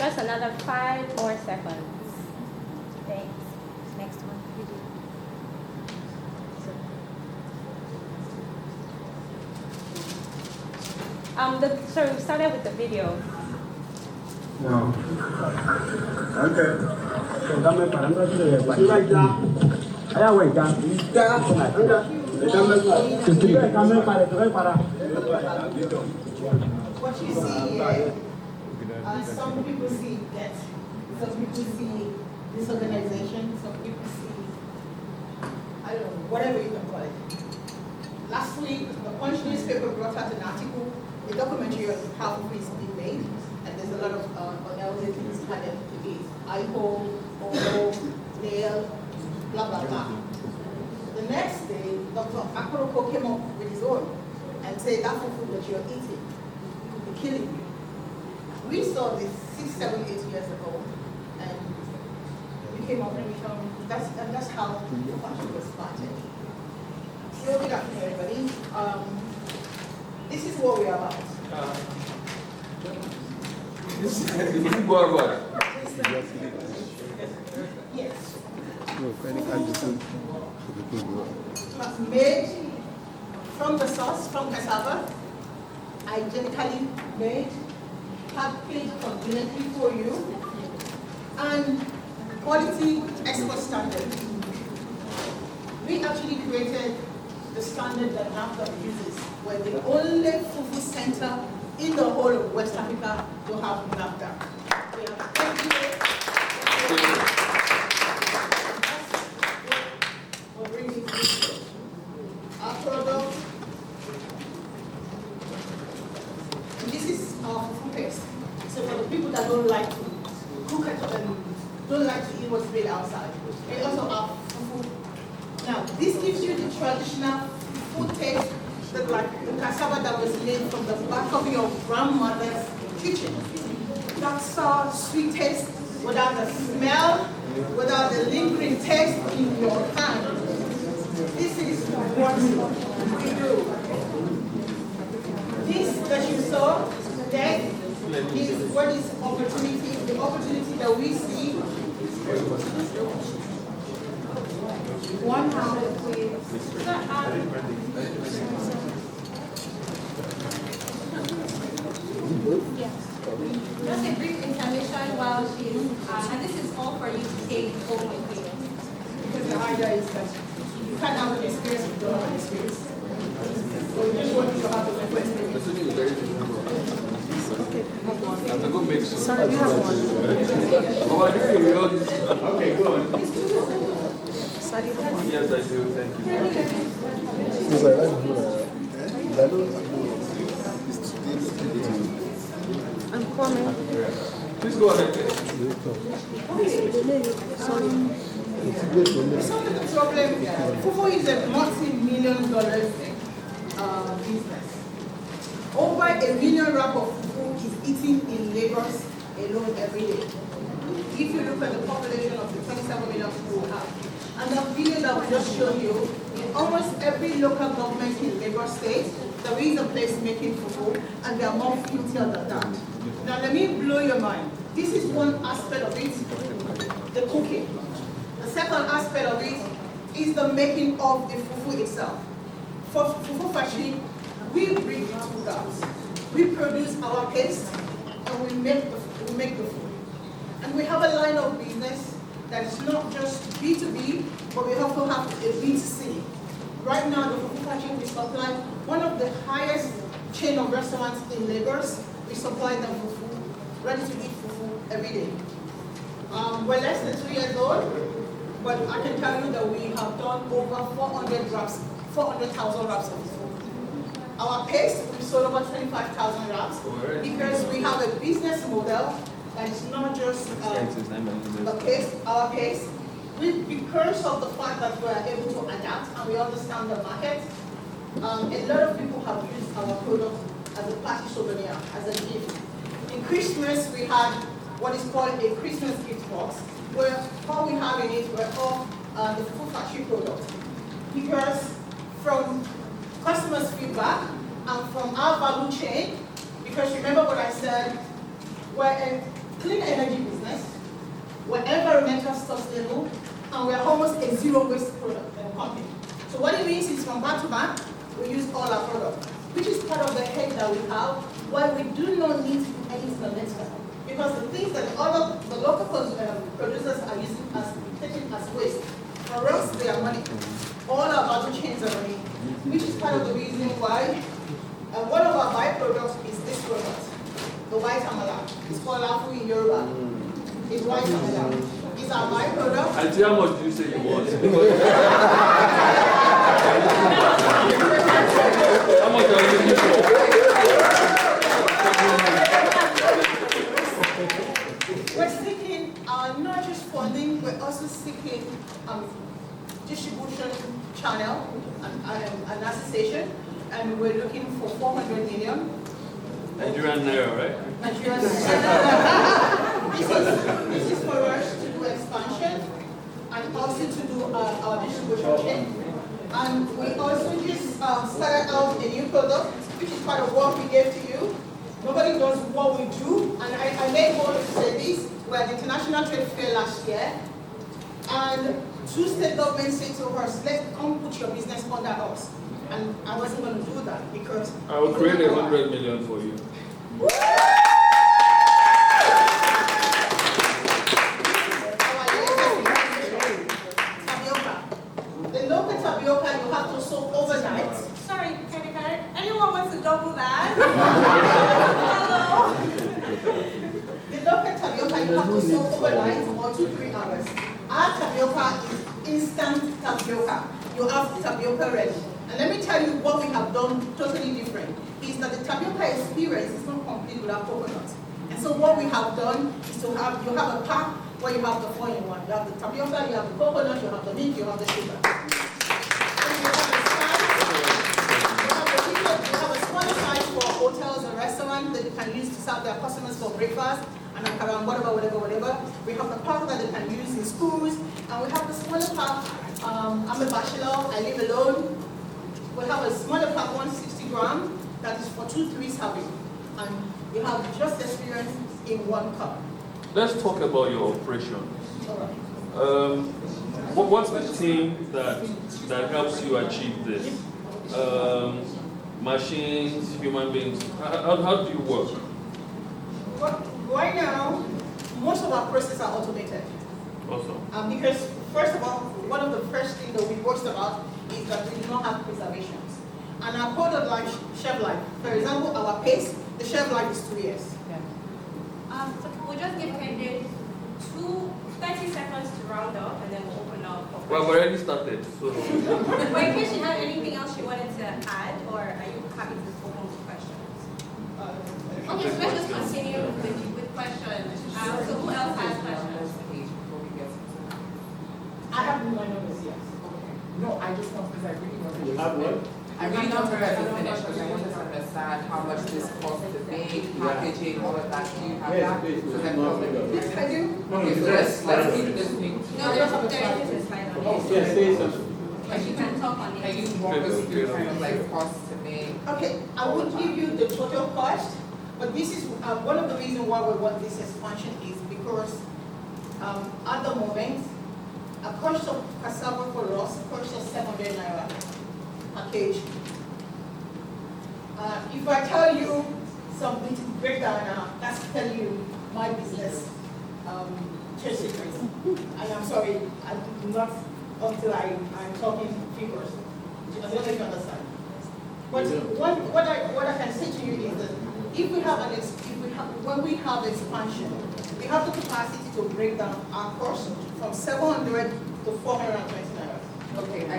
Just another 5 more seconds. Thanks. Next one. So we started with the video. No. Okay. So dame para no se like that. Allá güey, ya. What you see here, some people see debt, some people see disorganization, some people see, I don't know, whatever you can call it. Last week, the Punch newspaper brought out an article, a documentary on how food is being made, and there's a lot of unhealthy things added to it. IHO, OHO, nail, blah, blah, blah. The next day, Dr. Akoroko came up with his own and said that food that you're eating could be killing you. We saw this 6, 7, 8 years ago, and we came up with that's how the country was started. So good afternoon, everybody. This is what we are about. Yes. Made from the source, from cassava, hygienically made, packaged conveniently for you, and quality export standard. We actually created the standard that NAFTA uses. We're the only fufu center in the whole of West Africa to have NAFTA. We have 28 our product. And this is our fufu paste. So for the people that don't like to cook at home, don't like to eat what's made outside, we also have fufu. Now, this gives you the traditional food taste, that like the cassava that was made from the back of your grandmother's kitchen. That sour, sweet taste, without the smell, without the lingering taste in your hand. This is what we do. This that you saw there is what is opportunity, the opportunity that we see. One hand, please. Just a brief intermission while she's, and this is all for you to take home with you. Because the idea is that you can't have an experience if you don't have an experience. So we just want you to have the experience. Okay. I'm going to make sure. Sorry, you have one. Oh, I do. Okay, go on. Yes, I do. Thank you. I'm coming. Please go ahead. Sorry. Some of the problem, fufu is a multi-million-dollar business. Over 1 million wrap of fufu is eaten in Lagos alone every day. If you look at the population of the 27 million people we have, and the video that we just showed you, in almost every local government in Lagos State, there is a place making fufu, and they are more filthier than that. Now let me blow your mind. This is one aspect of it, the cooking. The second aspect of it is the making of the fufu itself. For fufu factory, we bring it to that. We produce our paste, and we make the food. And we have a line of business that is not just B2B, but we also have a B2C. Right now, the fufu factory we supply one of the highest chain of restaurants in Lagos. We supply them fufu, ready to eat fufu every day. We're less than 2 years old, but I can tell you that we have done over 400,000 wraps of fufu. Our paste, we sold over 25,000 wraps because we have a business model that is not just the paste, our paste. Because of the fact that we are able to adapt and we understand the market, a lot of people have used our product as a party souvenir, as a gift. In Christmas, we had what is called a Christmas gift box, where all we have in it were all the fufu factory products. Because from customers' feedback and from our value chain, because remember what I said, we're a clean energy business, we're environmental sustainable, and we're almost a zero waste product company. So what it means is from back to back, we use all our products, which is part of the head that we have, why we do not need to do anything later. Because the things that the local producers are using taking as waste, for us they are money. All our value chains are money, which is part of the reason why one of our byproducts is this product, the white amala. It's called Afu in Yoruba. It's white amala. It's our byproduct. And how much do you say you want? How much are you looking for? We're seeking not just funding, we're also seeking distribution channel and association, and we're looking for 400 million. Nigerian naira, right? Nigerian naira. This is for us to do expansion and also to do our distribution chain. And we also just started out a new product, which is part of what we gave to you. Nobody knows what we do, and I made bold to say this. We had the International Trade Fair last year, and 2 state governments said to us, let's come put your business under us. And I wasn't going to do that because I will create 100 million for you. Tapioca. The local tapioca, you have tapioca to soak overnight. Sorry, anyone wants to double that? The local tapioca you have to soak overnight or 2-3 hours. Our tapioca is instant tapioca. You have tapioca ready. And let me tell you what we have done totally different. Is that the tapioca experience is not complete without coconut. And so what we have done is you have a pack where you have the 4-in-1. You have the tapioca, you have the coconut, you have the milk, you have the sugar. And you have a smaller size for hotels and restaurants that you can use to serve their customers for breakfast and whatever. We have the pack that they can use in schools, and we have the smaller pack. I'm a bachelor, I live alone. We have a smaller pack, 160 grams, that is for 2-3 serving. And you have just experience in 1 cup. Let's talk about your operations. What's the team that helps you achieve this? Machines, human beings. How do you work? Right now, most of our processes are automated. Awesome. Because first of all, one of the first things that we worked about is that we do not have preservations. And our product life, shelf life, for example, our paste, the shelf life is 2 years. So we'll just give Candace 30 seconds to round up, and then we'll open up. Well, we already started, so. But in case you have anything else you wanted to add, or are you happy to open with questions? Okay, so let's just continue with questions. So who else has questions? I have no numbers yet. No, I just want, because I really want to. You have what? I really want to finish, because I wanted to understand how much this costs to make, packaging, all of that. Do you have that? Yes, I do. Okay, so let's keep this thing. No, there is a slide on it. Yes, say something. But you can talk on it. Can you walk us through kind of like costs to make? Okay, I won't give you the total cost, but this is one of the reasons why we want this expansion is because at the moment, a cost of cassava for us costs us 700 naira a kg. If I tell you something to break down now, that's to tell you my business trade secrets. And I'm sorry, I do not until I'm talking figures. I don't know if you understand. But what I can say to you is that when we have expansion, we have the capacity to break down our cost from 700 to 420 naira. Okay, I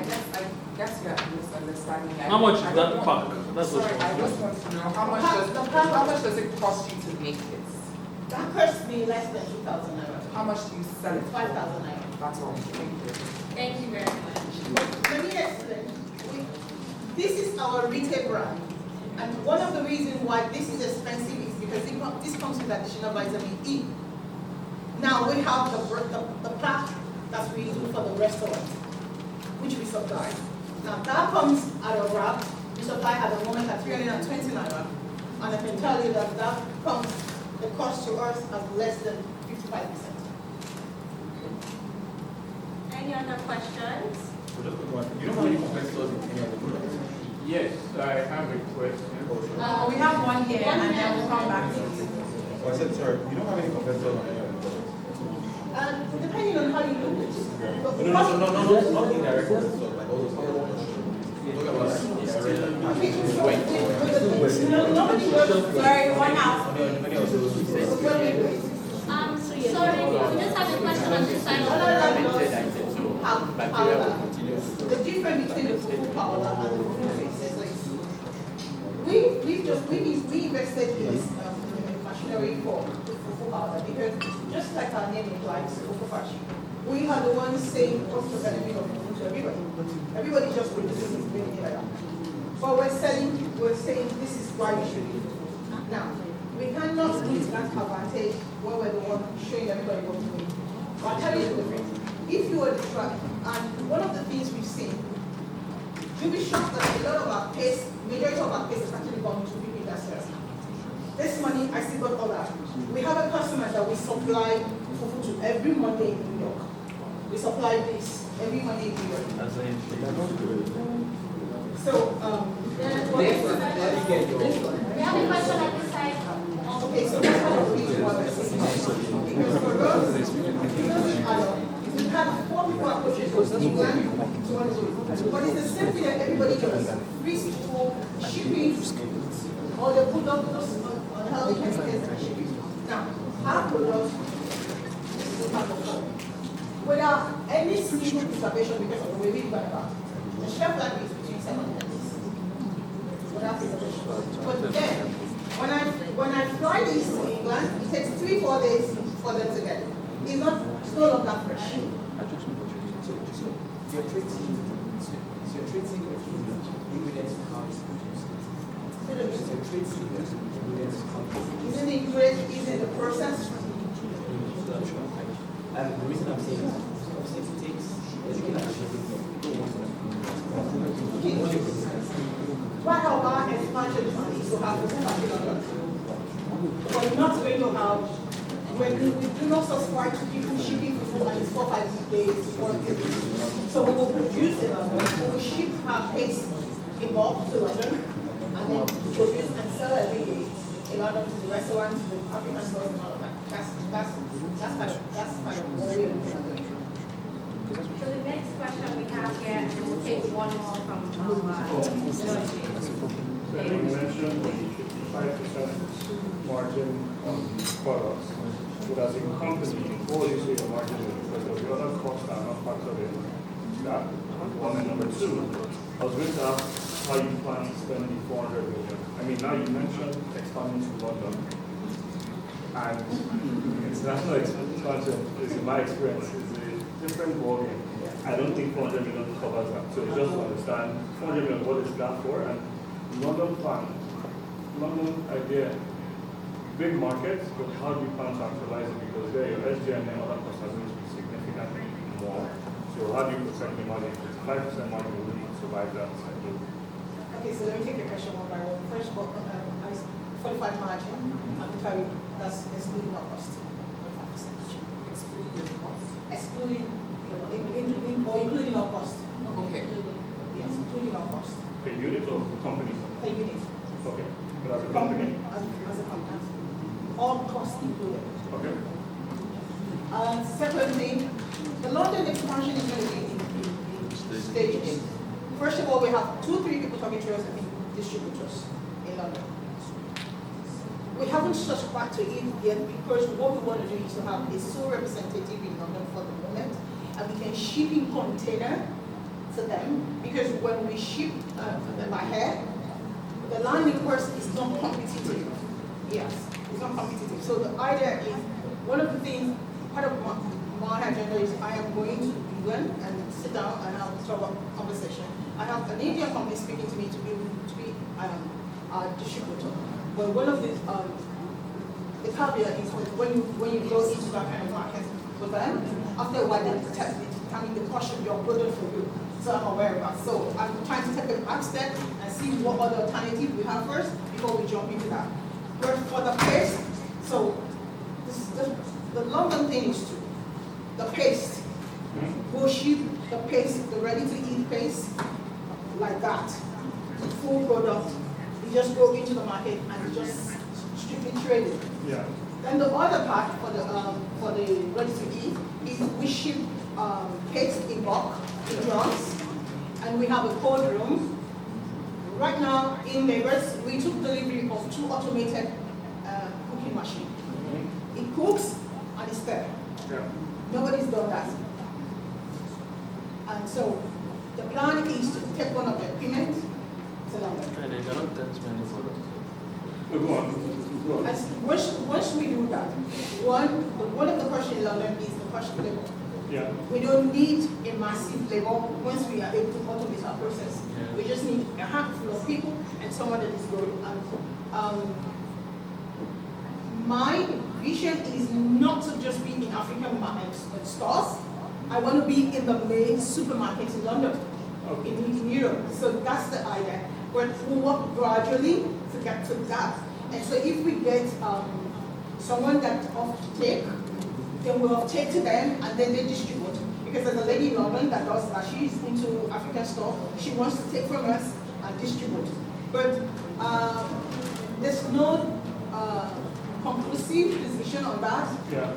guess you have misunderstanding. How much is that pack? That's what Sorry, I just want to know how much does it cost you to make this? That costs me less than 2,000 naira. How much do you sell it? 5,000 naira. That's all. Thank you. Thank you very much. Let me explain. This is our retail brand. And one of the reasons why this is expensive is because this comes with additional vitamin E. Now we have the pack that we do for the restaurant, which we supply. Now that comes at a wrap. We supply at the moment at 320 naira. And I can tell you that the cost to us is less than 55%. Any other questions? You don't have any competitors in any of the products? Yes, I have a question. We have one here, and then we'll come back to you. Oh, I said, sorry, you don't have any competitors on any of the products? Depending on how you look at it. No, not indirect competitors, like all those other ones. You're talking about Nobody works. Sorry, one house. Many of those. Sorry, we just have a question on this side. The difference between the fufu powder and the fufu paste is like we invested in this machinery for the fufu powder because just like our name implies, fufu fashi, we are the ones saying what's the benefit of fufu to everybody. Everybody just produces it really like that. But we're saying this is why we should do it. Now, we cannot use that advantage when we're the one showing everybody what to do. I'll tell you the difference. If you were to try, and one of the things we've seen, you'll be shocked that a lot of our paste, majority of our paste is actually gone to people that sales. This money, I still got all that. We have a customer that we supply fufu to every Monday in New York. We supply this every Monday in New York. So, we have a question on this side. Okay, so that's one of the reasons why we're saying because for us, we have 4 people approaching us. One is But it's the same thing that everybody does. Risk for shipping, or the put up those on how they can get shipping. Now, our product without any single preservation because of the way we got about. The shelf life is between 7 and 10 days. Without preservation. But then, when I fly these to England, it takes 3-4 days for them to get it. It's no longer fresh. You're treating ingredients and how it's produced. You're treating ingredients and how it's produced. Isn't the ingredient, isn't the process? And the reason I'm saying that is it takes looking at Right now, our expansion is to have this particular. We're not going to have, when we do not subscribe to people shipping food and it's 4-5 days or days. So we will produce it, we will ship our paste in bulk to London and then produce and sell every day in London to the restaurants, the African stores and all of that. That's kind of what we're doing. So the next question we have here, and we'll take one more from So you mentioned the 55% margin on products. But as a company, what do you see the margin is? Because the other costs are not factored in. That one. And number two, I was going to ask how you plan to spend the 400 million. I mean, now you mentioned expanding to London. And international expansion is, in my experience, is a different ballgame. I don't think 400 million covers that. So just to understand, 400 million, what is that for? And London plan, London idea, big market, but how do you plan to actualize it? Because there, your SGN and other costs are going to be significantly more. So how do you protect the margin? 5% margin will really survive that. Okay, so let me take the question one by one. First of all, 45 margin, that's excluding our cost. 45%. Excluding or including our cost. Okay. Yes, including our cost. Per unit or company? Per unit. Okay. But as a company? As a company. All costs included. Okay. Secondly, the London expansion is going to be in stages. First of all, we have 2-3 people talking to us and distributors in London. We haven't subscribed to it yet because what we want to do is to have a sole representative in London for the moment, and we can ship in container to them, because when we ship by air, the landing cost is not competitive. Yes, it's not competitive. So the idea is, one of the things, part of my agenda is I am going to England and sit down and have a conversation. I have an Indian company speaking to me to be a distributor. But one of the caveat is when you go into that kind of market with them, after a while they determine the cost of your product for you. So I'm aware of that. So I'm trying to take a back step and see what other alternative we have first before we jump into that. But for the paste, so the London thing is to the paste. We'll ship the paste, the ready-to-eat paste, like that, full product. You just go into the market and just strictly trade it. Yeah. Then the other part for the ready-to-eat is we ship paste in bulk, in drums, and we have a cold room. Right now in Lagos, we took delivery of 2 automated cooking machines. It cooks and it's there. Yeah. Nobody's done that. And so the plan is to take one of the equipment to London. And they cannot touch many products. Go on. Once we do that, one of the questions in London is the question of labor. Yeah. We don't need a massive labor once we are able to automate our process. Yeah. We just need a handful of people and someone that is good. And my vision is not to just be in African stores. I want to be in the main supermarkets in London, in Europe. So that's the idea. But we'll work gradually to get to that. And so if we get someone that off-take, then we'll off-take to them and then they distribute. Because there's a lady in London that does that. She's into African store. She wants to take from us and distribute. But there's no conclusive decision on that. Yeah.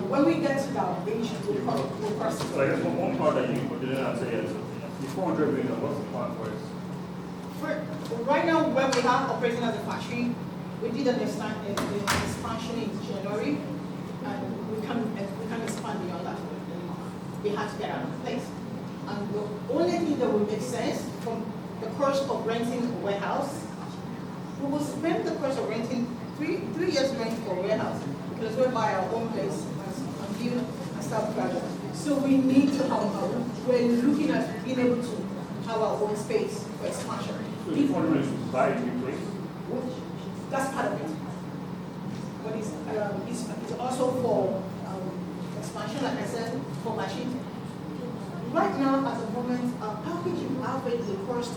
When we get to that, we'll cross it. So I guess one part that you didn't answer yet. The 400 million, what's the plan for it? Right now, when we have operating as a factory, we did an expansion in January, and we can't expand beyond that anymore. We had to get out of the place. And the only thing that would make sense from the cost of renting a warehouse, we will spend the cost of renting 3 years rent for a warehouse, because we'll buy our own place and build and start project. So we need to have we're looking at being able to have our own space for expansion. So the 400 is to buy a new place? That's part of it. But it's also for expansion, like I said, for machine. Right now, at the moment, our packaging average will cost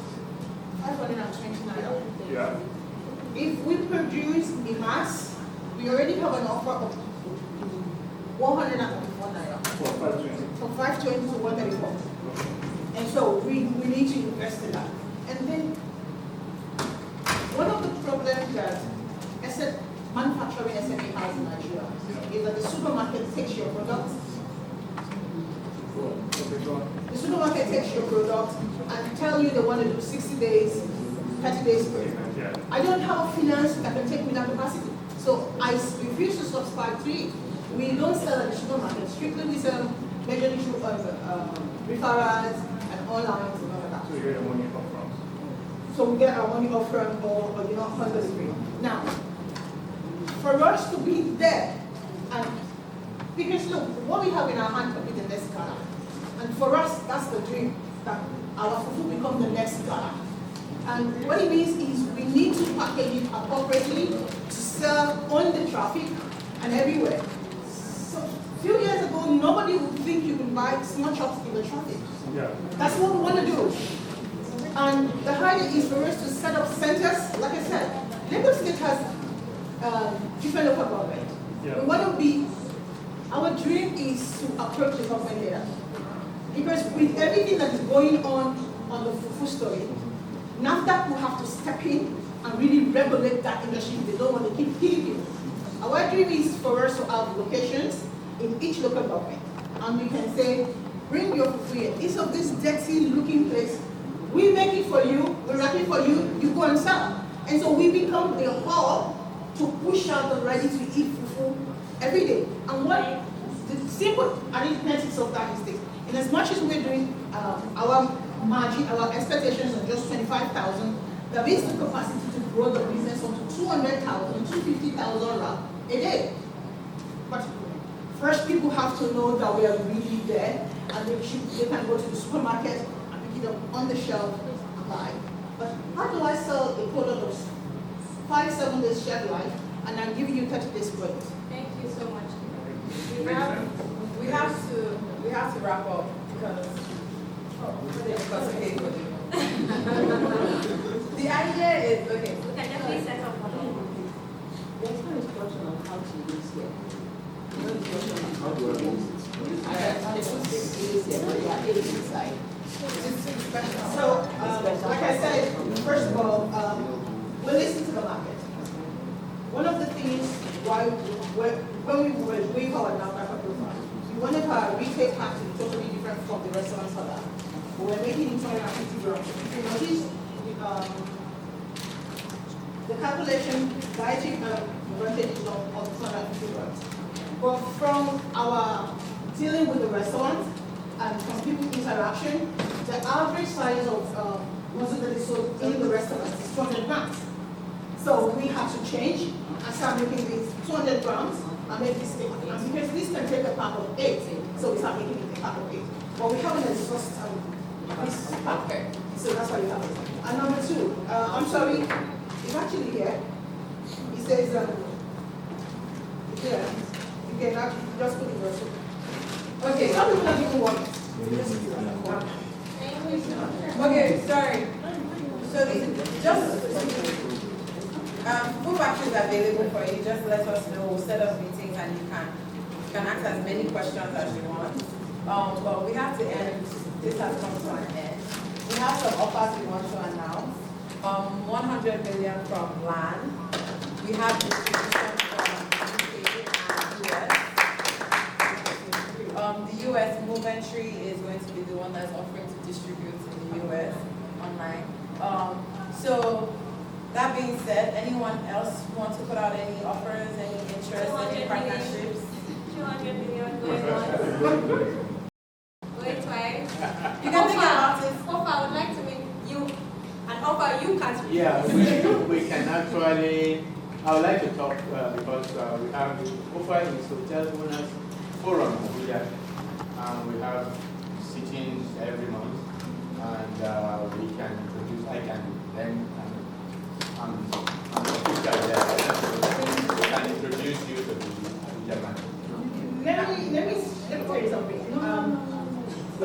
520 naira. Yeah. If we produce in mass, we already have an offer of 134 naira. For 520? From 520 to 134. And so we need to invest in that. And then one of the problems that manufacturing SME has in Nigeria is that the supermarket takes your product. The supermarket takes your product and tell you they want to do 60 days, 30 days per year. I don't have a finance that can take me that capacity. So I refuse to subscribe to it. We don't sell at the supermarket. Strictly we sell majorly through referrals and online and all of that. So you get your money up front? So we get our money up front or on delivery. Now, for us to be there, and because look, what we have in our hand could be the next Ghana. And for us, that's the dream, that our food become the next Ghana. And what it means is we need to package it appropriately to sell on the traffic and everywhere. So a few years ago, nobody would think you can buy small shops in the traffic. Yeah. That's what we want to do. And the idea is for us to set up centers. Like I said, Lagos State has different local government. Yeah. We want to be, our dream is to approach the government leader. Because with everything that is going on the fufu story, NAFDAC will have to step in and really regulate that industry if they don't want to keep killing you. Our dream is for us to have locations in each local government. And we can say, bring your fufu here. Instead of this dirty looking place, we make it for you, we wrap it for you, you go and sell. And so we become a hub to push out the ready-to-eat fufu every day. And what the simple arithmetic of that is this. In as much as we're doing our margin, our expectations are just 25,000, there is the capacity to grow the business from 200,000, 250,000 a day. But first, people have to know that we are really there, and they can go to the supermarket and pick it up on the shelf and buy. But how do I sell a product of 5-7 days shelf life, and I'm giving you 30 days credit? Thank you so much. We have to wrap up because the idea is okay. We can definitely set up one. There's no instruction on how to use it. No instruction on how to use it. Inside. So, like I said, first of all, we listen to the market. One of the things why when we were doing our NAFDAC approval, we wanted our retail tax to be totally different from the restaurants for that. We were making it 250 grams. If you notice, the calculation, dietary advantage is on 250 grams. But from our dealing with the restaurants and from people's interaction, the average size of muscle that is sold in the restaurants is 200 grams. So we have to change and start making these 200 grams and make this big. And because this can take a pack of 8, so we start making it a pack of 8. But we haven't exhausted this pack. So that's why you have it. And number 2, I'm sorry, it's actually here. It says, yeah, you can actually just put it there. Okay, some people don't even want it. Okay, sorry. So just food batches are available for you. Just let us know. We'll set up meetings and you can ask as many questions as you want. But we have to end. This has come to an end. We have some offers we want to announce. 100 million from land. We have distribution from UK and US. The US, Movementry is going to be the one that's offering to distribute in the US online. So that being said, anyone else want to put out any offers, any interest, any partnerships? 200 million going once. Going twice. You can think about it. Hope I would like to make you an offer you can't. Yeah, we can actually, I would like to talk because we have OFA is Hotel Owners Forum in Abuja. We have sittings every month, and we can introduce, I can then, I'm the official there, so we can introduce you to the Abuja man. Let me tell you something. A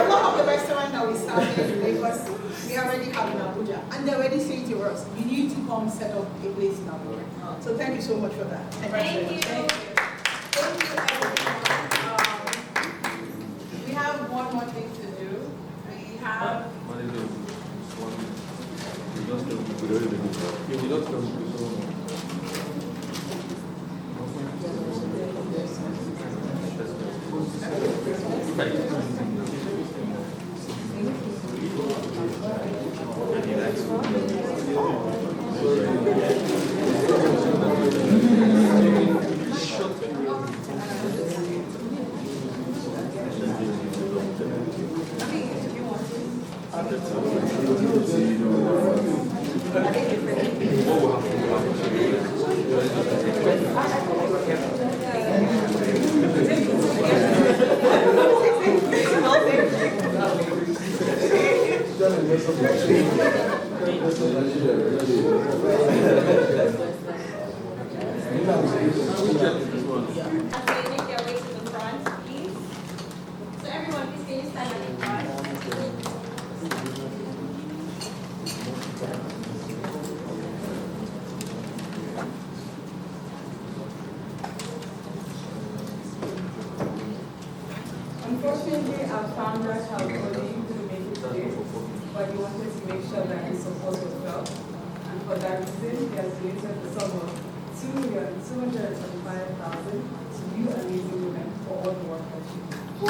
lot of the restaurants that we started in Lagos, we already have in Abuja, and they already say to us, you need to come set up a place in Abuja. So thank you so much for that. Thank you. Thank you, everyone. We have one more thing to do. We have. Unfortunately, our founders have already couldn't make it today, but we wanted to make sure that the support was felt. And for that reason, we have donated the sum of $2,225,000 to you amazing women for all the work that you do.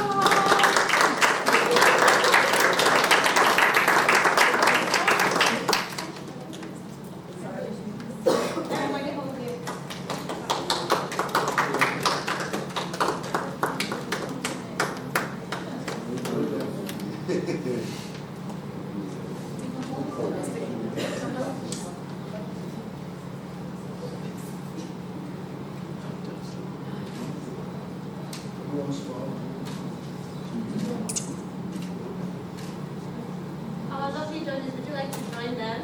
Our lovely judges, would you like to join them?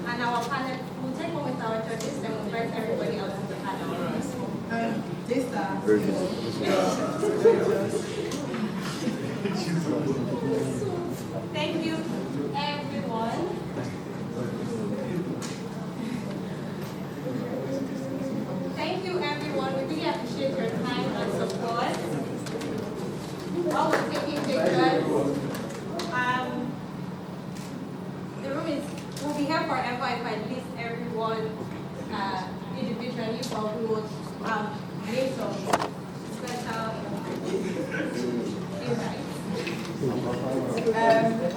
And our panel, we'll take one with our judges, then we'll invite everybody else to the panel. Thank you, everyone. Thank you, everyone. We really appreciate your time and support. While we're taking pictures, the room will be here forever if I list everyone individually, but we would make some special invites.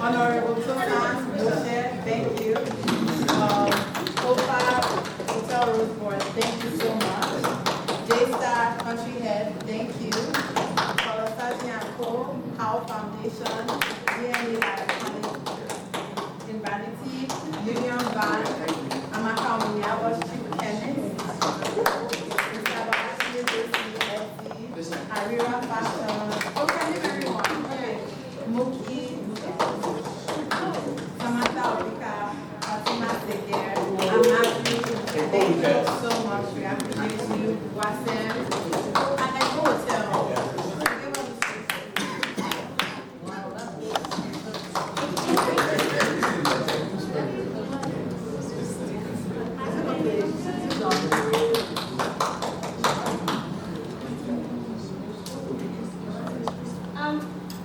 Honorable Tosan, Moshe, thank you. Kofa, Hotel Roseboard, thank you so much. J-Star, Country Head, thank you. Colossati & Co, How Foundation, DNA in Vanity, Union Bank, Amaka Omiyawa, Chief Chemist, Arira Fashion, everyone. Muki, Samantha Obika, Fatima Seger, Amaki, thank you so much. We appreciate you. Wasem, and Echo Hotel.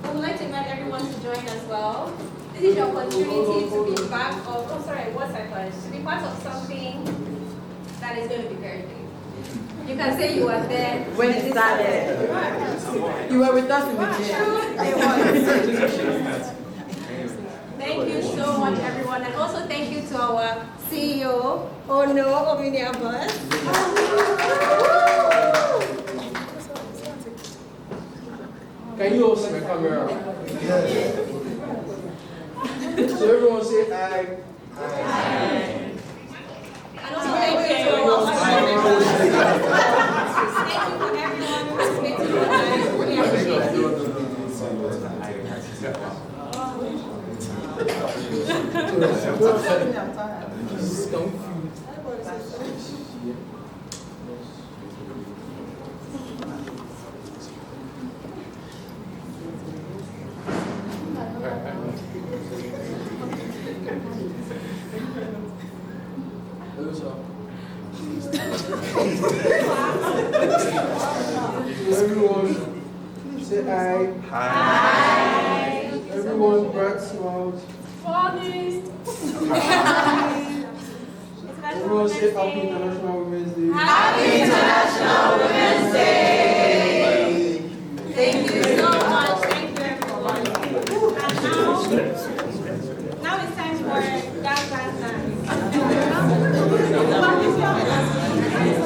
We would like to invite everyone to join as well. This is your opportunity to be part of, to be part of something that is going to be very big. You can say you were there when it started. You were with us in the gym. Thank you so much, everyone, and also thank you to our CEO, Ominia Bus. Can you also my camera? Yes. So everyone say aye. Aye. And also thank you to our thank you for everyone participating in the live. Really appreciate it. Everyone say aye. Aye. Everyone bright smiles. Everyone say Happy International Women's Day. Happy International Women's Day. Thank you so much. Thank you, everyone. And now it's time for dance.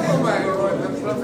Oh my God, that's not